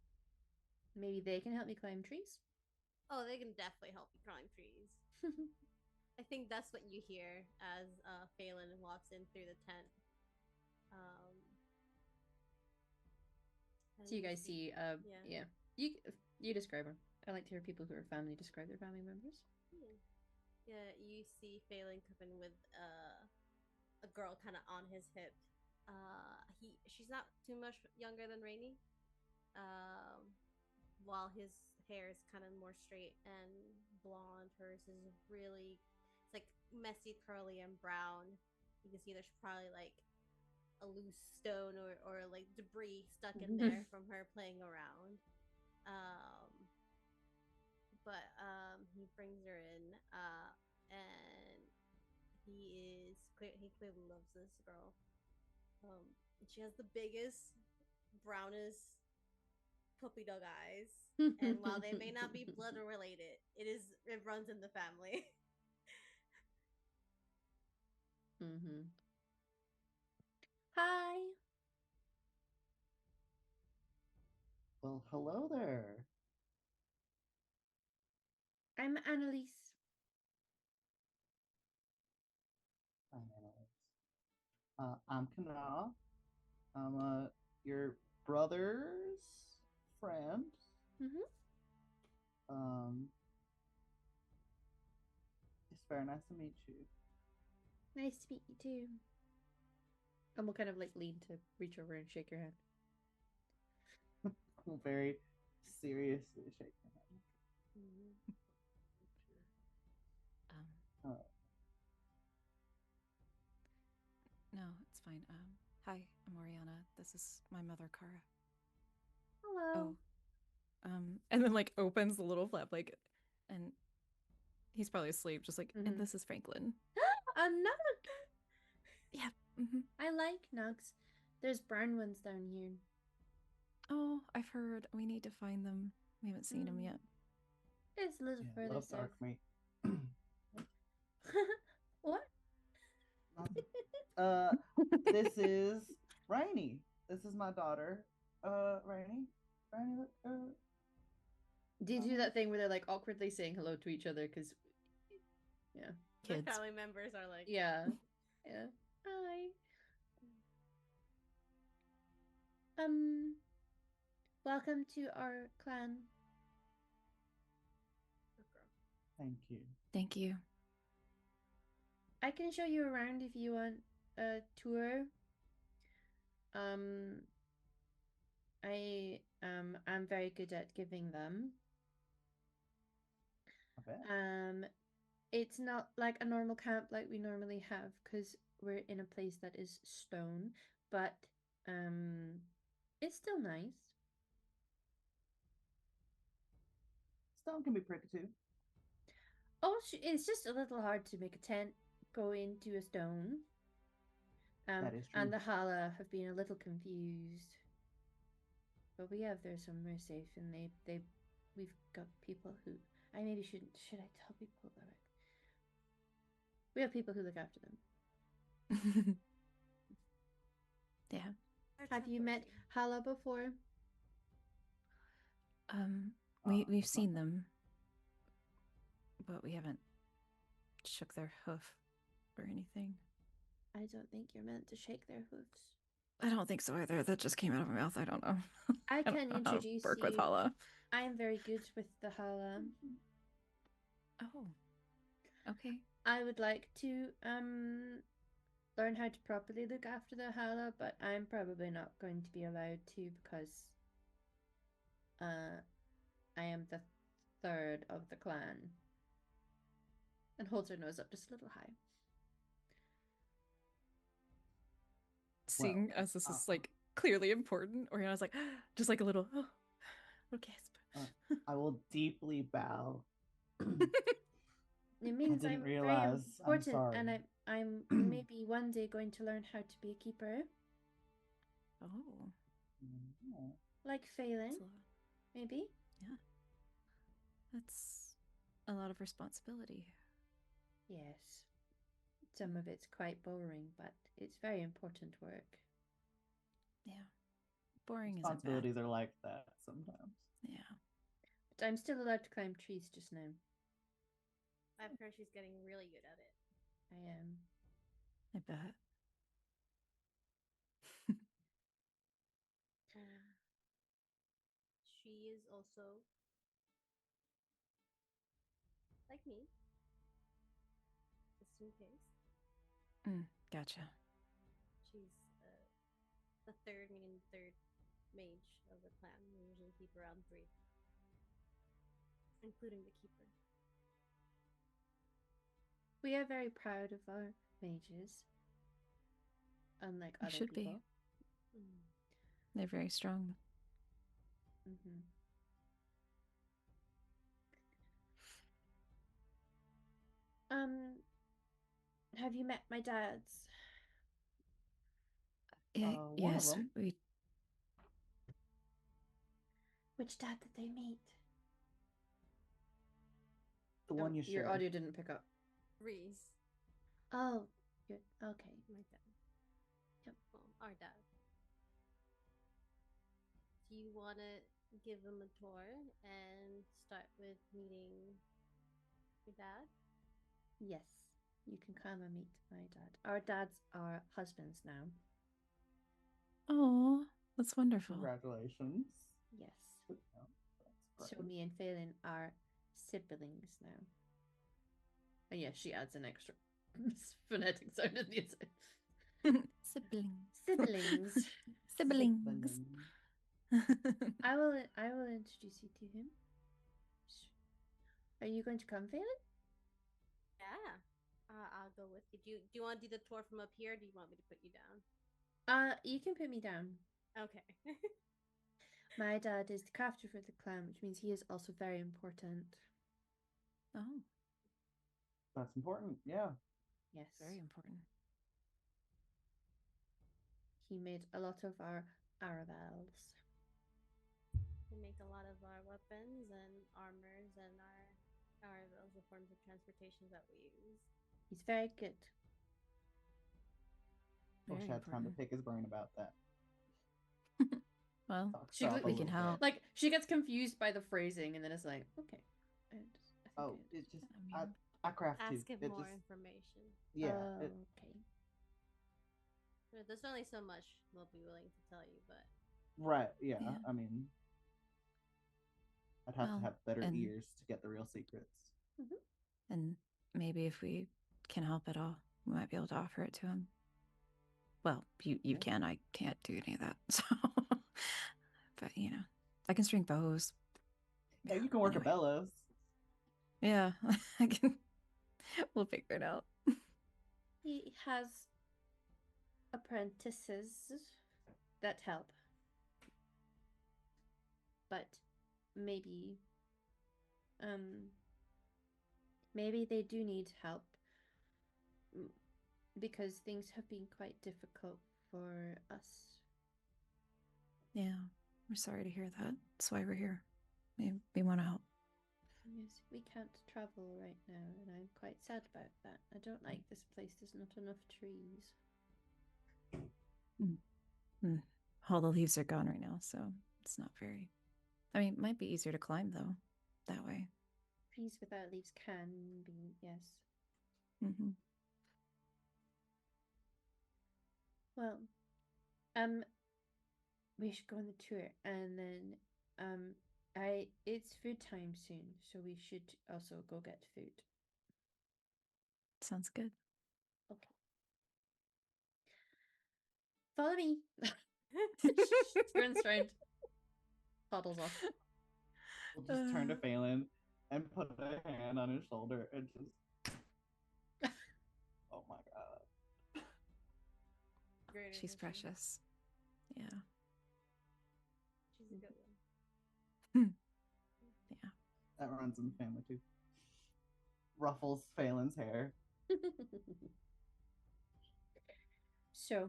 Maybe they can help me climb trees? Oh, they can definitely help you climb trees. I think that's what you hear as Phelan walks in through the tent. So you guys see, yeah. You describe her. I like to hear people who are family describe their family members. Yeah, you see Phelan come in with a girl kind of on his hip. She's not too much younger than Rainy. While his hair is kind of more straight and blonde, hers is really, it's like messy, curly, and brown. You can see there's probably like a loose stone or like debris stuck in there from her playing around. But he brings her in, and he clearly loves this girl. She has the biggest, brownest puppy dog eyes, and while they may not be blood related, it runs in the family. Hi. Well, hello there. I'm Annalise. Hi, Annalise. I'm Kana. I'm your brother's friend. It's very nice to meet you. Nice to meet you too. And we'll kind of like lean to reach over and shake your hand. We'll very seriously shake your hand. No, it's fine. Hi, I'm Oriana. This is my mother, Kara. Hello. And then like opens the little flap, like, and he's probably asleep, just like, and Mhm. this is Franklin. A nug. Yeah. Mm-hmm. I like nugs. There's brown ones down here. Oh, I've heard. We need to find them. We haven't seen them yet. It's a little Yeah, further love south. dark meat. What? This is Rainy. This is my daughter. Rainy. Did you do that thing where they're like awkwardly saying hello to each other? Because, yeah. The Kids. family members are like, Yeah. Yeah. Hi. Welcome to our clan. "Good girl." Thank you. Thank you. I can show you around if you want a tour. I'm very good at giving them. I bet. It's not like a normal camp like we normally have because we're in a place that is stone, but it's still nice. Stone can be pretty too. Oh, it's just a little hard to make a tent go into a stone. That is true. And the Hala have been a little confused. But we have there somewhere safe, and we've got people who I maybe shouldn't. Should I tell people about it? We have people who look after them. Yeah. Have you met Hala before? We've seen them, but we haven't shook their hoof or anything. I don't think you're meant to shake their hoofs. I don't think so either. That just came out of my mouth. I don't know. I don't can know how to introduce work with you. Hala. I'm very good with the Hala. Oh. Okay. I would like to learn how to properly look after the Hala, but I'm probably not going to be allowed to because I am the third of the clan. And holds her nose up just a little high. Seeing as this is like clearly important, Oriana's like just like a little gasp. I will deeply bow. It means I I'm didn't very realize. important, I'm sorry. and I'm maybe one day going to learn how to be a keeper, Oh. like Phelan, maybe. Yeah. That's a lot of responsibility. Yes. Some of it's quite boring, but it's very important work. Yeah. Boring Responsibilities are like that sometimes. Yeah. But I'm still allowed to climb trees just now. I've heard she's getting really good at it. I am. I bet. She is also like me, just in case. Gotcha. She's the third, meaning third mage of the clan. We usually keep around 3, including the keeper. We are very proud of our mages, unlike You other should people. be. They're very strong. Mm-hmm. Have you met my dads? Yes, we. Which dad did they meet? The one you Your shared. audio didn't pick up. Reese. Oh, good. Okay. My dad. Yep. Well, our dad. Do you want to give them a tour and start with meeting your dad? Yes, you can come and meet my dad. Our dads are husbands now. Oh, that's wonderful. Congratulations. Yes. That's So me and Phelan are siblings now. And yes, she adds an extra phonetic sound at the end. Siblings. Siblings. I will introduce you to him. Are you going to come, Phelan? Yeah. I'll go with you. Do you want to do the tour from up here? Or do you want me to put you down? You can put me down. Okay. My dad is the crafter for the clan, which means he is also very important. Oh, That's important. Yeah. Yes. very important. He made a lot of our Arabels. We make a lot of our weapons and armors and our the forms of transportation that we use. He's very good. Wish Very I had time to important. pick his brain about that. Well, Talk She shop a we little can bit. help. Like, she gets confused by the phrasing and then it's like, okay. I think Oh, I it's just I mean, I craft too. Ask him It more just information. yeah. Oh, It, okay. There's only so much we'll be willing to tell you, but right. Yeah. Yeah. I mean, I'd have Well, to have better and- ears to get the real secrets. and maybe if we can help at all, we might be able to offer it to him. Well, you Yeah. can. I can't do any of that. So, but I can string bows. Yeah, you can work a Anyway. bellows. Yeah, I can. We'll figure it out. He has apprentices that help. But maybe maybe they do need help because things have been quite difficult for us. Yeah, we're sorry to hear that. That's why we're here. We want to help. Yes, we can't travel right now, and I'm quite sad about that. I don't like this place. There's not enough trees. All the leaves are gone right now, so it's not very. I mean, it might be easier to climb though, that way. Trees without leaves can be, yes. Mm-hmm. Well, we should go on the tour, and then it's food time soon, so we should also go get food. Sounds good. Okay. Follow me. Turns around, toddles off. We'll just turn to Phelan and put a hand on his shoulder and just. Oh my god. great. She's addition. precious. Yeah. She's a good one. Yeah. That runs in the family too. Ruffles Phelan's hair. So,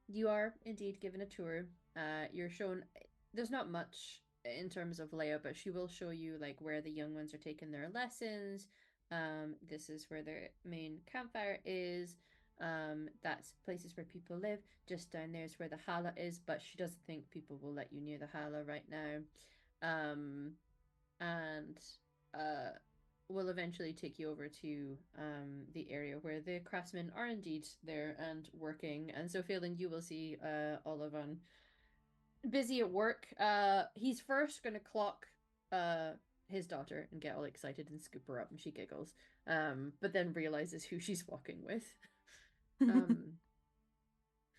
you are indeed given a tour. You're shown. There's not much in terms of layout, but she will show you like where the young ones are taking their lessons. This is where their main campfire is. That's places where people live. Just down there is where the Hala is, but she doesn't think people will let you near the Hala right now. And will eventually take you over to the area where the craftsmen are indeed there and working. And so, Phelan, you will see Olivan busy at work. He's first going to clock his daughter and get all excited and scoop her up, and she giggles. But then realizes who she's walking with.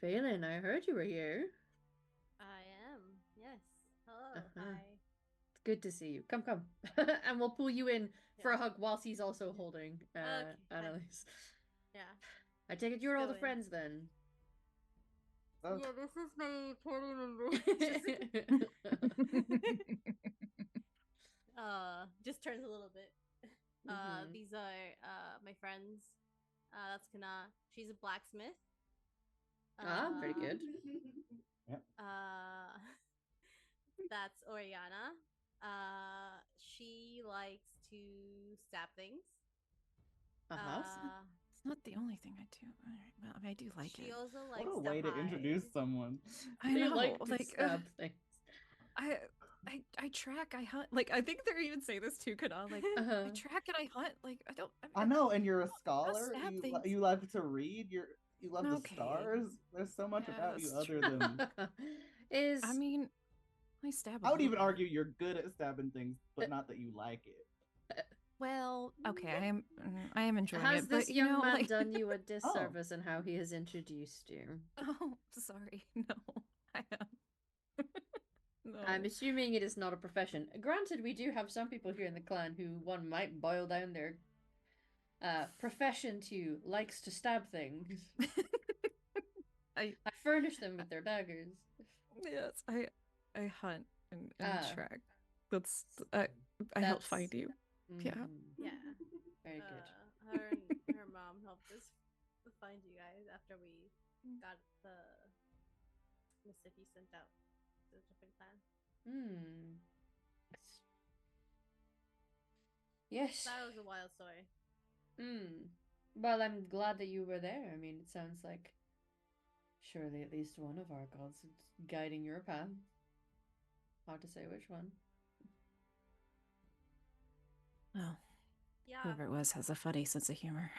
Phelan, I heard you were here. I am. Yes. Hello. Uh-huh. Hi. It's good to see you. Come, come. And we'll pull you in for a Yeah. hug whilst he's also holding Okay, Annalise. Yeah. I take it you're all the Go in. friends then. Oh, Yeah, this is my party member. Just turns a little bit. Mhm. These are my friends. That's Kana. She's a blacksmith. Very good. Yep. That's Oriana. She likes to stab things. Uh-huh. It's not the only thing I do. All right, well, I mean, I do like She it. also What likes a way to introduce someone. I They know, like to like stab things. I track, I hunt. Like I think they even say this too, Kana. Like Uh-huh. I track and I hunt. Like I don't. I know, and you're a scholar. stab things. You love to read. You love the Okay. stars. There's so much Yeah, about you that's other than. Is I mean, I stab. I would little even bit. argue you're good at stabbing things, but not that you like it. Well, okay, I am enjoying has it, this but young man like... done you a disservice in how he has introduced you? Oh, sorry. No, I am. No. I'm assuming it is not a profession. Granted, we do have some people here in the clan who one might boil down their profession to likes to stab things. I I furnish them with their daggers. yes, I hunt and track. That's I help find That's- you. Yeah. Yeah. Very good. Her and her mom helped us find you guys after we got the Mississippi sent out to the different clan. Yes. That was a wild story. Well, I'm glad that you were there. I mean, it sounds like surely at least one of our gods is guiding your path. Hard to say which one. Well, Yeah. whoever it was has a funny sense of humor.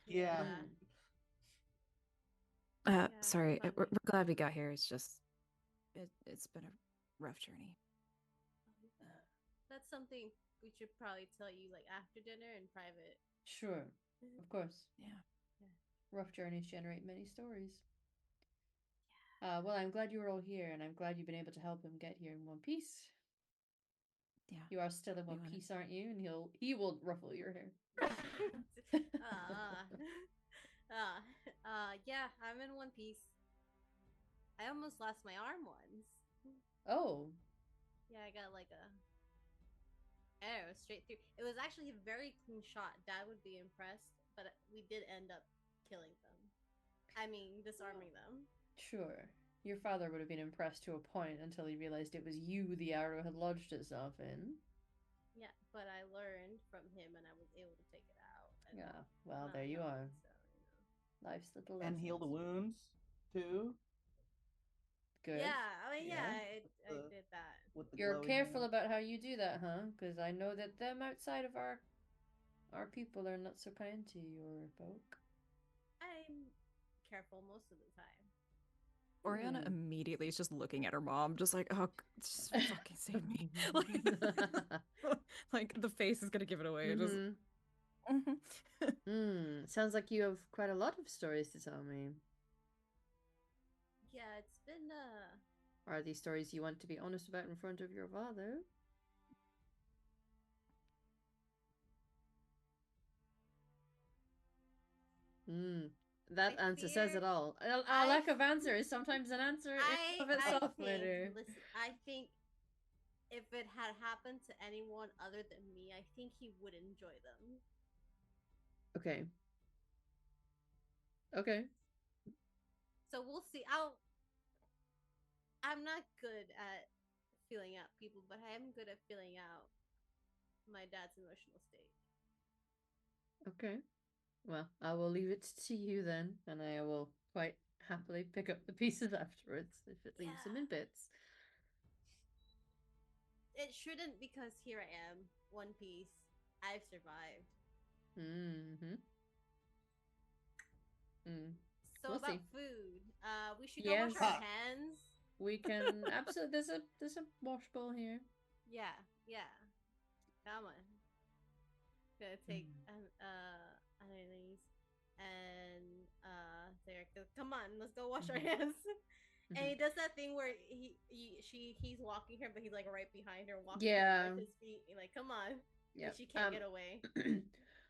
Yeah. Sorry, fun. we're glad we got here. It's just it's been a rough journey. That's something we should probably tell you like after dinner in private. Sure, of course. Yeah. Rough journeys generate many stories. Well, I'm glad you were all here, and I'm glad you've been able to help him get here in one piece. Yeah. You are still in one piece, aren't you? And he will ruffle your hair. Yeah, I'm in one piece. I almost lost my arm once. Oh. Yeah, I got like a arrow straight through. It was actually a very clean shot. Dad would be impressed, but we did end up killing them. I mean, disarming them. Sure. Your father would have been impressed to a point until he realized it was you the arrow had lodged itself in. Yeah, but I learned from him and I was able to take it out. Yeah, well, there you are. So, Life's little lessons. And heal the wounds, too. Good. Yeah, I mean, Yeah. I did that. You're careful about how you do that, huh? Because I know that them outside of our people are not so kind to your folk. I'm careful most of the time. Oriana immediately is just looking at her mom, just like, oh, just fucking save me. Like the face is gonna give it away. Just Sounds like you have quite a lot of stories to tell me. Yeah, it's been Are these stories you want to be honest about in front of your father? That answer says it all. A lack of answer is sometimes an answer in of itself, later. Listen, I think if it had happened to anyone other than me, I think he would enjoy them. Okay. Okay. So we'll see. I'm not good at feeling out people, but I am good at feeling out my dad's emotional state. Okay. Well, I will leave it to you then, and I will quite happily pick up the pieces afterwards if it leaves them in bits. It shouldn't, because here I am, one piece. I've survived. So We'll about see. food, we should go wash our hands. We can absolutely. There's a wash bowl here. Yeah. Come on. Gonna take Annalise and Derek. Come on, let's go wash our hands. And he does that thing where he's walking her, but he's like right behind her, walking her with his feet. He's like, come on. Yeah. She can't get away.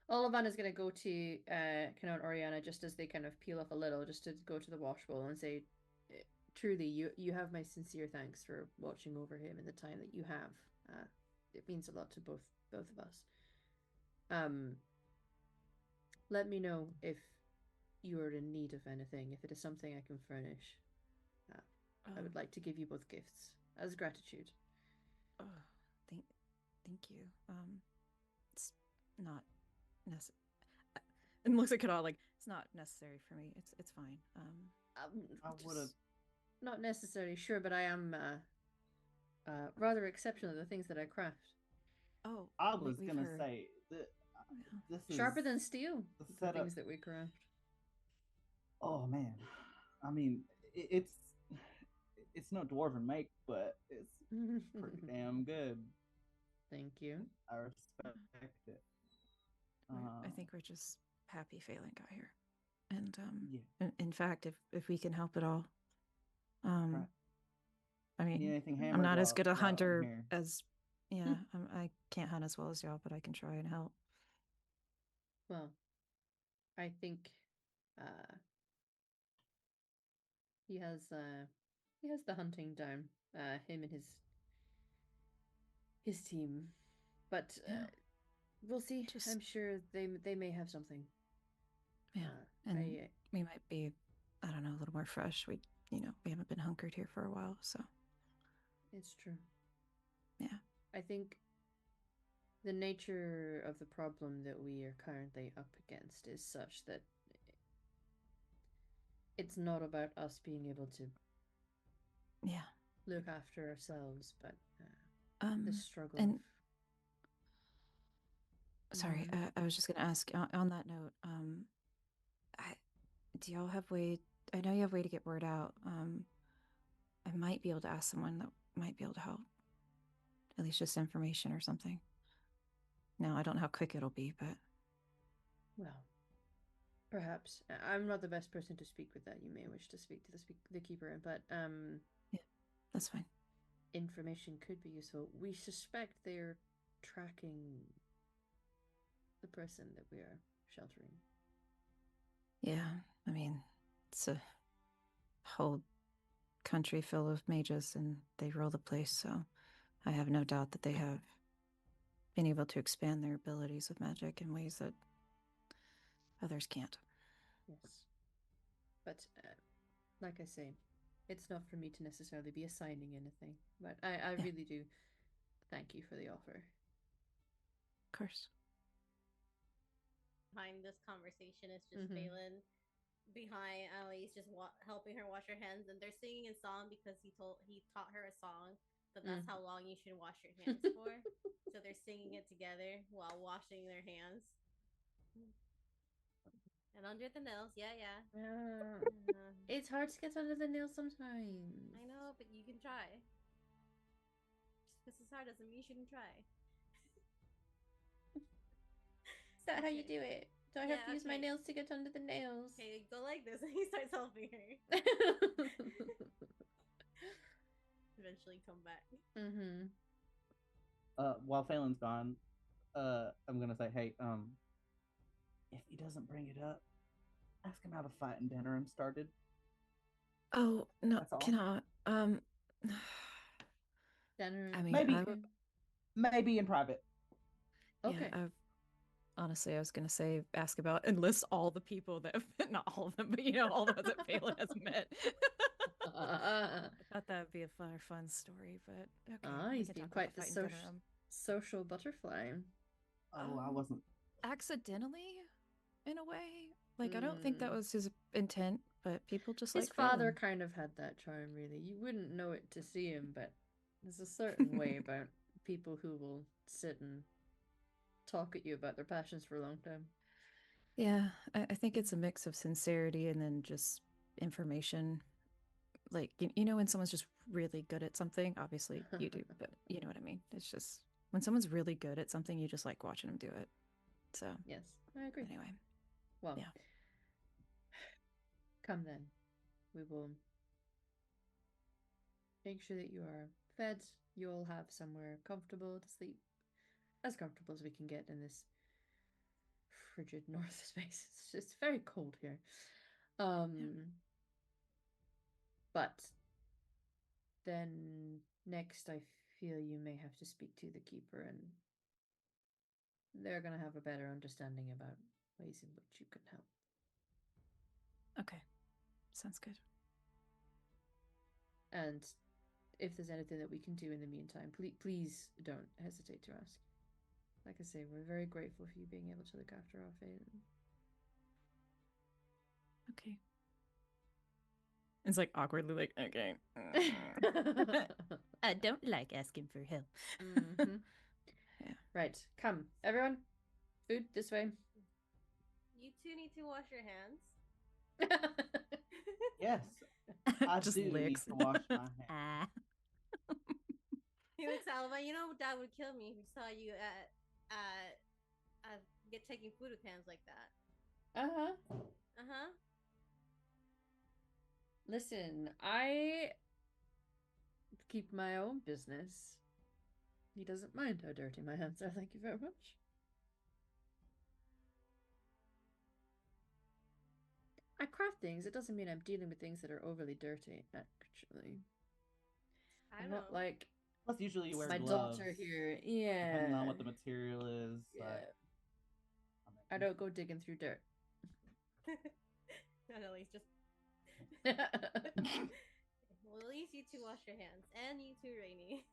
Olivana's gonna go to Kano and Oriana just as they kind of peel off a little, just to go to the wash bowl and say, truly, you have my sincere thanks for watching over him in the time that you have. It means a lot to both of us. Let me know if you are in need of anything, if it is something I can furnish. I would like to give you both gifts as gratitude. Oh, thank you. It's not necessary. And looks at Kadal like, it's not necessary for me. It's fine. I would have. Not necessarily sure, but I am rather exceptional at the things that I craft. Oh, I was gonna say this is sharper than steel. The things that we craft. Oh man, I mean it's no dwarven make, but it's pretty damn good. Thank you. I respect it. I think we're just happy Phelan got here, and in fact, if we can help at all, right. I mean, I'm not as good a hunter as I can't hunt as well as y'all, but I can try and help. Well, I think uh, he has the hunting down. Him and his team, but Yeah. we'll see. Just I'm sure they may have something. yeah, and we might be, I don't know, a little more fresh. We haven't been hunkered here for a while, so It's true. yeah. I think the nature of the problem that we are currently up against is such that it's not about us being able to Yeah. look after ourselves, but the struggle and of sorry, I was just gonna ask on that note, I, do y'all have way? I know you have way to get word out. I might be able to ask someone that might be able to help. At least just information or something. Now I don't know how quick it'll be, but well, perhaps I'm not the best person to speak with that. You may wish to speak to the keeper, but yeah, that's fine. information could be useful. We suspect they're tracking the person that we are sheltering. Yeah, I mean, it's a whole country full of mages, and they rule the place, so I have no doubt that they have been able to expand their abilities with magic in ways that others can't. Yes. But, like I say, it's not for me to necessarily be assigning anything. But I Yeah. really do thank you for the offer. Of course. Behind this conversation is just Phelan. Behind Alice, just helping her wash her hands, and they're singing a song because he taught her a song. But that's how long you should wash your hands for. So they're singing it together while washing their hands. And under the nails, yeah. It's hard to get under the nails sometimes. I know, but you can try. Just because it's hard doesn't mean you shouldn't try. Is that how you do it? Do I have to use my nails to get under the nails? Okay, go like this, and he starts helping her. Eventually come back. While Phelan's gone, I'm gonna say, hey, if he doesn't bring it up, ask him how the fight in Denerim started. Oh no, cannot. Denerim. I mean, maybe in private. Okay. Yeah, honestly, I was gonna say ask about and list all the people that have, not all of them, but all the ones that Phelan has met. I thought that would be a fun story, but okay. He's been quite the social butterfly. Oh, I wasn't. Accidentally, in a way. Like, I don't think that was his intent, but people just his like father kind of had that charm, really. You wouldn't know it to see him, but there's a certain way about people who will sit and talk at you about their passions for a long time. Yeah, I think it's a mix of sincerity and then just information. Like, when someone's just really good at something, obviously you do, but you know what I mean? It's just, when someone's really good at something, you just like watching them do it. So, yes, I agree. Anyway. Well, yeah. Come then. We will make sure that you are fed. You'll have somewhere comfortable to sleep. As comfortable as we can get in this frigid north space. It's just very cold here. But then next I feel you may have to speak to the keeper, and they're going to have a better understanding about ways in which you can help. Okay. Sounds good. And if there's anything that we can do in the meantime, please don't hesitate to ask. Like I say, we're very grateful for you being able to look after our Phelan. Okay. It's like awkwardly like, okay. I don't like asking for help. Yeah. Right. Come, everyone. Food this way. You two need to wash your hands. Yes. I just need to wash my hands. He looks at Alva. Dad would kill me if he saw you get taking food with hands like that. Listen, I keep my own business. He doesn't mind how dirty my hands are, thank you very much. I craft things. It doesn't mean I'm dealing with things that are overly dirty, actually. I I'm don't not know. like Plus, usually you wear my gloves. daughter here. Depending Yeah. on what the material is. Yeah. I'm I don't go digging through dirt. Not at least just. Well, at least you two wash your hands, and you too, Rainy.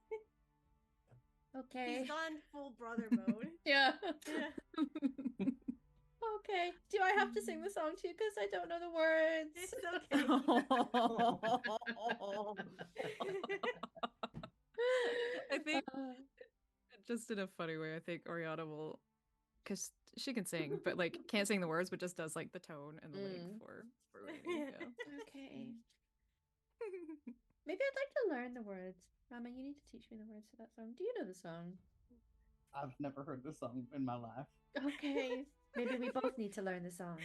Okay. He's gone full brother mode. Yeah. Yeah. Okay. Do I have to sing the song too? Because I don't know the words. It's okay. I think just in a funny way, I think Oriana will, because she can sing, but like can't sing the words, but just does like the tone and the length for Rainy. Yeah. Okay. Maybe I'd like to learn the words. Rama, you need to teach me the words to that song. Do you know the song? I've never heard this song in my life. Okay. Maybe we both need to learn the song.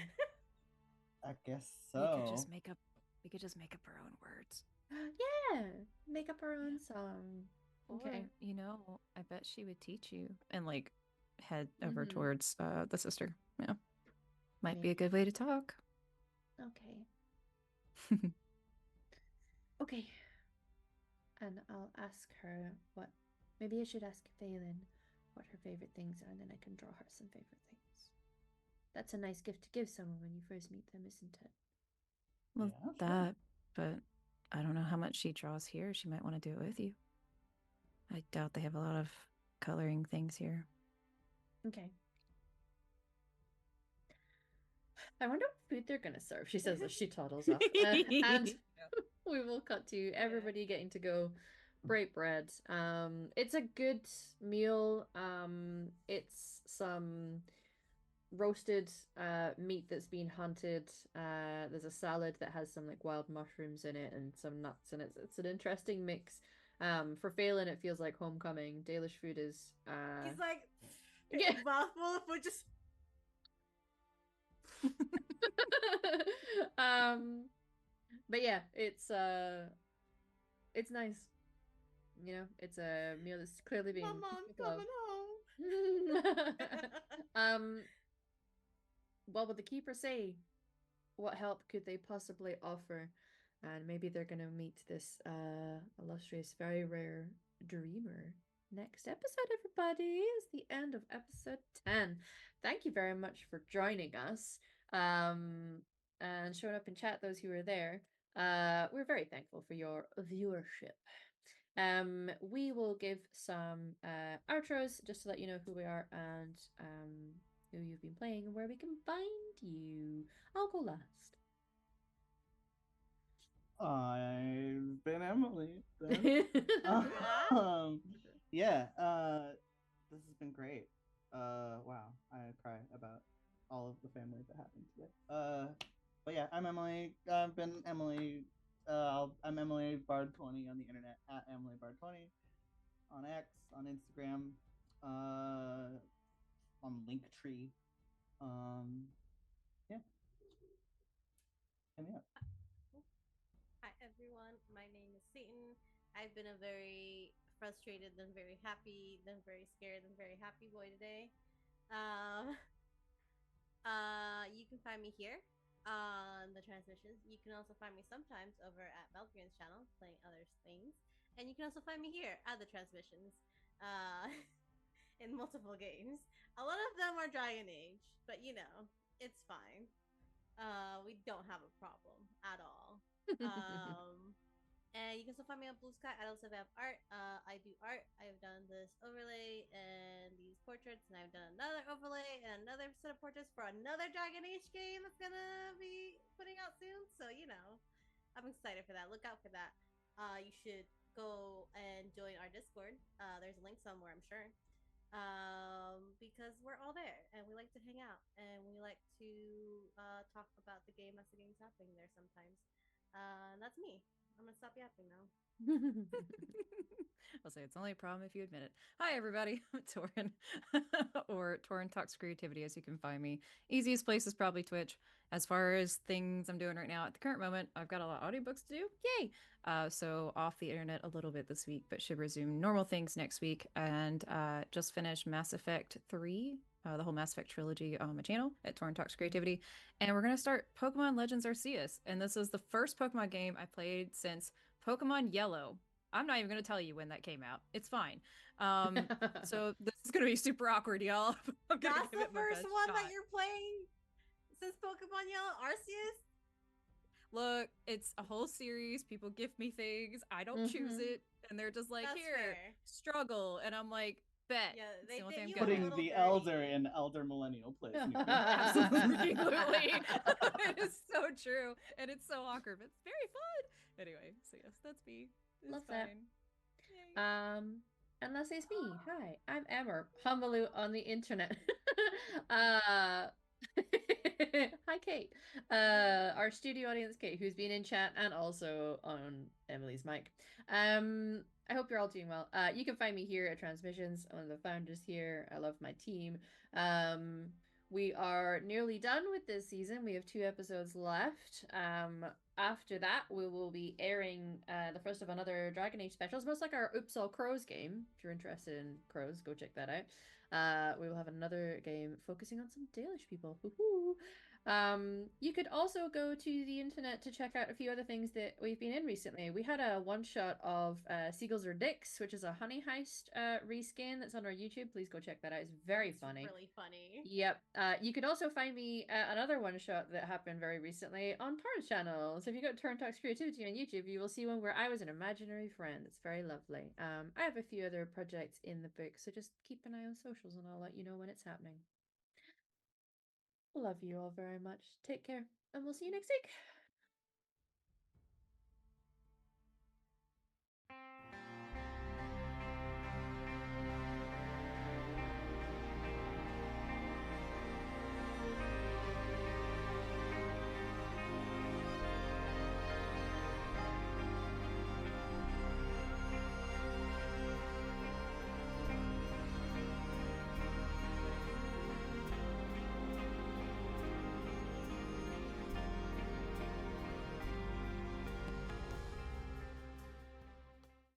I guess We so. could just make up. We could just make up our own words. Yeah. Make up our own song. Okay. You know, I bet she would teach you and like head over Mhm. towards the sister. Yeah. Might be a Maybe. good way to talk. Okay. Okay. And I'll ask her what. Maybe I should ask Phelan what her favorite things are, and then I can draw her some favorite things. That's a nice gift to give someone when you first meet them, isn't it? Well, Yeah, sure. that, but I don't know how much she draws here. She might want to do it with you. I doubt they have a lot of coloring things here. Okay. I wonder what food they're gonna serve. She says as she toddles off. And we will cut to everybody getting to go break bread. It's a good meal. It's some roasted meat that's been hunted. There's a salad that has some like wild mushrooms in it and some nuts in it. It's an interesting mix. For Phelan, it feels like homecoming. Dalish food is He's like, yeah. mouthful of food, just. But yeah, it's nice. You know, it's a meal that's clearly being My mom's cooked with love. coming home. What would the keeper say? What help could they possibly offer? And maybe they're gonna meet this illustrious, very rare dreamer next episode, everybody. Is the end of episode 10. Thank you very much for joining us. And showing up in chat, those who were there. We're very thankful for your viewership. We will give some outros just to let you know who we are and who you've been playing and where we can find you. I'll go last. I've been Emily. Yeah, this has been great. Wow, I cry about all of the family that happened today. But yeah, I'm Emily. I've been Emily. I'm Emily Bard20 on the internet at Emily Bard20 on X, on Instagram, on Linktree. Yeah. Hit me up. Hi everyone, my name is Satan. I've been a very frustrated, then very happy, then very scared, then very happy boy today. Um, you can find me here on the transmissions. You can also find me sometimes over at Valkyrian's channel playing other things, and you can also find me here at the transmissions, in multiple games. A lot of them are Dragon Age, but you know it's fine. We don't have a problem at all. And you can still find me on Blue Sky. I also have art. I do art. I've done this overlay and these portraits, and I've done another overlay and another set of portraits for another Dragon Age game that's gonna be putting out soon. So you know, I'm excited for that. Look out for that. You should go and join our Discord. There's a link somewhere, I'm sure. Because we're all there and we like to hang out and we like to talk about the game as the game's happening there sometimes. That's me. I'm gonna stop yapping now. I'll say it's only a problem if you admit it. Hi, everybody. I'm Torin, or Torin Talks Creativity, as you can find me. Easiest place is probably Twitch. As far as things I'm doing right now, at the current moment, I've got a lot of audiobooks to do. Yay! So off the internet a little bit this week, but should resume normal things next week. And just finished Mass Effect 3 the whole Mass Effect trilogy on my channel at Torn Talks Creativity, and we're gonna start Pokemon Legends Arceus. And this is the first Pokemon game I played since Pokemon Yellow. I'm not even gonna tell you when that came out. It's fine. So this is gonna be super awkward, y'all. I'm gonna That's give the it my first best one shot. that you're playing since Pokemon Yellow, Arceus. Look, it's a whole series. People give me things. I don't choose it, and they're just like, That's "Here, fair. struggle," and I'm like, "Bet." Yeah, It's they the only did thing I'm you good a at. Putting little the dirty. elder in elder millennial place. Absolutely. It is so true, and it's so awkward, but it's very fun. Anyway, so yes, that's me. It's Love that. fine. Yay. And that's it's me. Hi, I'm Emmer, Humbleoo on the internet. Hi, Kate. Our studio audience, Kate, who's been in chat and also on Emily's mic. I hope you're all doing well. You can find me here at Transmissions. I'm one of the founders here. I love my team. We are nearly done with this season. We have 2 episodes left. After that, we will be airing the first of another Dragon Age special. It's most like our Oops All Crows game. If you're interested in crows, go check that out. We will have another game focusing on some Dalish people. Woohoo! You could also go to the internet to check out a few other things that we've been in recently. We had a one-shot of Seagulls or Dicks, which is a Honey Heist reskin that's on our YouTube. Please go check that out. It's very funny. Really funny. Yep. You can also find me another one-shot that happened very recently on Torrent's channel. So if you go to Torrent Talks Creativity on YouTube, you will see one where I was an imaginary friend. It's very lovely. I have a few other projects in the book, so just keep an eye on socials and I'll let you know when it's happening. Love you all very much. Take care, and we'll see you next week.